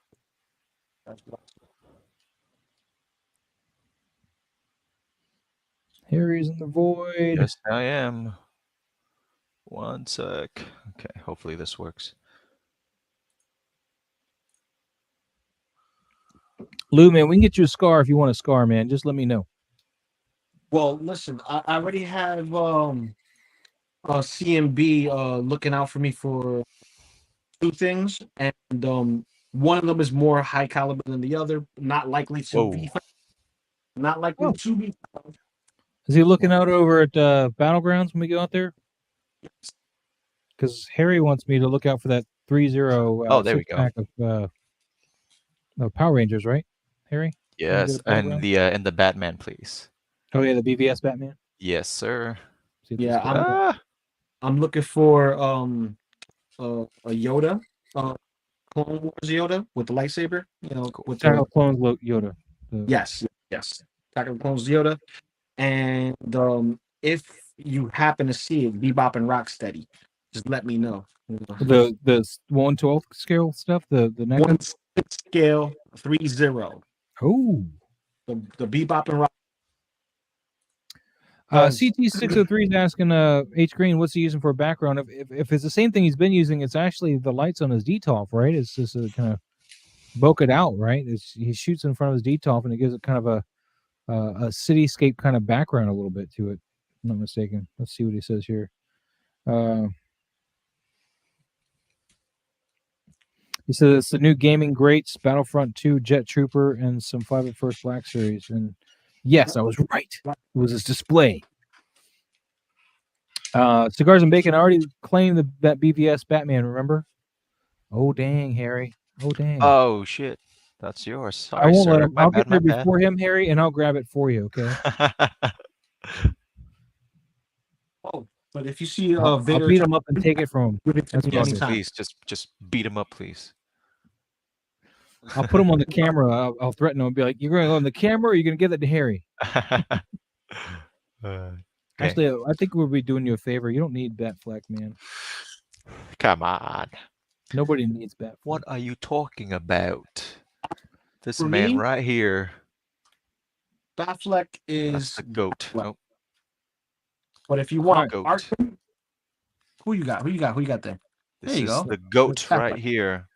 Speaker 1: Harry's in the void.
Speaker 2: Yes, I am. One sec. Okay, hopefully this works.
Speaker 1: Lou, man, we can get you a scar if you want a scar, man. Just let me know.
Speaker 3: Well, listen, I already have CMB looking out for me for 2 things, and one of them is more high caliber than the other. Not likely to be.
Speaker 2: Whoa.
Speaker 3: Not likely to be.
Speaker 1: Is he looking out over at Battlegrounds when we go out there? Because Harry wants me to look out for that 3-0
Speaker 2: there we go.
Speaker 1: pack of Power Rangers, right, Harry?
Speaker 2: Yes, and the Batman, please.
Speaker 1: Oh yeah, the BVS Batman.
Speaker 2: Yes, sir.
Speaker 3: Yeah, I'm looking for a Yoda, Clone Wars Yoda with the lightsaber. You know,
Speaker 2: Cool.
Speaker 3: with
Speaker 1: Attack
Speaker 3: the
Speaker 1: of Clones Yoda.
Speaker 3: yes, Attack of the Clones Yoda, and if you happen to see it, Bebop and Rocksteady, just let me know.
Speaker 1: The 1/12 scale stuff. The next
Speaker 3: 1/6 scale 3-0.
Speaker 1: Oh,
Speaker 3: The Bebop and Rock.
Speaker 1: CT603 is asking H Green, what's he using for a background? If it's the same thing he's been using, it's actually the lights on his DTOF, right? It's just kind of bokeh out, right? He shoots in front of his DTOF and it gives it kind of a cityscape kind of background a little bit to it. If I'm not mistaken. Let's see what he says here. He says it's the new gaming greats, Battlefront 2, Jet Trooper, and some 501st Black Series. And yes, I was right. It was his display. Cigars and Bacon already claimed that BVS Batman, remember? Oh, dang, Harry. Oh, dang.
Speaker 2: Oh, shit. That's yours. Sorry,
Speaker 1: I won't
Speaker 2: sir.
Speaker 1: let him. I'll get there
Speaker 2: bad.
Speaker 1: before him, Harry, and I'll grab it for you, okay?
Speaker 3: Oh, but if you see
Speaker 1: I'll beat him up and take it from him.
Speaker 3: That's
Speaker 2: Yes, please. Just beat him up, please.
Speaker 1: I'll put him on the camera. I'll threaten him and be like, "You're going to go on the camera, or you're going to give it to Harry."
Speaker 2: Okay.
Speaker 1: Actually, I think we'll be doing you a favor. You don't need Batfleck, man.
Speaker 2: Come on.
Speaker 1: Nobody needs Batfleck.
Speaker 2: What are you talking about? This
Speaker 3: For
Speaker 2: man
Speaker 3: me,
Speaker 2: right here.
Speaker 3: Batfleck is
Speaker 2: That's the goat.
Speaker 3: Batfleck. But if you want
Speaker 2: goat.
Speaker 3: art, who you got? Who you got there?
Speaker 2: This
Speaker 3: there you
Speaker 2: is
Speaker 3: go.
Speaker 2: the goat
Speaker 3: That's
Speaker 2: right
Speaker 3: Batfleck.
Speaker 2: here.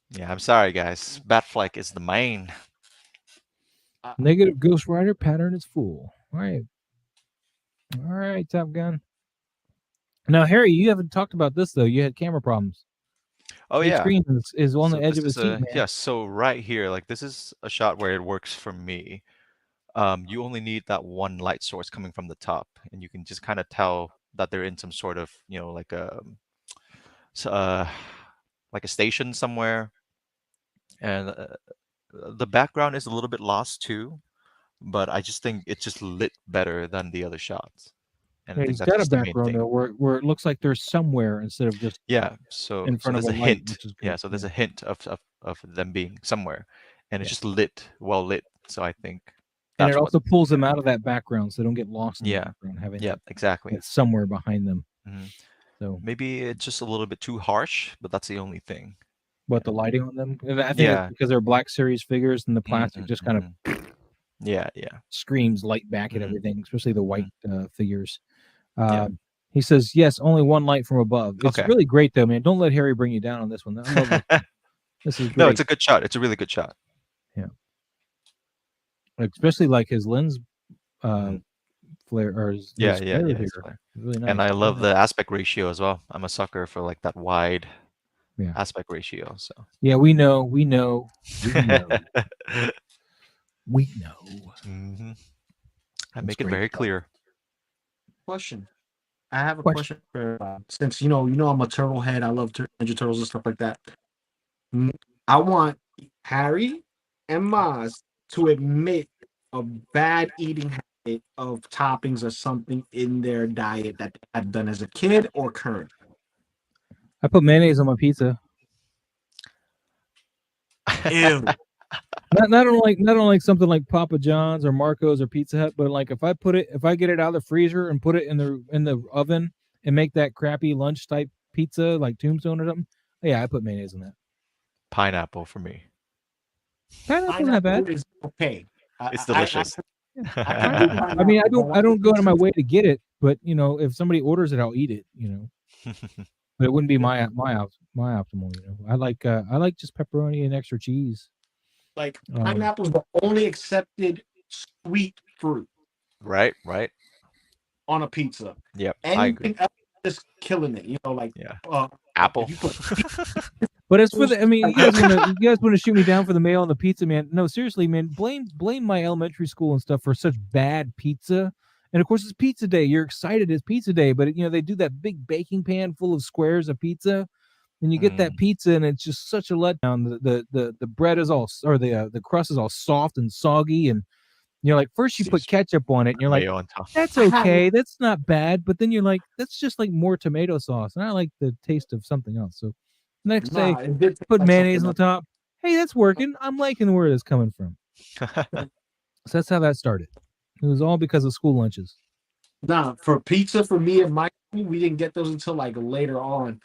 Speaker 2: Yeah, I'm sorry, guys. Batfleck is the main.
Speaker 1: Negative Ghost Rider pattern is full. All right, Top Gun. Now, Harry, you haven't talked about this though. You had camera problems.
Speaker 2: Oh yeah,
Speaker 1: screen is on the edge of his seat, man.
Speaker 2: Yeah, so right here, like this is a shot where it works for me. You only need that one light source coming from the top, and you can just kind of tell that they're in some sort of, like a station somewhere, and the background is a little bit lost too, but I just think it just lit better than the other shots. And I think
Speaker 1: He's
Speaker 2: that's
Speaker 1: got a
Speaker 2: just the main
Speaker 1: background
Speaker 2: thing.
Speaker 1: though, where it looks like there's somewhere instead of just
Speaker 2: So
Speaker 1: in front of
Speaker 2: there's
Speaker 1: a
Speaker 2: a
Speaker 1: light,
Speaker 2: hint.
Speaker 1: which is
Speaker 2: Yeah,
Speaker 1: good.
Speaker 2: so there's a hint of them being somewhere, and it's just lit, well lit. So I think
Speaker 1: and
Speaker 2: that's
Speaker 1: it also pulls them out of that background, so they don't get lost in the
Speaker 2: Yeah.
Speaker 1: background, having
Speaker 2: Yeah,
Speaker 1: that
Speaker 2: exactly.
Speaker 1: somewhere behind them.
Speaker 2: Mhm.
Speaker 1: So
Speaker 2: Maybe it's just a little bit too harsh, but that's the only thing.
Speaker 1: but the lighting on them, and I think
Speaker 2: Yeah.
Speaker 1: it's because they're Black Series figures, and the plastic just kind of
Speaker 2: Yeah.
Speaker 1: screams light back at everything, especially the white figures.
Speaker 2: Yeah.
Speaker 1: He says, yes, only one light from above. It's
Speaker 2: Okay.
Speaker 1: really great though, man. Don't let Harry bring you down on this one. I love this. This is great.
Speaker 2: No, it's a good shot. It's a really good shot.
Speaker 1: Yeah. Especially like his lens flare or his
Speaker 2: Yeah,
Speaker 1: flare
Speaker 2: his
Speaker 1: here.
Speaker 2: flare.
Speaker 1: Really nice.
Speaker 2: And I love the aspect ratio as well. I'm a sucker for like that wide aspect ratio. So
Speaker 1: yeah, we know. We know.
Speaker 2: I make it very clear.
Speaker 3: Question. I have a question for since you know I'm a turtle head. I love Ninja Turtles and stuff like that. I want Harry and Maz to admit a bad eating habit of toppings or something in their diet that they have done as a kid or current.
Speaker 1: I put mayonnaise on my pizza.
Speaker 3: Ew.
Speaker 1: Not on something like Papa John's or Marco's or Pizza Hut, but like if I get it out of the freezer and put it in the oven and make that crappy lunch type pizza like Tombstone or something, yeah, I put mayonnaise on that.
Speaker 2: Pineapple for me.
Speaker 1: Pineapple's not bad.
Speaker 3: Is okay.
Speaker 2: It's delicious.
Speaker 1: I mean, I don't go out of my way to get it, but if somebody orders it, I'll eat it. But it wouldn't be my optimal. I like just pepperoni and extra cheese.
Speaker 3: Like pineapple is the only accepted sweet fruit
Speaker 2: Right.
Speaker 3: on a pizza.
Speaker 2: Yep. I agree.
Speaker 3: Anything else is killing it. You know, like
Speaker 2: Yeah.
Speaker 3: if
Speaker 2: Apple.
Speaker 3: you put
Speaker 1: But it's for the. I mean, you guys want to shoot me down for the mayo on the pizza, man? No, seriously, man. Blame my elementary school and stuff for such bad pizza. And of course, it's pizza day. You're excited it's pizza day, but they do that big baking pan full of squares of pizza, and you get that pizza, and it's just such a letdown. The bread is all, or the crust is all soft and soggy, and you're like, first you put ketchup on it, and you're like,
Speaker 2: mayo on top.
Speaker 1: that's okay, that's not bad. But then you're like, that's just like more tomato sauce, and I like the taste of something else. So next day, put mayonnaise on the top. Hey, that's working. I'm liking where it's coming from. So that's how that started. It was all because of school lunches.
Speaker 3: Nah, for pizza, for me and my school, we didn't get those until like later on.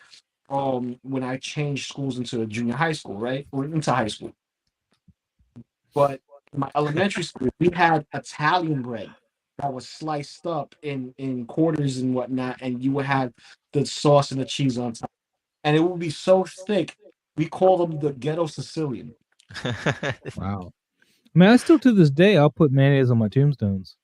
Speaker 3: When I changed schools into a junior high school, right? Or into high school. But in my elementary school, we had Italian bread that was sliced up in quarters and whatnot, and you would have the sauce and the cheese on top. And it would be so thick, we call them the ghetto Sicilian.
Speaker 1: Wow. I mean, I still to this day, I'll put mayonnaise on my tombstones.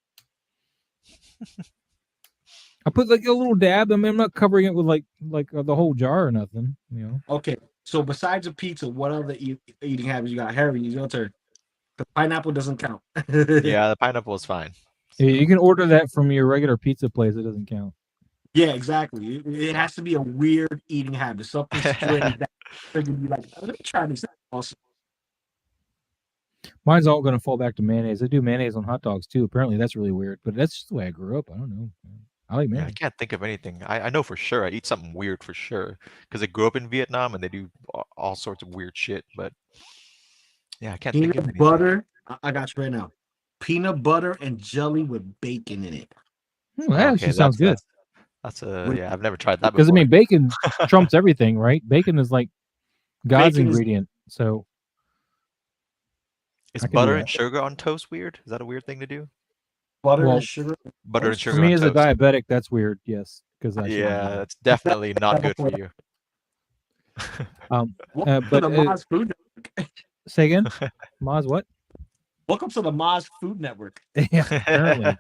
Speaker 1: I put like a little dab. I mean, I'm not covering it with like the whole jar or nothing.
Speaker 3: Okay, so besides a pizza, what other eating habits you got? Harry, it's your turn. The pineapple doesn't count.
Speaker 2: Yeah, the pineapple is fine.
Speaker 1: So. You can order that from your regular pizza place. It doesn't count.
Speaker 3: Yeah, exactly. It has to be a weird eating habit. Something strange that you'd be like, let me try this. Awesome.
Speaker 1: Mine's all going to fall back to mayonnaise. They do mayonnaise on hot dogs too. Apparently, that's really weird. But that's just the way I grew up. I don't know. I like mayonnaise.
Speaker 2: I can't think of anything. I know for sure I eat something weird for sure because I grew up in Vietnam and they do all sorts of weird shit. But yeah, I can't think of anything.
Speaker 3: Butter. I got you right now. Peanut butter and jelly with bacon in it.
Speaker 1: That actually sounds good.
Speaker 2: That's yeah. I've never tried that before.
Speaker 1: Because I mean, bacon trumps everything, right? Bacon is like God's ingredient. So
Speaker 2: is butter and sugar on toast weird? Is that a weird thing to do?
Speaker 3: Butter and sugar.
Speaker 2: Butter and sugar.
Speaker 1: For me, as a diabetic, that's weird. Yes, because
Speaker 2: that's definitely not good for you.
Speaker 3: But the Moz Food Network.
Speaker 1: Say again, Moz what?
Speaker 3: Welcome to the Moz Food Network.
Speaker 1: Yeah, apparently.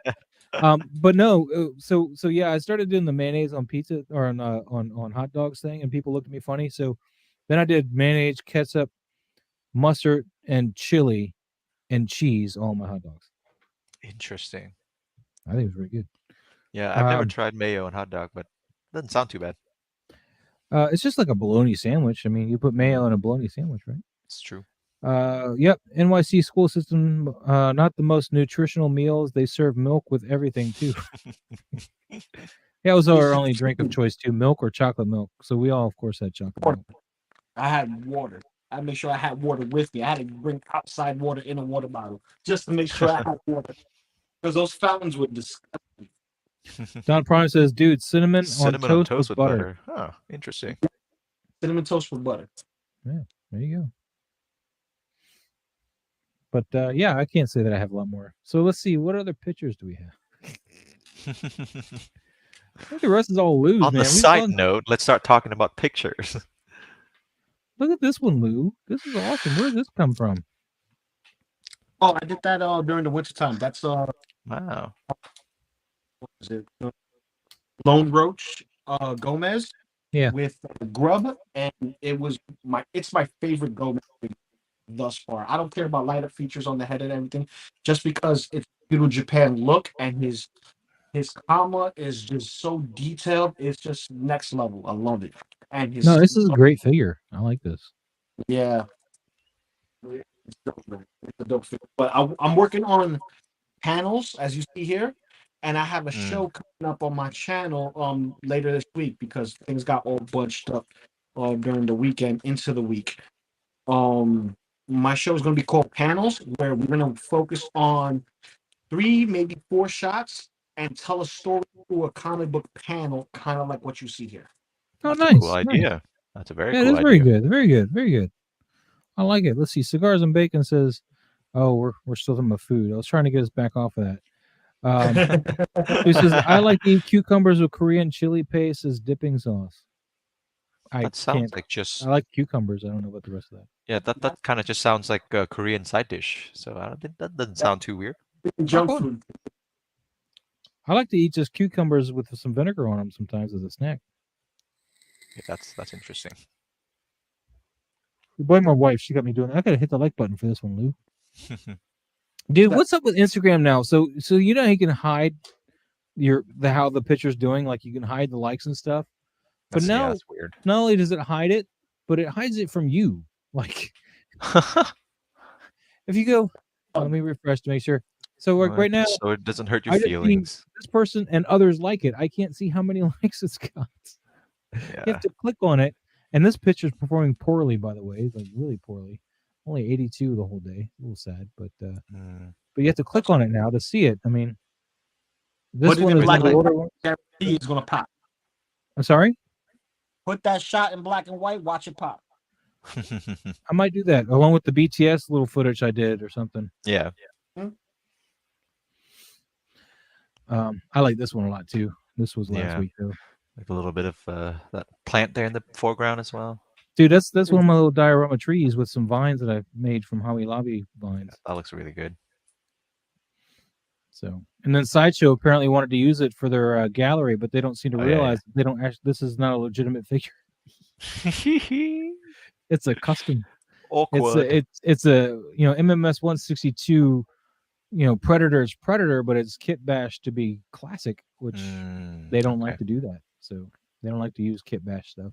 Speaker 1: But no, so yeah, I started doing the mayonnaise on pizza or on hot dogs thing, and people looked at me funny. So then I did mayonnaise, ketchup, mustard, and chili, and cheese all on my hot dogs.
Speaker 2: Interesting.
Speaker 1: I think it was very good.
Speaker 2: Yeah, I've never tried mayo on hot dog, but it doesn't sound too bad.
Speaker 1: It's just like a bologna sandwich. I mean, you put mayo in a bologna sandwich, right?
Speaker 2: It's true.
Speaker 1: Yep. NYC school system, not the most nutritional meals. They serve milk with everything too. Yeah, it was our only drink of choice too, milk or chocolate milk. So we all, of course, had chocolate milk.
Speaker 3: I had water. I made sure I had water with me. I had to bring outside water in a water bottle just to make sure I had water. Because those fountains were disgusting.
Speaker 1: Don Prime says, dude, cinnamon on toast with butter.
Speaker 2: Huh, interesting.
Speaker 3: Cinnamon toast with butter.
Speaker 1: Yeah, there you go. But yeah, I can't say that I have a lot more. So let's see, what other pictures do we have? I think the rest is all Lou's,
Speaker 2: on
Speaker 1: man.
Speaker 2: The side note, let's start talking about pictures.
Speaker 1: Look at this one, Lou. This is awesome. Where did this come from?
Speaker 3: Oh, I did that during the wintertime. That's
Speaker 2: wow.
Speaker 3: What was it? Lone Roach Gomez.
Speaker 1: Yeah.
Speaker 3: With Grub, and it's my favorite Gomez thus far. I don't care about light up features on the head and everything, just because it's feudal Japan look, and his comma is just so detailed. It's just next level. I love it. And
Speaker 1: this is a great figure. I like this.
Speaker 3: Yeah, it's a dope figure. But I'm working on panels, as you see here, and I have a show coming up on my channel later this week because things got all bunched up during the weekend into the week. My show is going to be called Panels, where we're going to focus on 3, maybe 4 shots and tell a story through a comic book panel, kind of like what you see here.
Speaker 1: Oh,
Speaker 2: that's
Speaker 1: nice.
Speaker 2: A cool idea.
Speaker 1: Nice.
Speaker 2: That's a very cool idea.
Speaker 1: That's very good. Very good. Very good. I like it. Let's see. Cigars and Bacon says, oh, we're still talking about food. I was trying to get us back off of that. He says, I like to eat cucumbers with Korean chili paste as dipping sauce.
Speaker 2: That sounds like just...
Speaker 1: I like cucumbers. I don't know about the rest of that.
Speaker 2: Yeah, that kind of just sounds like a Korean side dish. So I don't think that doesn't sound too weird.
Speaker 3: Junk
Speaker 1: Oh.
Speaker 3: food.
Speaker 1: I like to eat just cucumbers with some vinegar on them sometimes as a snack.
Speaker 2: Yeah, that's interesting.
Speaker 1: You blame my wife; she got me doing that. I gotta hit the like button for this one, Lou. Dude, what's up with Instagram now? So you know you can hide how the picture's doing, like you can hide the likes and stuff. But now,
Speaker 2: that's weird.
Speaker 1: not only does it hide it, but it hides it from you. Like, if you go, let me refresh to make sure. So like right now,
Speaker 2: so it doesn't hurt your
Speaker 1: I just seen
Speaker 2: feelings.
Speaker 1: this person and others like it. I can't see how many likes it's got.
Speaker 2: Yeah.
Speaker 1: You have to click on it, and this picture's performing poorly, by the way, like really poorly. Only 82 the whole day. A little sad, but you have to click on it now to see it. I mean, this one is the older one.
Speaker 3: It's gonna pop.
Speaker 1: I'm sorry.
Speaker 3: Put that shot in black and white. Watch it pop.
Speaker 1: I might do that along with the BTS little footage I did or something.
Speaker 2: Yeah.
Speaker 1: I like this one a lot too. This was last week though.
Speaker 2: Like a little bit of that plant there in the foreground as well.
Speaker 1: Dude, that's one of my little diorama trees with some vines that I made from Howie Lobby vines.
Speaker 2: Yeah, that looks really good.
Speaker 1: So, and then Sideshow apparently wanted to use it for their gallery, but they don't seem to realize they don't actually. This is not a legitimate figure. It's a custom.
Speaker 2: Awkward.
Speaker 1: It's a MMS 162. Predator's Predator, but it's kit bash to be classic, which they don't like to do that. So they don't like to use kit bash stuff.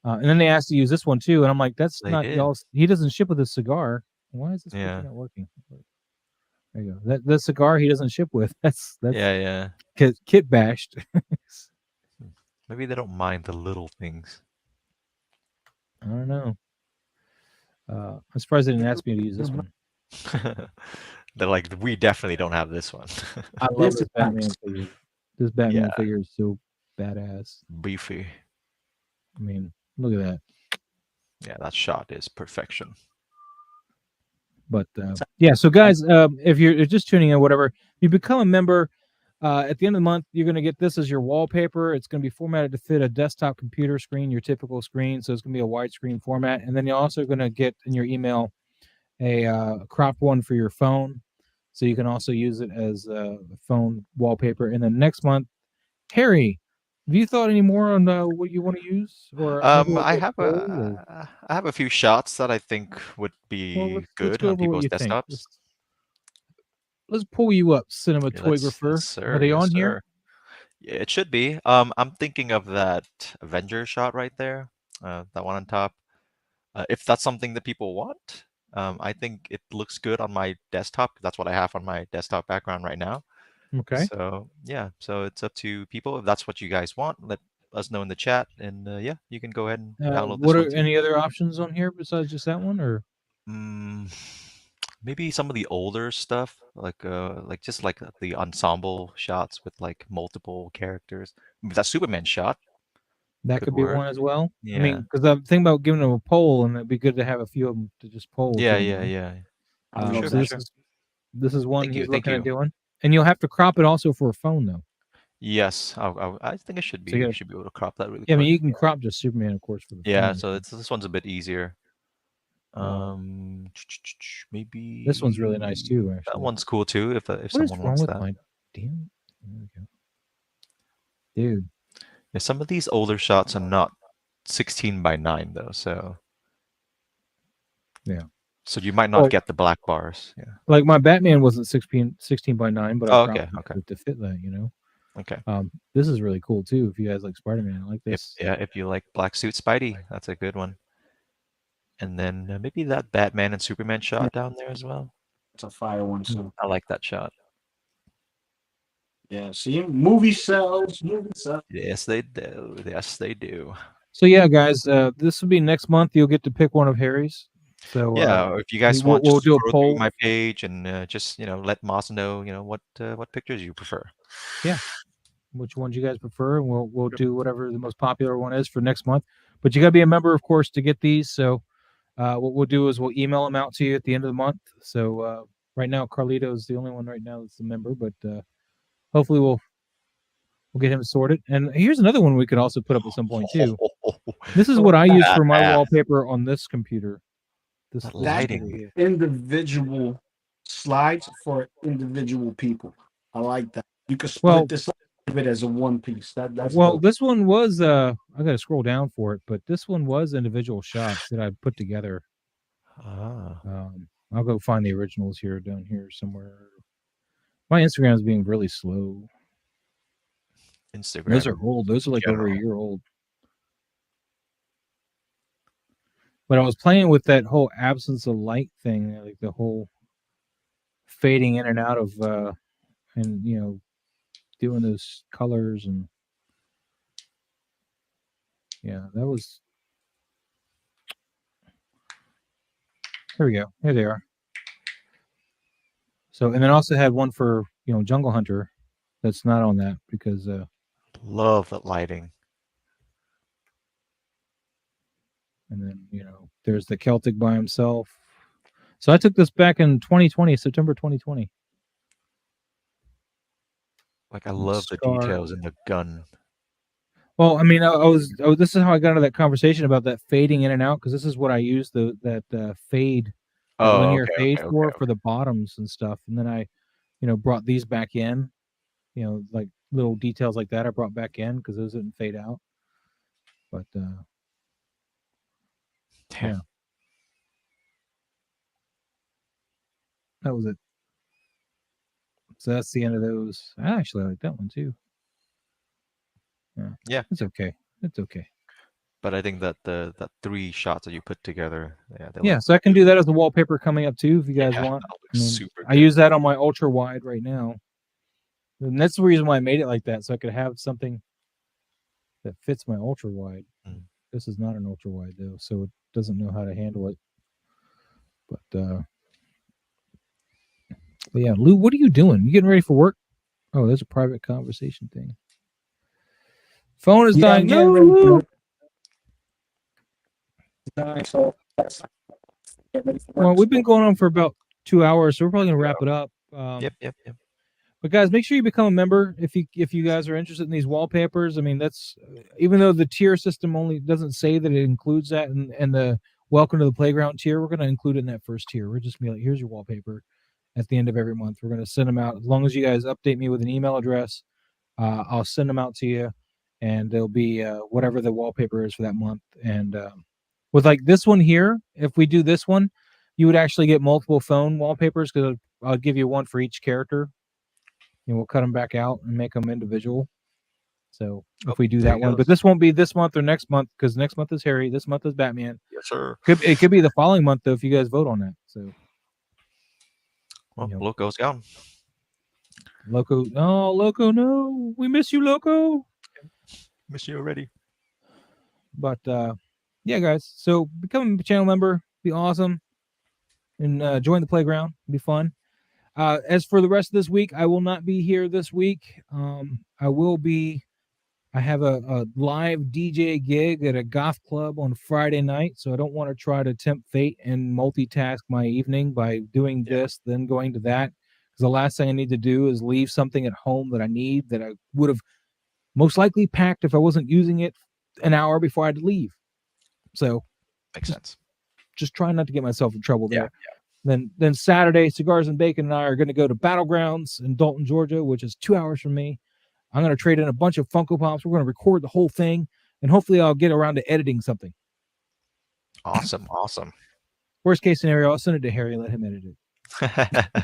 Speaker 1: And then they asked to use this one too, and I'm like, that's not y'all. He doesn't ship with a cigar. Why is this not working? There you go. The cigar he doesn't ship with. That's kit bashed.
Speaker 2: Maybe they don't mind the little things.
Speaker 1: I don't know. I'm surprised they didn't ask me to use this one.
Speaker 2: They're like, we definitely don't have this one.
Speaker 1: I love this Batman figure. This Batman figure is so badass.
Speaker 2: Beefy.
Speaker 1: I mean, look at that.
Speaker 2: Yeah, that shot is perfection.
Speaker 1: But so guys, if you're just tuning in, whatever, you become a member. At the end of the month, you're going to get this as your wallpaper. It's going to be formatted to fit a desktop computer screen, your typical screen. So it's going to be a widescreen format. And then you're also going to get in your email a cropped one for your phone. So you can also use it as a phone wallpaper. And then next month, Harry, have you thought any more on what you want to use? Or
Speaker 2: I have a few shots that I think would be good on people's desktops.
Speaker 1: Let's pull you up, Cinematoygrapher. Are they on here?
Speaker 2: Yeah, it should be. I'm thinking of that Avenger shot right there, that one on top. If that's something that people want, I think it looks good on my desktop. That's what I have on my desktop background right now.
Speaker 1: Okay.
Speaker 2: So yeah, so it's up to people. If that's what you guys want, let us know in the chat, and you can go ahead and download this.
Speaker 1: What are any other options on here besides just that one, or?
Speaker 2: Maybe some of the older stuff, like the ensemble shots with like multiple characters. That Superman shot.
Speaker 1: That could be one as well.
Speaker 2: Yeah.
Speaker 1: I mean, because I'm thinking about giving them a poll, and it'd be good to have a few of them to just poll.
Speaker 2: Yeah.
Speaker 1: This is one he's looking at doing, and you'll have to crop it also for a phone, though.
Speaker 2: Yes, I think it should be. You should be able to crop that really quick.
Speaker 1: Yeah, I mean, you can crop just Superman, of course, for the phone.
Speaker 2: Yeah, so this one's a bit easier. Maybe
Speaker 1: this one's really nice too. Actually,
Speaker 2: that one's cool too. If someone wants that.
Speaker 1: Damn. There we go. Dude.
Speaker 2: Yeah, some of these older shots are not 16:9 though, so
Speaker 1: yeah.
Speaker 2: So you might not get the black bars. Yeah.
Speaker 1: Like my Batman wasn't 16:9, but I cropped it to fit that,
Speaker 2: Okay.
Speaker 1: This is really cool too. If you guys like Spider-Man, I like this.
Speaker 2: If you like Black Suit Spidey, that's a good one. And then maybe that Batman and Superman shot down there as well.
Speaker 3: It's a fire one too.
Speaker 2: I like that shot.
Speaker 3: Yeah, see, movie sells.
Speaker 2: Yes, they do. Yes, they do.
Speaker 1: So yeah, guys, this will be next month. You'll get to pick one of Harry's. So
Speaker 2: yeah, if you guys want, we'll do a poll. My page and just let Moz know what pictures you prefer.
Speaker 1: Yeah, which ones you guys prefer, and we'll do whatever the most popular one is for next month. But you got to be a member, of course, to get these. So what we'll do is we'll email them out to you at the end of the month. So right now, Carlito is the only one right now that's a member, but hopefully we'll get him sorted. And here's another one we could also put up at some point too. This is what I use for my wallpaper on this computer. This
Speaker 2: That
Speaker 1: is
Speaker 2: lighting.
Speaker 1: really-
Speaker 3: individual slides for individual people. I like that. You could split
Speaker 1: Well-
Speaker 3: this up of it as a one piece. That's
Speaker 1: well,
Speaker 3: dope.
Speaker 1: this one was I gotta scroll down for it, but this one was individual shots that I put together. I'll go find the originals here down here somewhere. My Instagram is being really slow.
Speaker 2: Instagram.
Speaker 1: Those are old. Those are like over a
Speaker 2: general.
Speaker 1: year old. But I was playing with that whole absence of light thing, like the whole fading in and out of and you know, doing those colors, and yeah, that was. Here we go. Here they are. So, and then also had one for, you know, Jungle Hunter. That's not on that because
Speaker 2: Love that lighting.
Speaker 1: and then, you know, there's the Celtic by himself. So I took this back in 2020, September 2020.
Speaker 2: Like I love the
Speaker 1: Scar.
Speaker 2: details in the gun.
Speaker 1: Well, I mean, this is how I got into that conversation about that fading in and out, because this is what I use that fade, that linear fade for the bottoms and stuff. And then I, you know, brought these back in, you know, like little details like that I brought back in because those didn't fade out. But yeah, that was it. So that's the end of those. I actually like that one too.
Speaker 2: Yeah,
Speaker 1: it's okay. It's okay.
Speaker 2: But I think that that 3 shots that you put together,
Speaker 1: yeah. So I can do that as the wallpaper coming up too, if you guys want.
Speaker 2: I mean, super
Speaker 1: I use that on my ultra wide right now, and that's the reason why I made it like that, so I could have something that fits my ultra wide. This is not an ultra wide though, so it doesn't know how to handle it. But yeah, Lou, what are you doing? You getting ready for work? Oh, there's a private conversation thing. Phone is dying. No, Lou. Well, we've been going on for about 2 hours, so we're probably gonna wrap it up.
Speaker 2: Yep.
Speaker 1: But guys, make sure you become a member if you guys are interested in these wallpapers. I mean, that's even though the tier system only doesn't say that it includes that, and the welcome to the playground tier, we're going to include it in that first tier. We're just gonna be like, here's your wallpaper. At the end of every month, we're going to send them out. As long as you guys update me with an email address, I'll send them out to you, and they'll be whatever the wallpaper is for that month. And with like this one here, if we do this one, you would actually get multiple phone wallpapers because I'll give you one for each character. And we'll cut them back out and make them individual. So if we do that one, but this won't be this month or next month, because next month is Harry, this month is Batman.
Speaker 2: Yes, sir.
Speaker 1: It could be the following month though if you guys vote on that. So,
Speaker 2: well, Loco's gone.
Speaker 1: Loco, no, we miss you, Loco.
Speaker 2: Miss you already.
Speaker 1: But yeah, guys. So become a channel member, be awesome, and join the playground, be fun. As for the rest of this week, I will not be here this week. I have a live DJ gig at a goth club on Friday night, so I don't want to try to tempt fate and multitask my evening by doing this, then going to that. Because the last thing I need to do is leave something at home that I need that I would have most likely packed if I wasn't using it an hour before I had to leave. So
Speaker 2: makes sense.
Speaker 1: Just trying not to get myself in trouble there. Then Saturday, Cigars and Bacon and I are going to go to Battlegrounds in Dalton, Georgia, which is 2 hours from me. I'm going to trade in a bunch of Funko Pops. We're going to record the whole thing, and hopefully I'll get around to editing something.
Speaker 2: Awesome.
Speaker 1: Worst case scenario, I'll send it to Harry and let him edit it.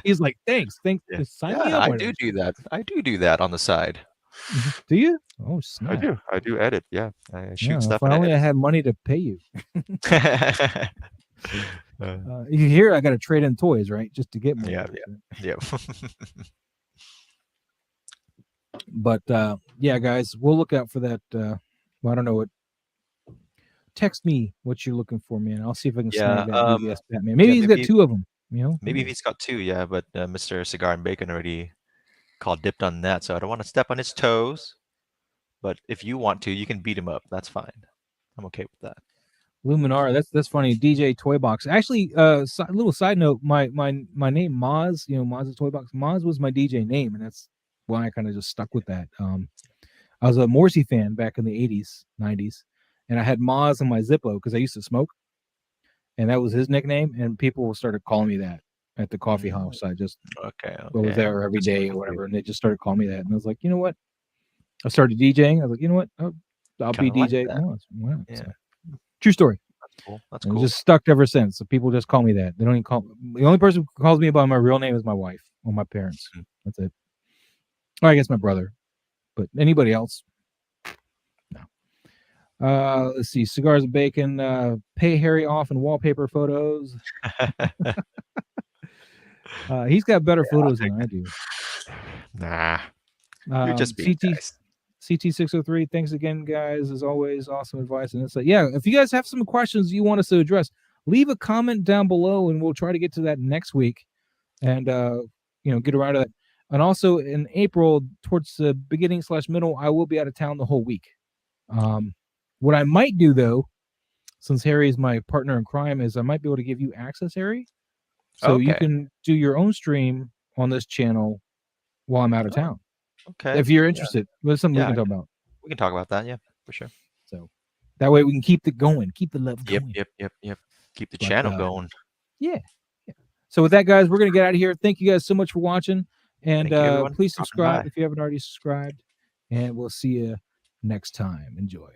Speaker 1: He's like, thanks. Sign me up.
Speaker 2: I do that. I do that on the side.
Speaker 1: Do you? Oh, snap.
Speaker 2: I do edit. Yeah, I shoot stuff.
Speaker 1: If only I had money to pay you. You hear I got to trade in toys, right? Just to get more.
Speaker 2: Yeah.
Speaker 1: But yeah, guys, we'll look out for that. I don't know what. Text me what you're looking for, man. I'll see if I can snag that BVS Batman. Maybe he's got 2 of them. You know,
Speaker 2: maybe he's got 2. Yeah, but Mr. Cigar and Bacon already dipped on that, so I don't want to step on his toes. But if you want to, you can beat him up. That's fine. I'm okay with that.
Speaker 1: Luminar, that's funny. DJ Toybox. Actually, a little side note, my name Moz, Moz's Toybox. Moz was my DJ name, and that's why I kind of just stuck with that. I was a Morrissey fan back in the 80s, 90s, and I had Moz on my Zippo because I used to smoke. and that was his nickname. And people started calling me that at the coffee house. I just was there every day or whatever, and they just started calling me that. And I was like, you know what? I started DJing. I was like, you know what? I'll be DJ. Wow.
Speaker 2: Yeah.
Speaker 1: So, true story.
Speaker 2: That's cool. That's
Speaker 1: and
Speaker 2: cool.
Speaker 1: Just stuck ever since. So people just call me that. They don't even call. The only person who calls me by my real name is my wife or my parents. That's it. Or I guess my brother. But anybody else? No. Let's see. Cigars and bacon. Pay Harry off in wallpaper photos. He's got better photos than I do.
Speaker 2: Nah. You're just being nice.
Speaker 1: CT603, thanks again, guys. As always, awesome advice. And it's like, yeah, if you guys have some questions you want us to address, leave a comment down below and we'll try to get to that next week and get around to that. And also in April, towards the beginning / middle, I will be out of town the whole week. What I might do, though, since Harry is my partner in crime, is I might be able to give you access, Harry. So you can do your own stream on this channel while I'm out of town.
Speaker 2: Okay.
Speaker 1: If you're interested, that's something we can talk about.
Speaker 2: We can talk about that, yeah, for sure.
Speaker 1: So that way we can keep it going, keep the love going.
Speaker 2: Yep. Keep the channel going.
Speaker 1: Yeah. So with that, guys, we're gonna get out of here. Thank you guys so much for watching, and please subscribe if you haven't already subscribed. And we'll see you next time. Enjoy.